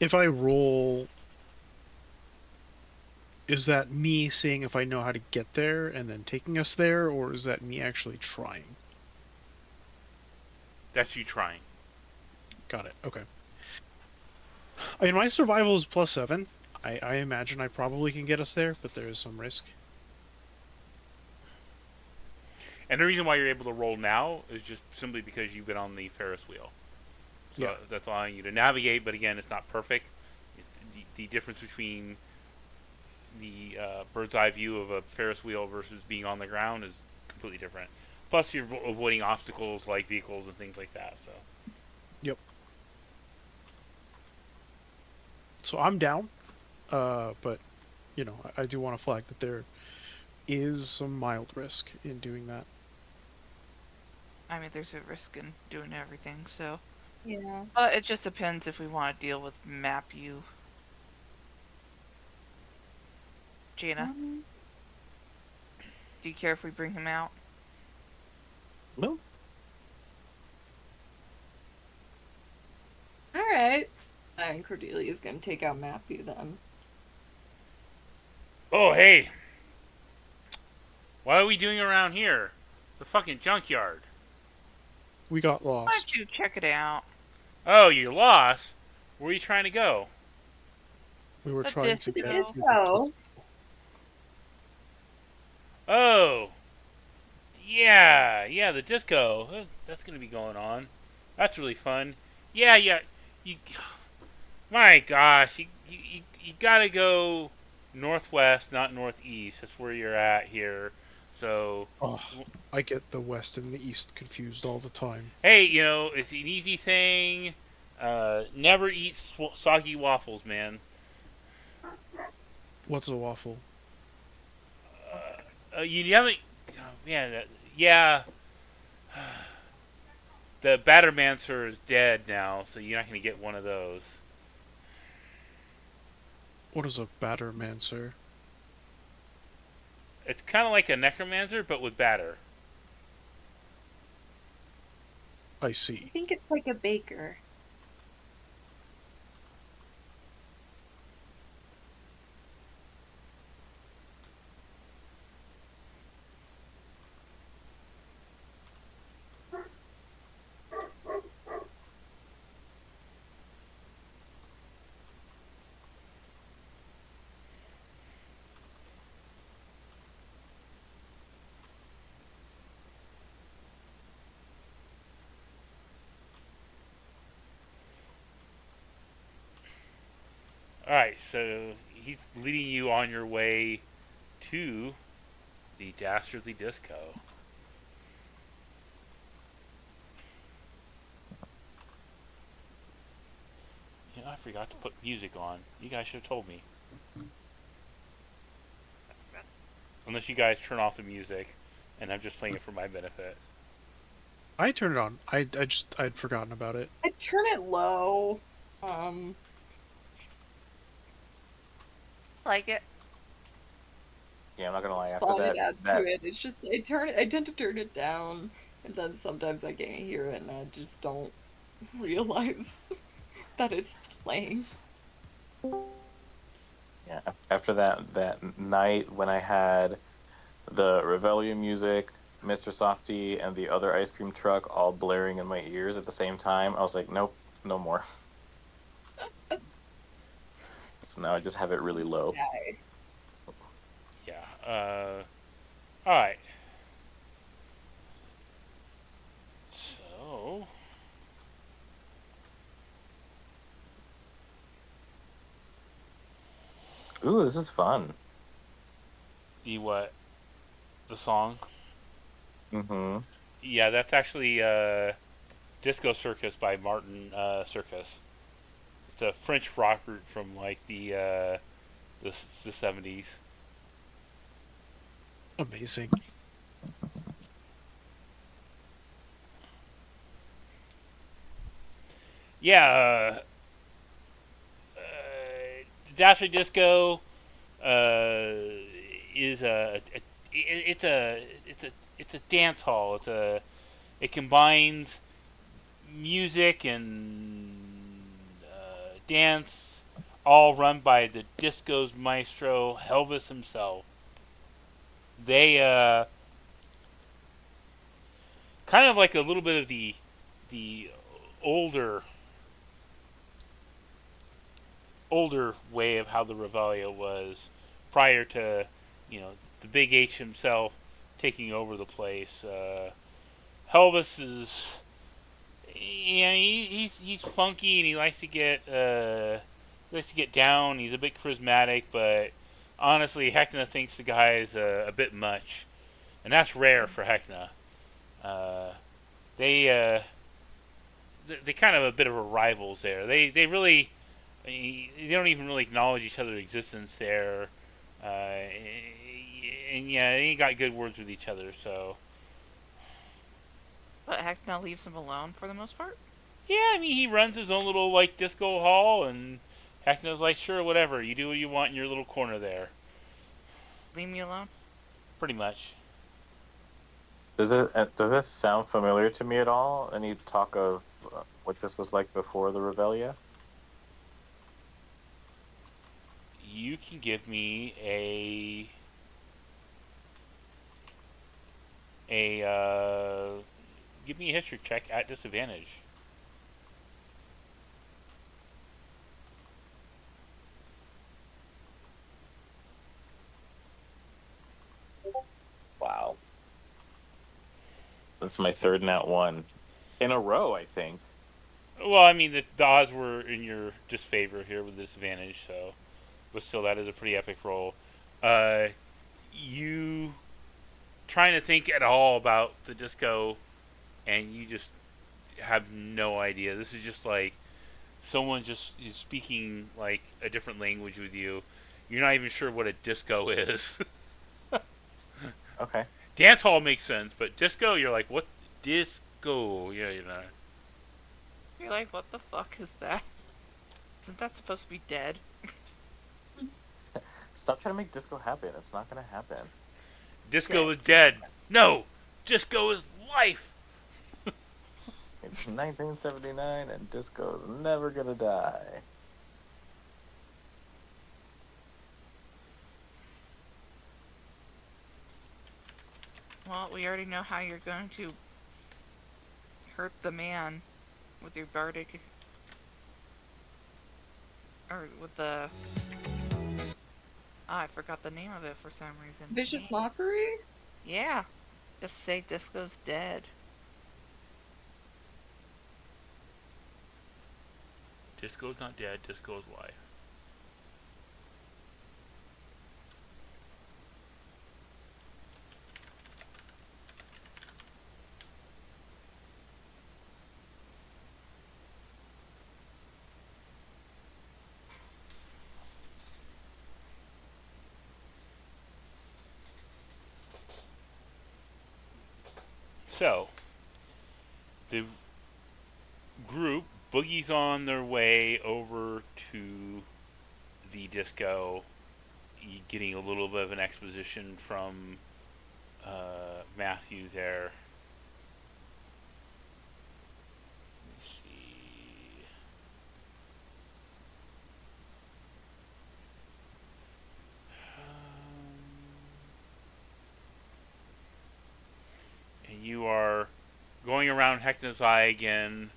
If I roll, is that me seeing if I know how to get there and then taking us there, or is that me actually trying? That's you trying. Got it. Okay. I mean, my survival is +7. I imagine I probably can get us there, but there is some risk. And the reason why you're able to roll now is just simply because you've been on the Ferris wheel. So Yeah. that's allowing you to navigate, but again, it's not perfect. the difference between the bird's eye view of a Ferris wheel versus being on the ground is completely different. Plus, you're avoiding obstacles like vehicles and things like that. So, Yep. So I'm down, but I do want to flag that there is some mild risk in doing that. I mean, there's a risk in doing everything, so. Yeah. But it just depends if we want to deal with map you. Jaina, do you care if we bring him out? No. All right. And Cordelia's gonna take out Matthew then. oh hey, what are we doing around here? The fucking junkyard. We got Why lost. don't you check it out? Oh, you're lost. Where are you trying to go? We were The trying to disco. get Disco. to the Oh, yeah, the disco. That's gonna be going on. That's really fun. Yeah. You, my gosh, you gotta go northwest, not northeast. That's where you're at here. So, Oh, I get the west and the east confused all the time. hey, it's an easy thing. Never eat soggy waffles, man. What's a waffle? You haven't. Oh, man, yeah. The Battermancer is dead now, so you're not gonna get one of those. What is a battermancer? It's kind of like a necromancer, but with batter. I I see. think it's like a baker. Alright, so he's leading you on your way to the Dastardly Disco. I forgot to put music on. You guys should have told me. Unless you guys turn off the music, and I'm just playing it for my benefit. I turned it on. I'd forgotten about it. I turn it low. Like it? Yeah, I'm not gonna lie. It's After fun. that, It adds that to it. It's just I tend to turn it down, and then sometimes I can't hear it, and I just don't realize that it's playing. yeah, after that night when I had the Revelio music, Mr. Softy, and the other ice cream truck all blaring in my ears at the same time, I was like, nope, no more. So now I just have it really low. Okay. Yeah, alright. So. Ooh, this is fun. What? The song? Mm-hmm. Yeah, that's actually Disco Circus by Martin Circus. It's a French rock group from like the 70s. Amazing. Yeah, Dash Disco is it's a dance hall. It combines music and dance, all run by the disco's maestro Elvis himself. They kind of like a little bit of the older way of how the Revelio was prior to the Big H himself taking over the place. Elvis is he's funky and he likes to get likes to get down. He's a bit charismatic, but honestly, Heckna thinks the guy is a bit much, and that's rare for Heckna. Uh, they they kind of a bit of a rivals there. They really they don't even really acknowledge each other's existence there, and yeah, they ain't got good words with each other. So But Heckna leaves him alone for the most part. yeah, I mean he runs his own little like disco hall, and Heckna's like, sure, whatever, you do what you want in your little corner there, Leave me alone. pretty much. Does this sound familiar to me at all? Any talk of what this was like before the Revelia? You can give me give me a history check at disadvantage. Wow, that's my third nat one in a row, I think. Well, I mean the odds were in your disfavor here with disadvantage, so but still that is a pretty epic roll. Uh, you trying to think at all about the disco, and you just have no idea. This is just like someone just is speaking like a different language with you. You're not even sure what a disco is. Okay. Dance hall makes sense, but disco, you're like, what disco? Yeah, you know. You're like, what the fuck is that? Isn't that supposed to be dead? Stop trying to make disco happen. It's not gonna happen. Disco is dead. No, disco is life. It's 1979, and disco is never gonna die. Well, we already know how you're going to hurt the man with your bardic. Or with the. I forgot the name of it for some reason. Vicious mockery? Yeah. Just say Disco's dead. Disco's not dead. Disco's life. So, the group boogies on their way over to the disco, getting a little bit of an exposition from Matthew there. Let's see. And you are going around Heckna's Eye again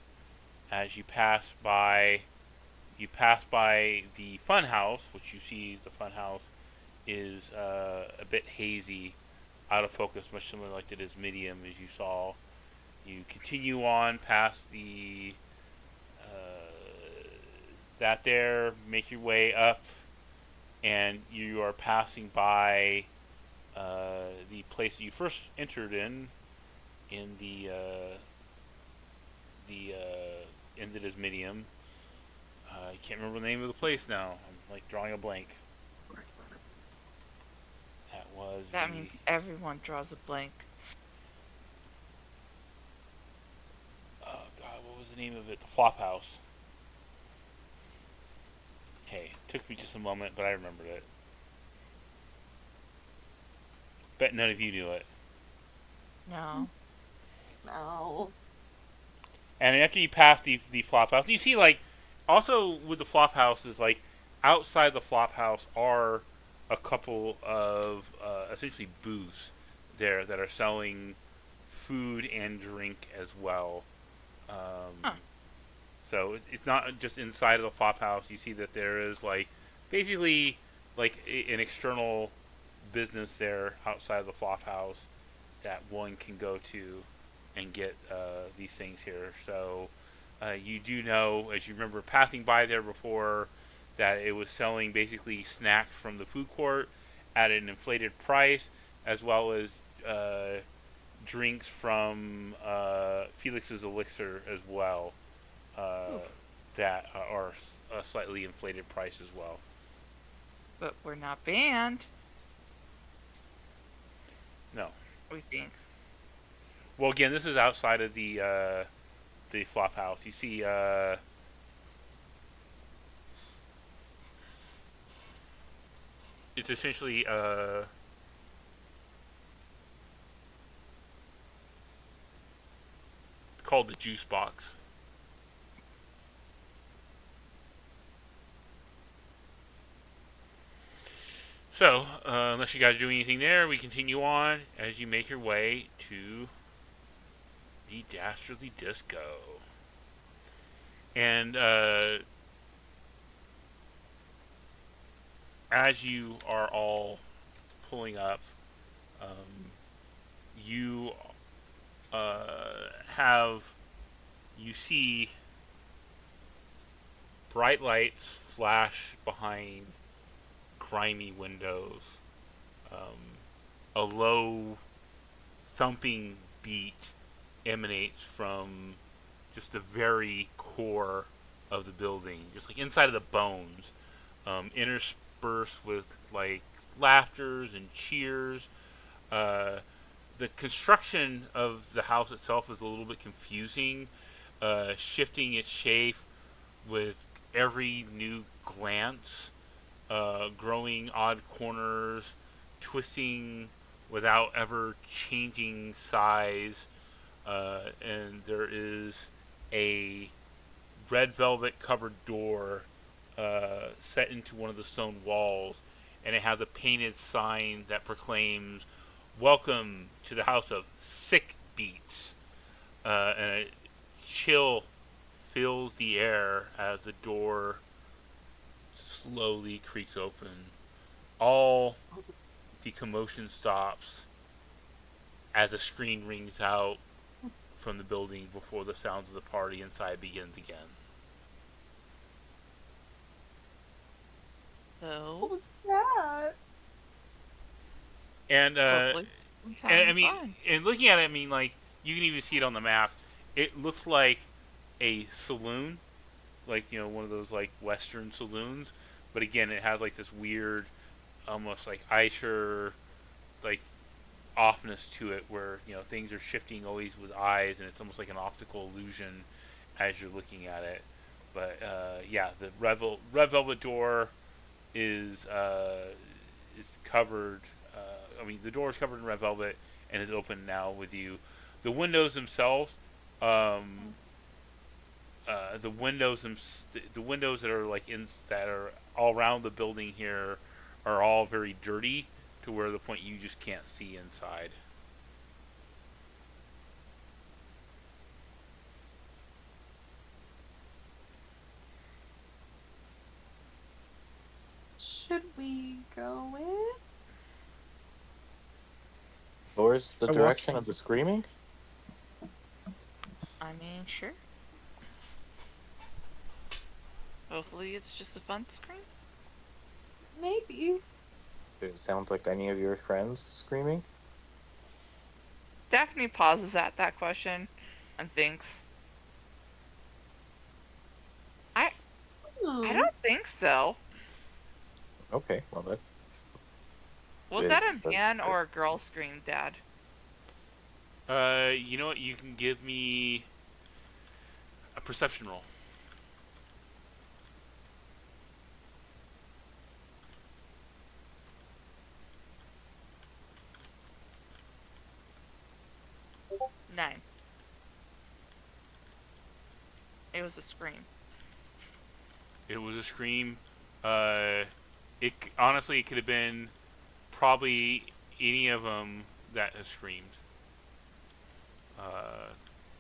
as you pass by. You pass by the fun house, which you see the fun house is a bit hazy, out of focus, much similar like it is medium as you saw. You continue on past the that there, make your way up, and you are passing by the place that you first entered in the in the Dismidium. I can't remember the name of the place now. I'm like drawing a blank. That was That means everyone draws a blank. oh god, what was the name of it? The Flop House. Hey, it took me just a moment, but I remembered it. Bet none of you knew it. No. No. And after you pass the flop house, you see like also with the flop house is like outside the flop house are a couple of essentially booths there that are selling food and drink as well. Huh. So it's not just inside of the flop house. You see that there is like basically like an external business there outside of the flop house that one can go to and get these things here. So you do know, as you remember passing by there before, that it was selling basically snacks from the food court at an inflated price, as well as drinks from Felix's Elixir as well, that are a slightly inflated price as well. But we're not banned, No. we think. Well, again, this is outside of the flop house. You see, it's essentially called the juice box. So, unless you guys do anything there, we continue on as you make your way to the Dastardly Disco. And as you are all pulling up, you you see bright lights flash behind grimy windows. A low thumping beat emanates from just the very core of the building, just like inside of the bones, interspersed with like laughters and cheers. The construction of the house itself is a little bit confusing, shifting its shape with every new glance, growing odd corners, twisting without ever changing size. And there is a red velvet covered door set into one of the stone walls, and it has a painted sign that proclaims, "Welcome to the house of Sick Beats." And a chill fills the air as the door slowly creaks open. All the commotion stops as a screen rings out from the building before the sounds of the party inside begins again. What So, was that? And hopefully, we and I have mean, fun. and looking at it, I mean, like you can even see it on the map. It looks like a saloon, like one of those like Western saloons. But again, it has like this weird, almost like Eicher, like offness to it, where things are shifting always with eyes, and it's almost like an optical illusion as you're looking at it. But yeah, the red velvet door is covered. I mean, the door is covered in red velvet and is open now with you. The windows themselves, um, the windows that are like that are all around the building here are all very dirty to where the point you just can't see inside. Should we go in? Where's the I walk- direction of the screaming? I mean, sure. Hopefully, it's just a fun scream. Maybe. Does it sound like any of your friends screaming? Daphne pauses at that question and thinks, I don't think so. Okay, well that Was that is a man or a girl scream, Dad? You know what? You can give me a perception roll. Nine. It was a scream. It was a scream. It honestly, it could have been probably any of them that has screamed.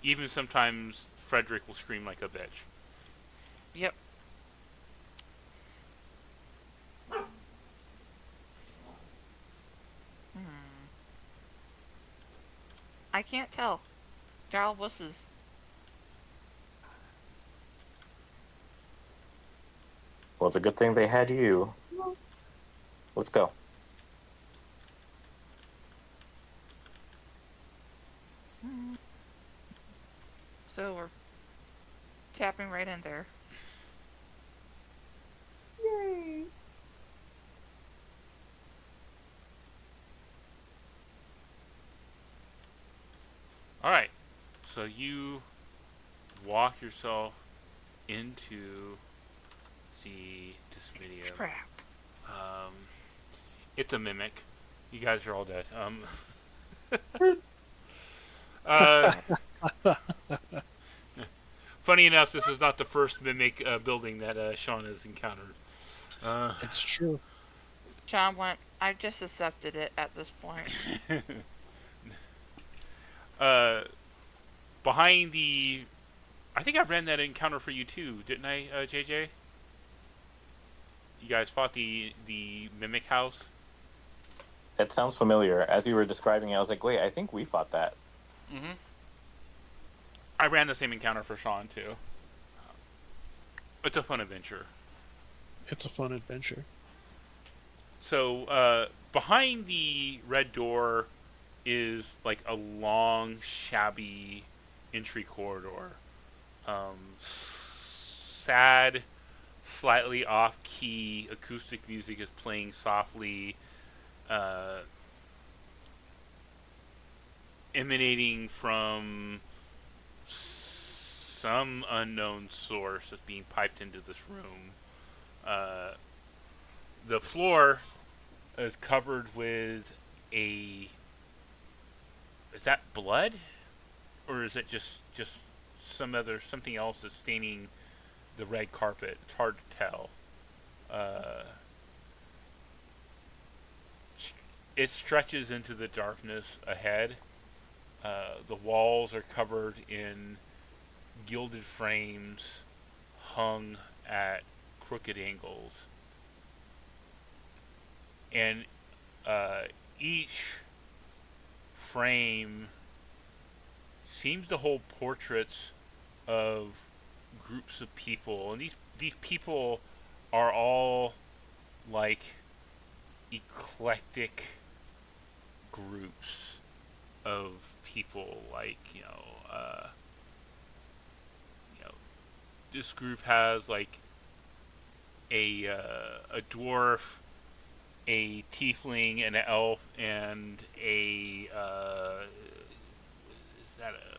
Even sometimes Frederick will scream like a bitch. Yep. I can't tell. They're all wusses. Well, it's a good thing they had you. Let's go. So we're tapping right in there. Yay. All right. So you walk yourself into this video. Crap. Um, it's a mimic. You guys are all dead. Uh, funny enough, this is not the first mimic building that Sean has encountered. It's true. John went, I've just accepted it at this point. Behind the, I think I ran that encounter for you too, didn't I, JJ? You guys fought the mimic house. It sounds familiar. As you were describing it, I was like, wait, I think we fought that. Mm-hmm. I ran the same encounter for Sean too. It's a fun adventure. It's a fun adventure. So behind the red door is like a long, shabby entry corridor. Sad, slightly off-key acoustic music is playing softly, emanating from some unknown source that's being piped into this room. The floor is covered with a. Is that blood, or is it just something else that's staining the red carpet? It's hard to tell. It stretches into the darkness ahead. The walls are covered in gilded frames hung at crooked angles. And each frame seems to hold portraits of groups of people. And these people are all like eclectic groups of people, like this group has like a dwarf, a tiefling, an elf, and a is that a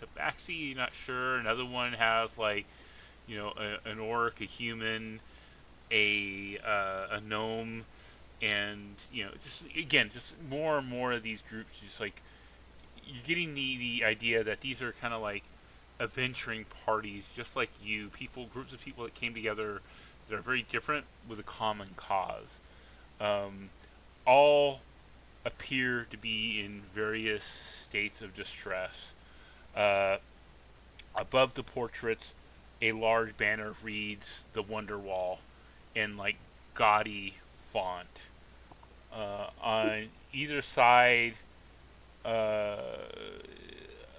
tabaxi? Not sure. Another one has like an orc, a human, a gnome, and just more and more of these groups. Just like you're getting the idea that these are kind of like adventuring parties, just like groups of people that came together that are very different with a common cause. All appear to be in various states of distress. Uh, Above the portraits, a large banner reads "The Wonder Wall" in like gaudy font. On either side uh,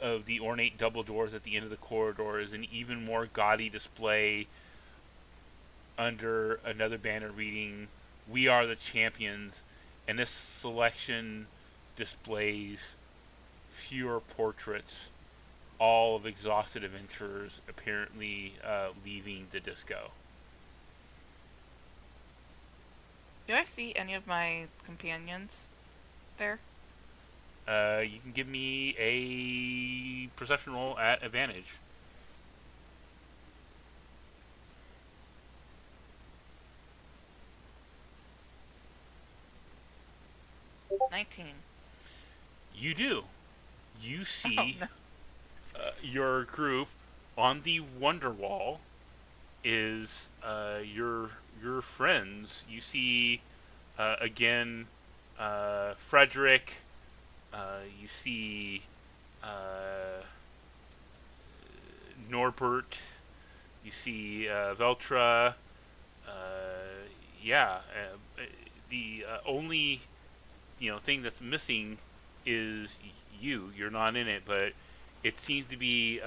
of the ornate double doors at the end of the corridor is an even more gaudy display under another banner reading "We Are the Champions," and this selection displays fewer portraits, all of exhausted adventurers apparently leaving the disco. Do I see any of my companions there? You can give me a perception roll at advantage. $19. You do. You Oh, see no. your group on the Wonder Wall is your friends. You see again Frederick. You see Norbert. You see Veltra. Uh, yeah. The only thing that's missing is you. You're not in it, but it seems to be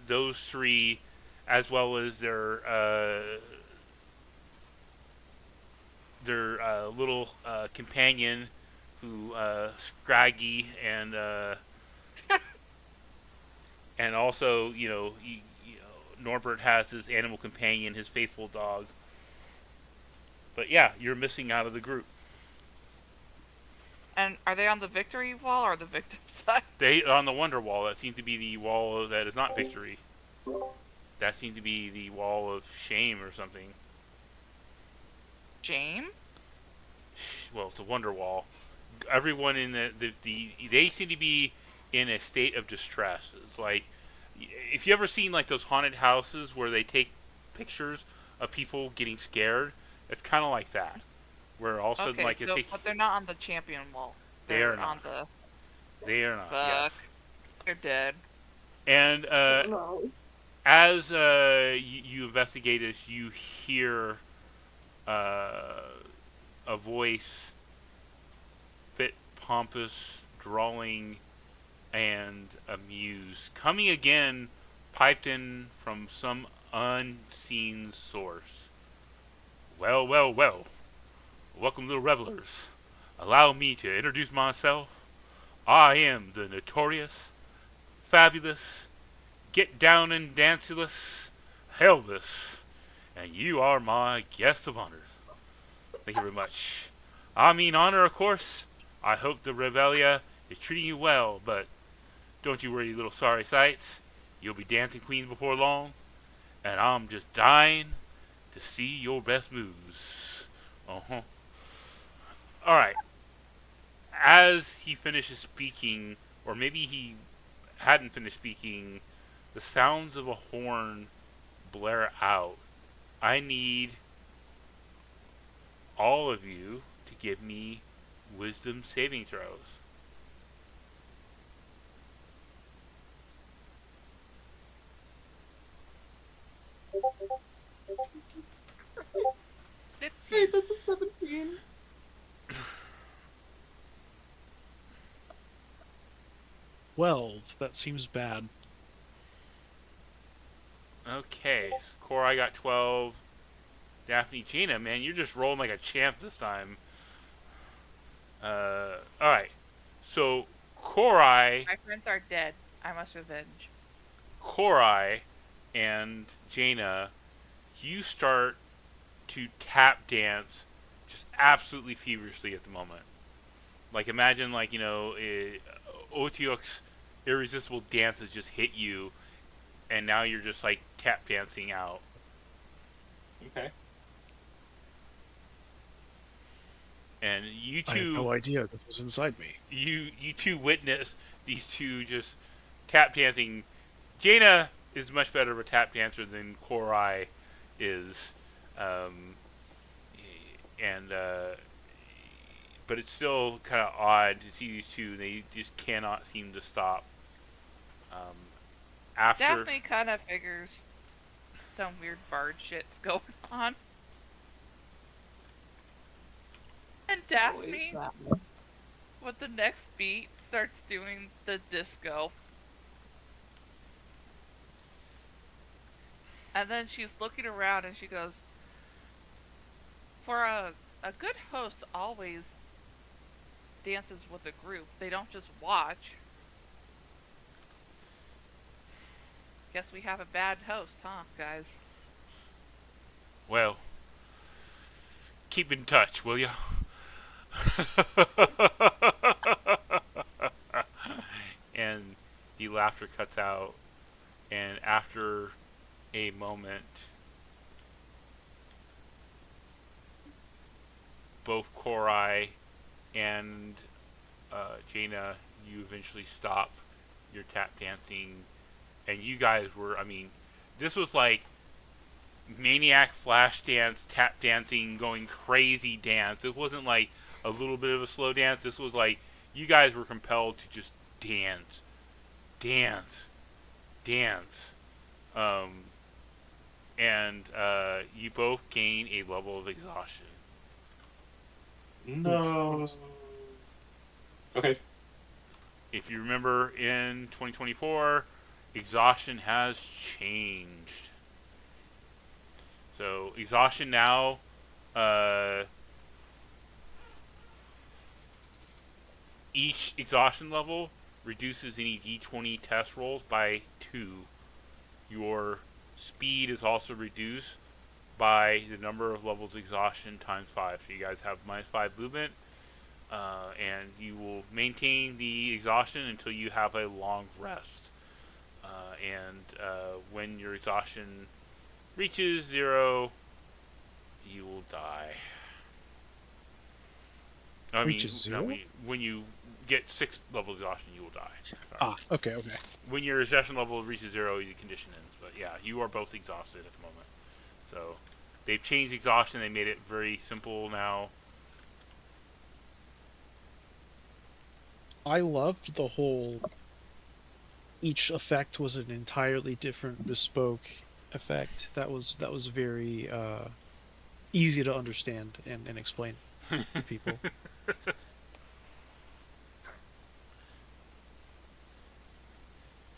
those three as well as their little companion, who Scraggy, and also Norbert has his animal companion, his faithful dog. But yeah, you're missing out of the group. And are they on the victory wall or the victim side? They on the Wonder Wall. That seems to be the wall that is not victory. That seemed to be the wall of shame or something. Shame? Well, it's a Wonder Wall. Everyone in the they seem to be in a state of distress. It's like, if you ever seen like those haunted houses where they take pictures of people getting scared, it's kind of like that. Where all of a sudden, Okay, like, it so takes. but they're not on the champion wall. They are They're on not. the They are not. fuck. Yes. They're dead. And No. as you investigate this, you hear a voice, bit pompous, drawling, and amused, coming again, piped in from some unseen source. Well, well, well. Welcome, little revelers. Allow me to introduce myself. I am the notorious, fabulous, get down and danceless Helvis, and you are my guest of honor. Thank you very much. I mean honor, of course. I hope the Revelia is treating you well, but don't you worry, you little sorry sights. You'll be dancing queens before long, and I'm just dying to see your best moves. Uh-huh. Alright. As he finishes speaking, or maybe he hadn't finished speaking, the sounds of a horn blare out. I need all of you to give me wisdom saving throws. Hey, this is 17. That seems bad. Okay, Core, I got 12. Daphne, Gina, man, you're just rolling like a champ this time. Alright. So, Korai, My friends are dead. I must revenge. Korai, and Jaina, you start to tap dance just absolutely feverishly at the moment. Like, imagine, like, Otiok's irresistible dance has just hit you, and now you're just, like, tap dancing out. Okay. And you I had two, no idea this was inside me. you two witness these two just tap dancing. Jaina is much better of a tap dancer than Korai is, um, and but it's still kind of odd to see these two. They just cannot seem to stop. Um, after Daphne kind of figures some weird bard shit's going on. And It's always Daphne, that. with the next beat, starts doing the disco. And then she's looking around and she goes, for a good host always dances with a group. They don't just watch. Guess we have a bad host, huh, guys? well, keep in touch, will ya? And the laughter cuts out, and after a moment, both Korai and Jaina, you eventually stop your tap dancing, and you guys were, I mean, this was like maniac flash dance, tap dancing, going crazy dance. It wasn't like a little bit of a slow dance. This was like you guys were compelled to just dance, dance, dance. Um, and you both gain a level of exhaustion. No. Okay. If you remember in 2024, exhaustion has changed. So exhaustion now. Uh, each exhaustion level reduces any d20 test rolls by 2. Your speed is also reduced by the number of levels of exhaustion times 5. So you guys have -5 movement, and you will maintain the exhaustion until you have a long rest. And when your exhaustion reaches 0, you will die. Reaches 0? When you get 6 levels of exhaustion, you will die. Sorry. Ah, okay, okay. When your exhaustion level reaches 0, the condition ends. But yeah, you are both exhausted at the moment. So they've changed exhaustion. They made it very simple now. I loved the whole. Each effect was an entirely different, bespoke effect. That was very easy to understand and explain to people.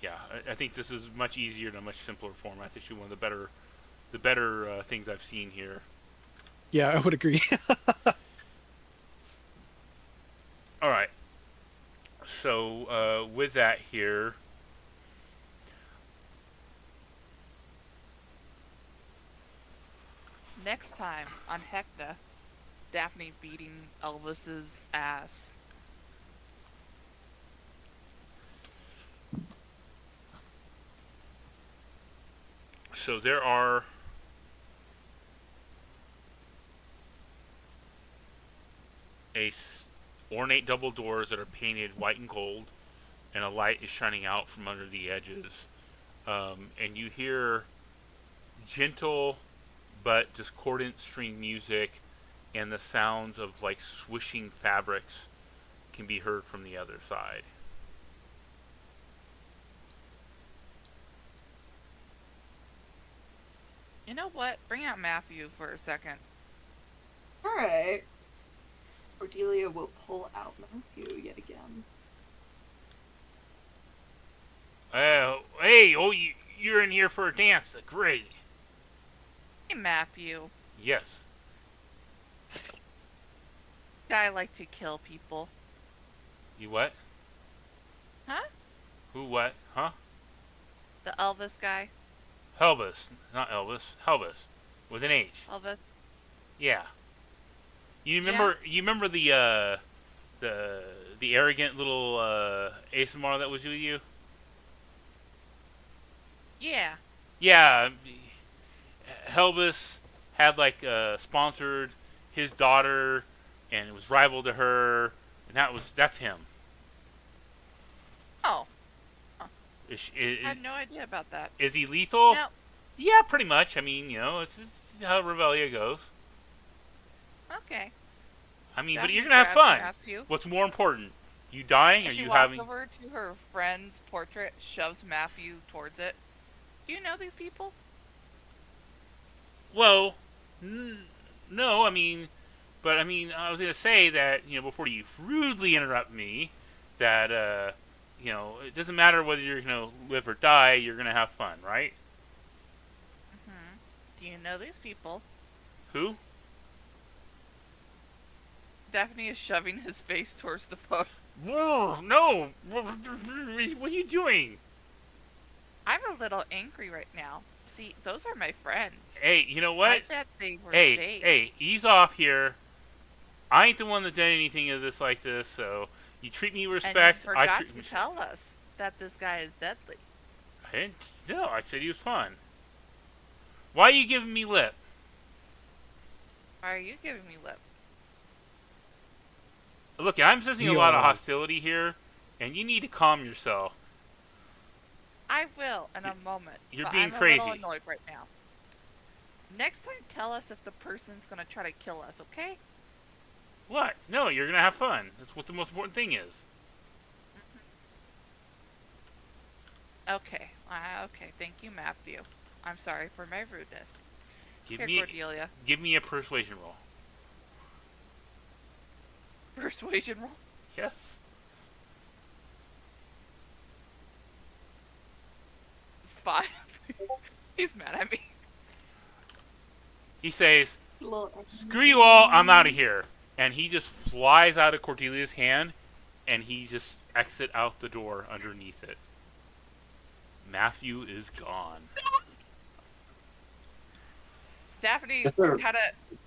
Yeah, I think this is much easier and a much simpler form. I think it's one of the better things I've seen here. Yeah, I would agree. All right. So with that here, Next time on Heckna, Daphne beating Elvis's ass. so there are ornate double doors that are painted white and gold, and a light is shining out from under the edges. And you hear gentle but discordant string music, and the sounds of like swishing fabrics can be heard from the other side. You know what? Bring out Matthew for a second. Alright. Cordelia will pull out Matthew yet again. Hey, you're in here for a dance. Great. Hey, Matthew. Yes. I like to kill people. You what? Huh? Who what? Huh? The Elvis guy. Helvis. Not Elvis. Helvis. With an H. Elvis. Yeah. You remember the arrogant little ASMR that was with you? Yeah. Yeah. Helvis had like sponsored his daughter, and it was rival to her, and that's him. Oh. I I had no idea about that. Is he lethal? No. Yeah, pretty much. I mean, it's how Revelia goes. Okay. I mean, but Daphne you're gonna have grabs fun. Matthew. What's more important, you dying or She you walks having? over to her friend's portrait, shoves Matthew towards it. Do you know these people? Well, no. But I was gonna say that before you rudely interrupt me, that it doesn't matter whether you're gonna live or die. You're gonna have fun, right? Mm-hmm. Do you know these people? Who? Daphne is shoving his face towards the phone. Whoa, no! What are you doing? I'm a little angry right now. See, those are my friends. Hey, you know what? I bet they were Hey, safe. hey, ease off here. I ain't the one that done anything of this like this, so you treat me with And respect. you I forgot treat to you. tell us that this guy is deadly. I didn't. No, I said he was fun. Why are you giving me lip? Why are you giving me lip? Look, I'm sensing a We lot of are. hostility here, and you need to calm yourself. I will in a moment. You're but being I'm a crazy. little annoyed right now. Next time, tell us if the person's gonna try to kill us, okay? What? No, you're gonna have fun. That's what the most important thing is. Okay. Okay. Thank you, Matthew. I'm sorry for my rudeness. Give Here, me, Cordelia. give me a persuasion roll. Persuasion roll. Yes. It's 5. He's mad at me. He says, Little "Screw you all, I'm out of here." And he just flies out of Cordelia's hand, and he just exit out the door underneath it. Matthew is gone. Daphne Is there kind of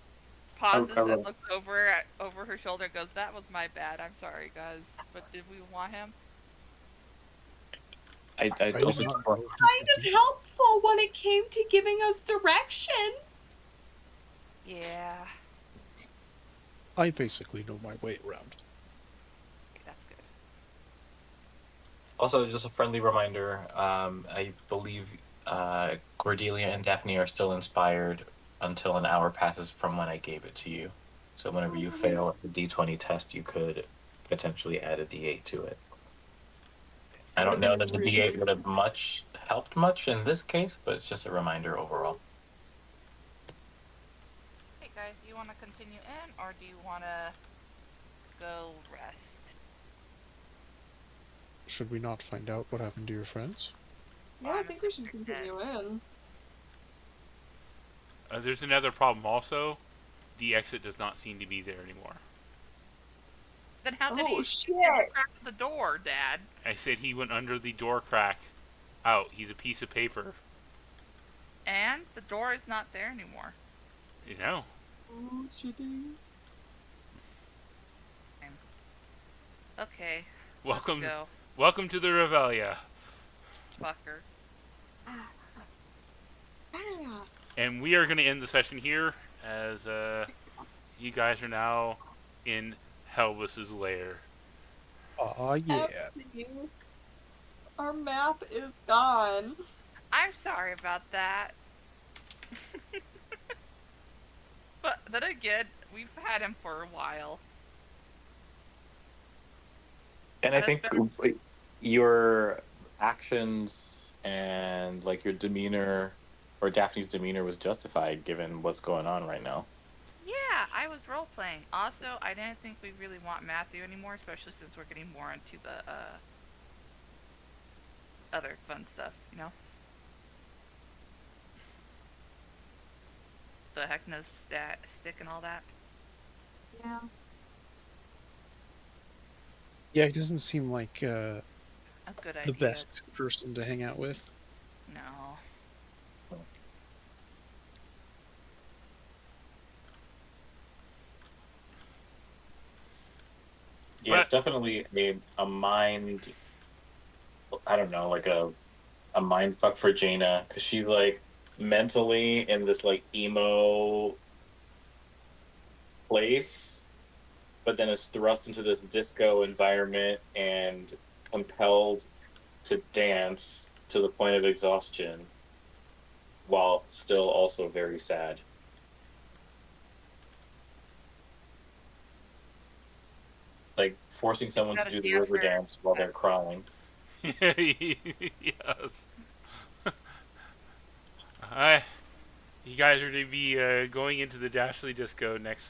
pauses a and looks over her shoulder and goes, "That was my bad. I'm sorry, guys. But did we want him?" I I don't was think not. for- Kind of helpful when it came to giving us directions. Yeah. I basically know my way around. Okay, that's good. Also, just a friendly reminder, I believe Cordelia and Daphne are still inspired until an hour passes from when I gave it to you. So whenever you fail the D20 test, you could potentially add a D8 to it. I don't know that the D8 would have helped much in this case, but it's just a reminder overall. Hey guys, do you want to continue in or do you want to go rest? Should we not find out what happened to your friends? Yeah, I think we should continue in. There's another problem also. The exit does not seem to be there anymore. Then how did Oh, he shit. crack the door, Dad? I said he went under the door crack. Out. He's a piece of paper. And the door is not there anymore. You know. Oh, shootings. Okay, Welcome. let's go, Welcome to the Revelia. fucker. And we are going to end the session here as you guys are now in Helvis's lair. Aw, yeah. Everything. Our map is gone. I'm sorry about that. But then again, we've had him for a while. And I But think it's your actions and like your demeanor or Daphne's demeanor was justified given what's going on right now. Yeah, I was role playing. Also, I didn't think we really want Matthew anymore, especially since we're getting more into the other fun stuff, you know? The Heckna's stick and all that. Yeah. Yeah, he doesn't seem like A good idea. the best person to hang out with. No. Yeah, it's definitely a mind. I don't know, like a mind fuck for Jaina because she's like mentally in this like emo place, but then is thrust into this disco environment and compelled to dance to the point of exhaustion while still also very sad. Like forcing someone to Gotta do the dance river for- dance while they're crying. Yes. You guys are to be going into the Dashley Disco next